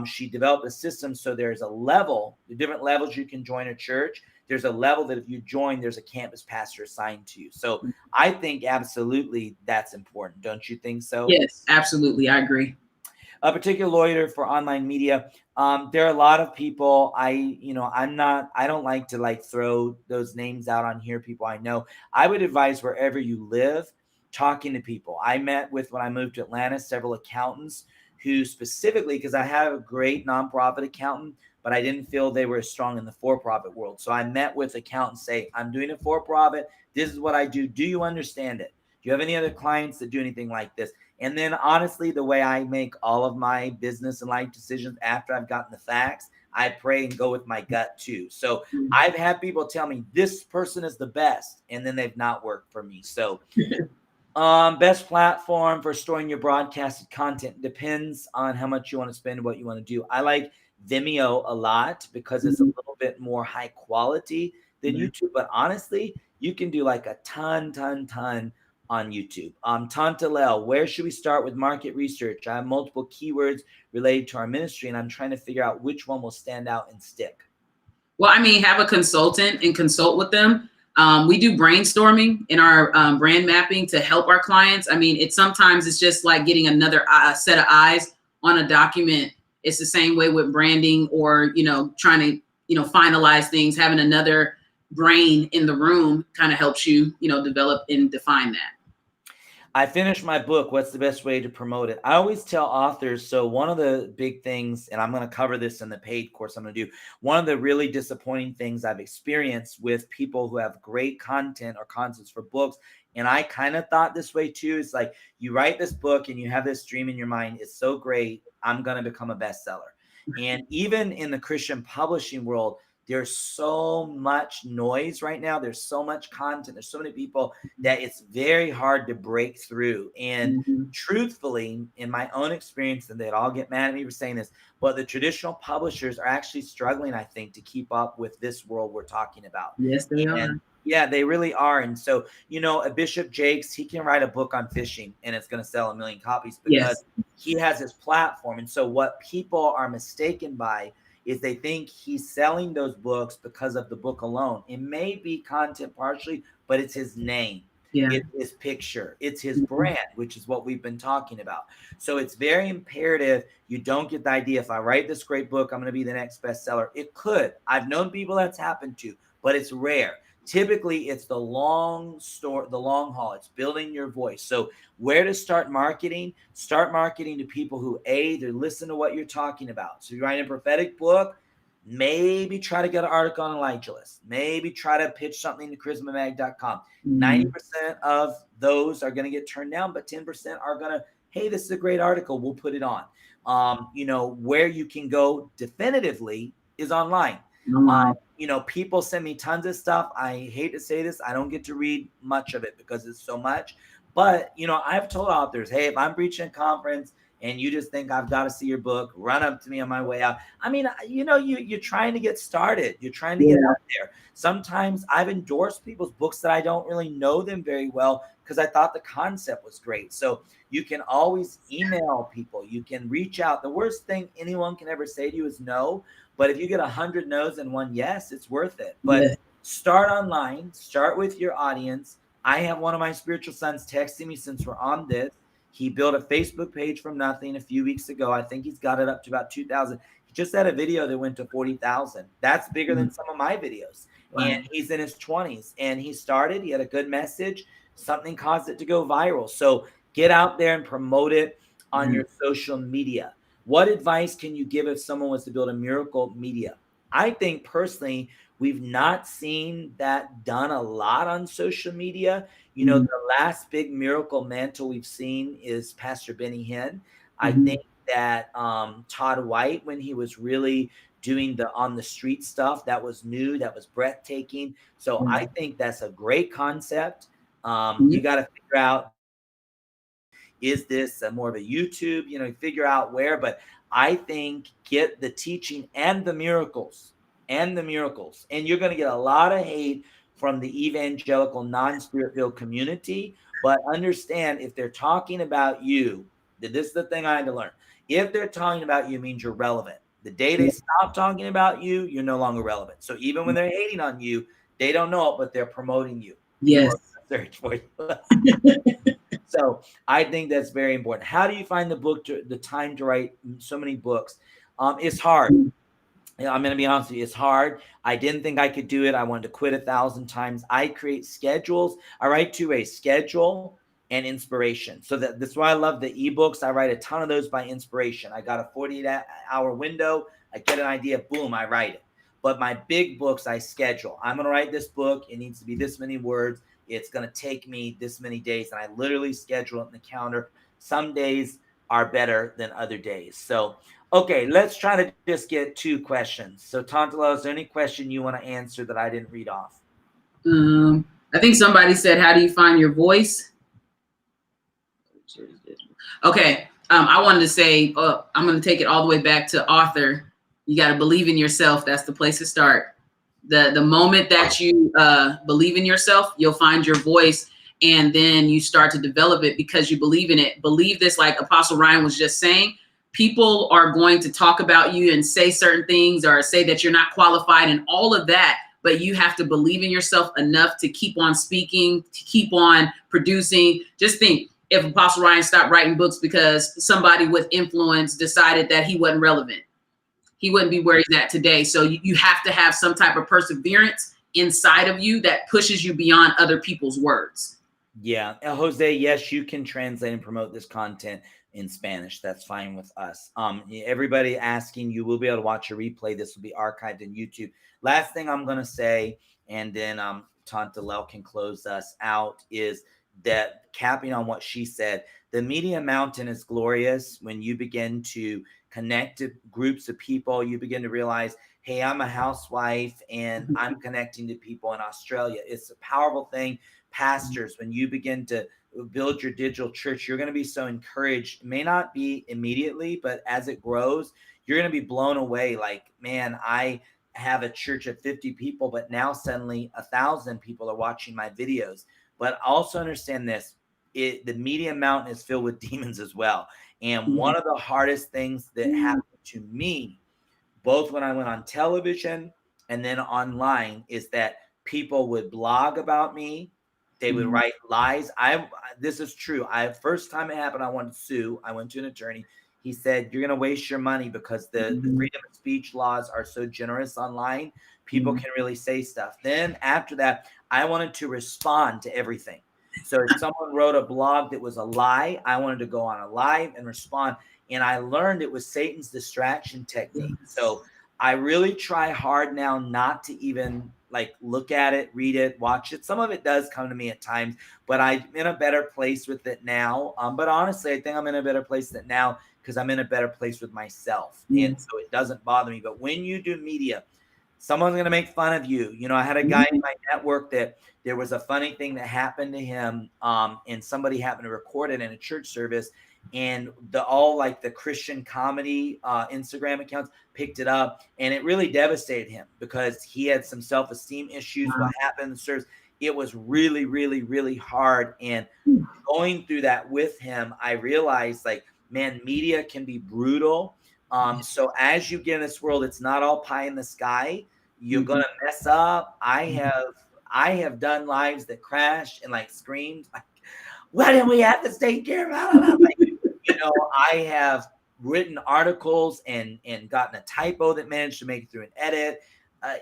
She developed a system so there's a level, the different levels you can join a church. There's a level that if you join, there's a campus pastor assigned to you. So I think absolutely that's important. Don't you think so? Yes, absolutely. I agree. A particular lawyer for online media. There are a lot of people. I don't like to throw those names out on here. People I know. I would advise wherever you live, talking to people. I met with, when I moved to Atlanta, several accountants who specifically, because I have a great nonprofit accountant, but I didn't feel they were as strong in the for-profit world. So I met with accountants, say, I'm doing a for-profit. This is what I do. Do you understand it? Do you have any other clients that do anything like this? And then honestly, the way I make all of my business and life decisions after I've gotten the facts, I pray and go with my gut too. So I've had people tell me this person is the best, and then they've not worked for me. So best platform for storing your broadcasted content depends on how much you want to spend and what you want to do. I like Vimeo a lot because it's a little bit more high quality than YouTube. But honestly, you can do like a ton on YouTube. Tantalel, where should we start with market research? I have multiple keywords related to our ministry, and I'm trying to figure out which one will stand out and stick. Well, I mean, have a consultant and consult with them. We do brainstorming in our brand mapping to help our clients. I mean, sometimes it's just like getting another set of eyes on a document. It's the same way with branding, or, trying to, finalize things. Having another brain in the room kind of helps you, develop and define that. I finished my book. What's the best way to promote it? I always tell authors. So one of the big things, and I'm going to cover this in the paid course I'm going to do, one of the really disappointing things I've experienced with people who have great content or concepts for books, and I kind of thought this way too, is like, you write this book and you have this dream in your mind. It's so great. I'm going to become a bestseller. And even in the Christian publishing world, there's so much noise right now. There's so much content. There's so many people that it's very hard to break through. And truthfully, in my own experience, and they'd all get mad at me for saying this, but the traditional publishers are actually struggling, I think, to keep up with this world we're talking about. Yes, they are. Yeah, they really are. And so, a Bishop Jakes, he can write a book on fishing and it's going to sell 1 million copies because he has his platform. And so what people are mistaken by is they think he's selling those books because of the book alone. It may be content partially, but it's his name. Yeah. It's his picture. It's his brand, which is what we've been talking about. So it's very imperative you don't get the idea, if I write this great book, I'm going to be the next bestseller. It could. I've known people that's happened to, but it's rare. Typically, it's the long haul. It's building your voice. So where to start marketing? Start marketing to people who, they listen to what you're talking about. So you're writing a prophetic book, maybe try to get an article on Elijah List. Maybe try to pitch something to charismamag.com. 90% of those are going to get turned down, but 10% are going to, hey, this is a great article. We'll put it on. Where you can go definitively is online. People send me tons of stuff. I hate to say this. I don't get to read much of it because it's so much. But, I've told authors, hey, if I'm preaching a conference and you just think I've got to see your book, run up to me on my way out. I mean, you're trying to get started. You're trying to get out there. Sometimes I've endorsed people's books that I don't really know them very well because I thought the concept was great. So you can always email people. You can reach out. The worst thing anyone can ever say to you is no. But if you get 100 no's and 1 yes, it's worth it. But start online. Start with your audience. I have one of my spiritual sons texting me since we're on this. He built a Facebook page from nothing a few weeks ago. I think he's got it up to about 2,000. He just had a video that went to 40,000. That's bigger than some of my videos. Wow. And he's in his 20s. And he had a good message. Something caused it to go viral. So get out there and promote it on your social media. What advice can you give if someone wants to build a miracle media? I think personally, we've not seen that done a lot on social media. The last big miracle mantle we've seen is Pastor Benny Hinn. I think that Todd White, when he was really doing the on the street stuff, that was new, that was breathtaking. So I think that's a great concept. You got to figure out, is this more of a YouTube, figure out where, but I think get the teaching and the miracles. And you're going to get a lot of hate from the evangelical non-spirit-filled community, but understand, if they're talking about you, this is the thing I had to learn. If they're talking about you, means you're relevant. The day they stop talking about you, you're no longer relevant. So even when they're hating on you, they don't know it, but they're promoting you. Yes. Search for you. So I think that's very important. How do you find the time to write so many books? It's hard. I'm going to be honest with you. It's hard. I didn't think I could do it. I wanted to quit 1,000 times. I create schedules. I write 2 ways: schedule and inspiration. So that's why I love the ebooks. I write a ton of those by inspiration. I got a 48-hour window. I get an idea. Boom, I write it. But my big books, I schedule. I'm going to write this book. It needs to be this many words. It's going to take me this many days. And I literally schedule it in the calendar. Some days are better than other days. So, okay, let's try to just get 2 questions. So, Tantala, is there any question you want to answer that I didn't read off? I think somebody said, how do you find your voice? Okay, I wanted to say, I'm going to take it all the way back to author. You got to believe in yourself. That's the place to start. The moment that you believe in yourself, you'll find your voice, and then you start to develop it because you believe in it. Believe this, like Apostle Ryan was just saying. People are going to talk about you and say certain things or say that you're not qualified and all of that. but you have to believe in yourself enough to keep on speaking, to keep on producing. Just think, if Apostle Ryan stopped writing books because somebody with influence decided that he wasn't relevant, he wouldn't be where he's at today. So you have to have some type of perseverance inside of you that pushes you beyond other people's words. Yeah. Jose, yes, you can translate and promote this content in Spanish. That's fine with us. Everybody asking, you will be able to watch a replay. This will be archived in YouTube. Last thing I'm going to say, and then Tanta Lel can close us out, is that capping on what she said, the Media Mountain is glorious when you begin to connect to groups of people. You begin to realize, hey, I'm a housewife and I'm connecting to people in Australia. It's a powerful thing. Pastors, when you begin to build your digital church, you're going to be so encouraged. It may not be immediately, but as it grows, you're going to be blown away. Like, man, I have a church of 50 people, but now suddenly 1,000 people are watching my videos. But also understand this, the Media Mountain is filled with demons as well. And one of the hardest things that happened to me, both when I went on television and then online, is that people would blog about me. They would write lies. This is true. First time it happened, I wanted to sue. I went to an attorney. He said, you're going to waste your money because the freedom of speech laws are so generous online. People can really say stuff. Then after that, I wanted to respond to everything. So if someone wrote a blog that was a lie, I wanted to go on a live and respond. And I learned it was Satan's distraction technique. So I really try hard now not to even look at it, read it, watch it. Some of it does come to me at times, but I'm in a better place with it now. But honestly, I think I'm in a better place with it now because I'm in a better place with myself. And so it doesn't bother me. But when you do media, someone's going to make fun of you. You know, I had a guy in my network that there was a funny thing that happened to him, and somebody happened to record it in a church service, and the Christian comedy Instagram accounts picked it up, and it really devastated him because he had some self-esteem issues. What happened in the service, it was really, really, really hard. And going through that with him, I realized, man, media can be brutal. So as you get in this world, it's not all pie in the sky. You're going to mess up. I have done lives that crashed and screamed, why didn't we have to take care of it? I have written articles and gotten a typo that managed to make it through an edit.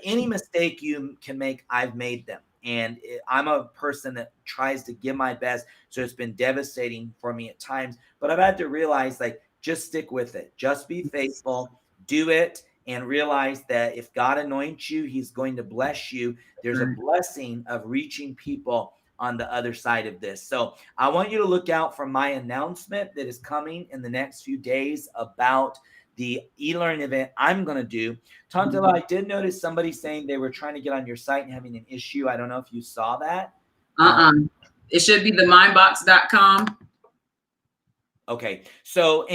Any mistake you can make, I've made them. And I'm a person that tries to give my best. So it's been devastating for me at times, but I've had to realize, just stick with it. Just be faithful, do it, and realize that if God anoints you, he's going to bless you. There's a blessing of reaching people on the other side of this. So I want you to look out for my announcement that is coming in the next few days about the e-learning event I'm going to do. Tantala, I did notice somebody saying they were trying to get on your site and having an issue. I don't know if you saw that. It should be themindbox.com. Okay. So,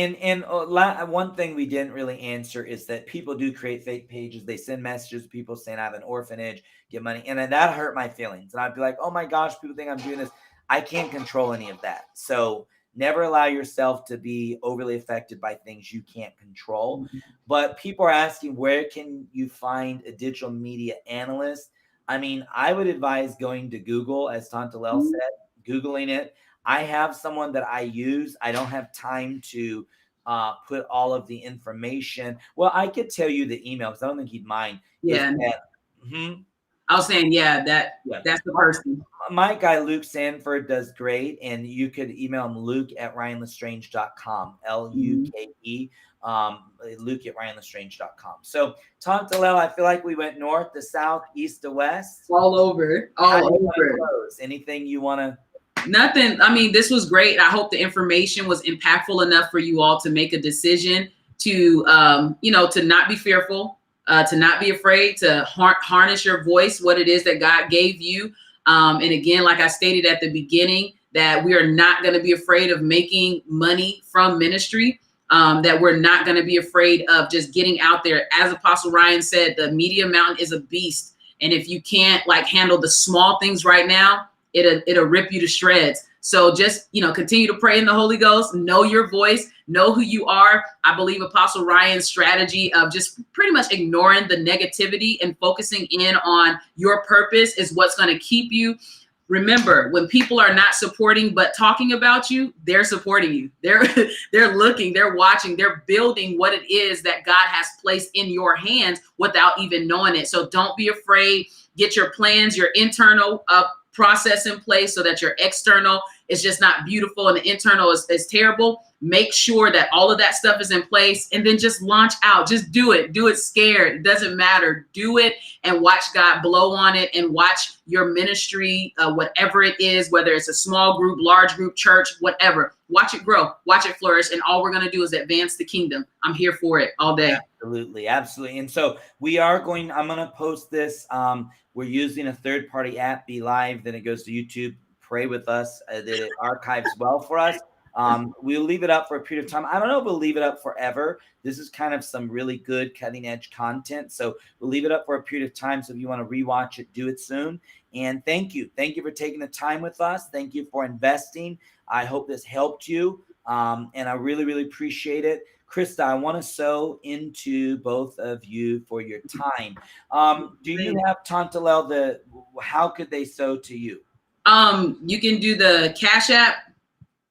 one thing we didn't really answer is that people do create fake pages. They send messages to people saying I have an orphanage, get money. And then that hurt my feelings. And I'd be like, oh my gosh, people think I'm doing this. I can't control any of that. So never allow yourself to be overly affected by things you can't control. But people are asking, where can you find a digital media analyst? I mean, I would advise going to Google, as Tantalel said, Googling it. I have someone that I use. I don't have time to put all of the information. Well, I could tell you the email because I don't think he'd mind. Yeah. I was saying, that's the person. My guy, Luke Sanford, does great. And you could email him, Luke@RyanLestrange.com, Luke, Luke@RyanLestrange.com. So, Tantalel, I feel like we went north to south, east to west. All over. Anything you want to? Nothing. I mean, this was great. I hope the information was impactful enough for you all to make a decision to, to not be fearful, to not be afraid, to harness your voice, what it is that God gave you. And again, like I stated at the beginning, that we are not going to be afraid of making money from ministry, that we're not going to be afraid of just getting out there. As Apostle Ryan said, the Media Mountain is a beast. And if you can't handle the small things right now, it'll rip you to shreds. So just, continue to pray in the Holy Ghost, know your voice, Know who you are. I believe Apostle Ryan's strategy of just pretty much ignoring the negativity and focusing in on your purpose is what's going to keep you. Remember, when people are not supporting but talking about you, they're supporting you. They're looking, they're watching, they're building what it is that God has placed in your hands without even knowing it. So don't be afraid. Get your plans, your internal process in place so that your external is just not beautiful and the internal is terrible. Make sure that all of that stuff is in place, and then just launch out. Just do it. Do it scared. It doesn't matter. Do it and watch God blow on it, and watch your ministry, whatever it is, whether it's a small group, large group, church, whatever. Watch it grow. Watch it flourish. And all we're going to do is advance the kingdom. I'm here for it all day. Absolutely. Absolutely. And so I'm going to post this. We're using a third-party app, Be Live. Then it goes to YouTube. Pray with us that it archives well for us. We'll leave it up for a period of time. I don't know if we'll leave it up forever. This is kind of some really good cutting edge content. So we'll leave it up for a period of time. So if you want to rewatch it, do it soon. And thank you. Thank you for taking the time with us. Thank you for investing. I hope this helped you. And I really, really appreciate it. Krista, I want to sow into both of you for your time. Do you have Tantalel? How could they sow to you? You can do the Cash App,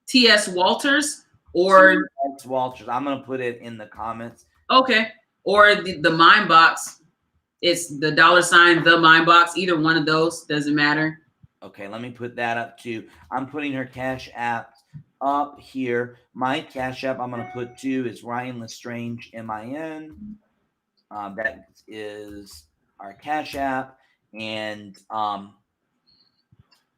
T.S. Walters, or T.S. Walters. I'm going to put it in the comments. Okay. Or the Mind Box. It's the $, the Mind Box. Either one of those, doesn't matter. Okay, let me put that up too. I'm putting her Cash App up here. My Cash App I'm going to put too is Ryan Lestrange, MIN. That is our Cash App. And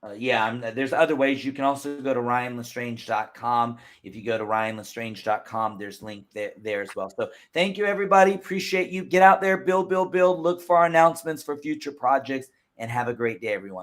there's other ways. You can also go to ryanlestrange.com. If you go to ryanlestrange.com, there's link there as well. So thank you, everybody. Appreciate you. Get out there, build. Look for our announcements for future projects, and have a great day, everyone.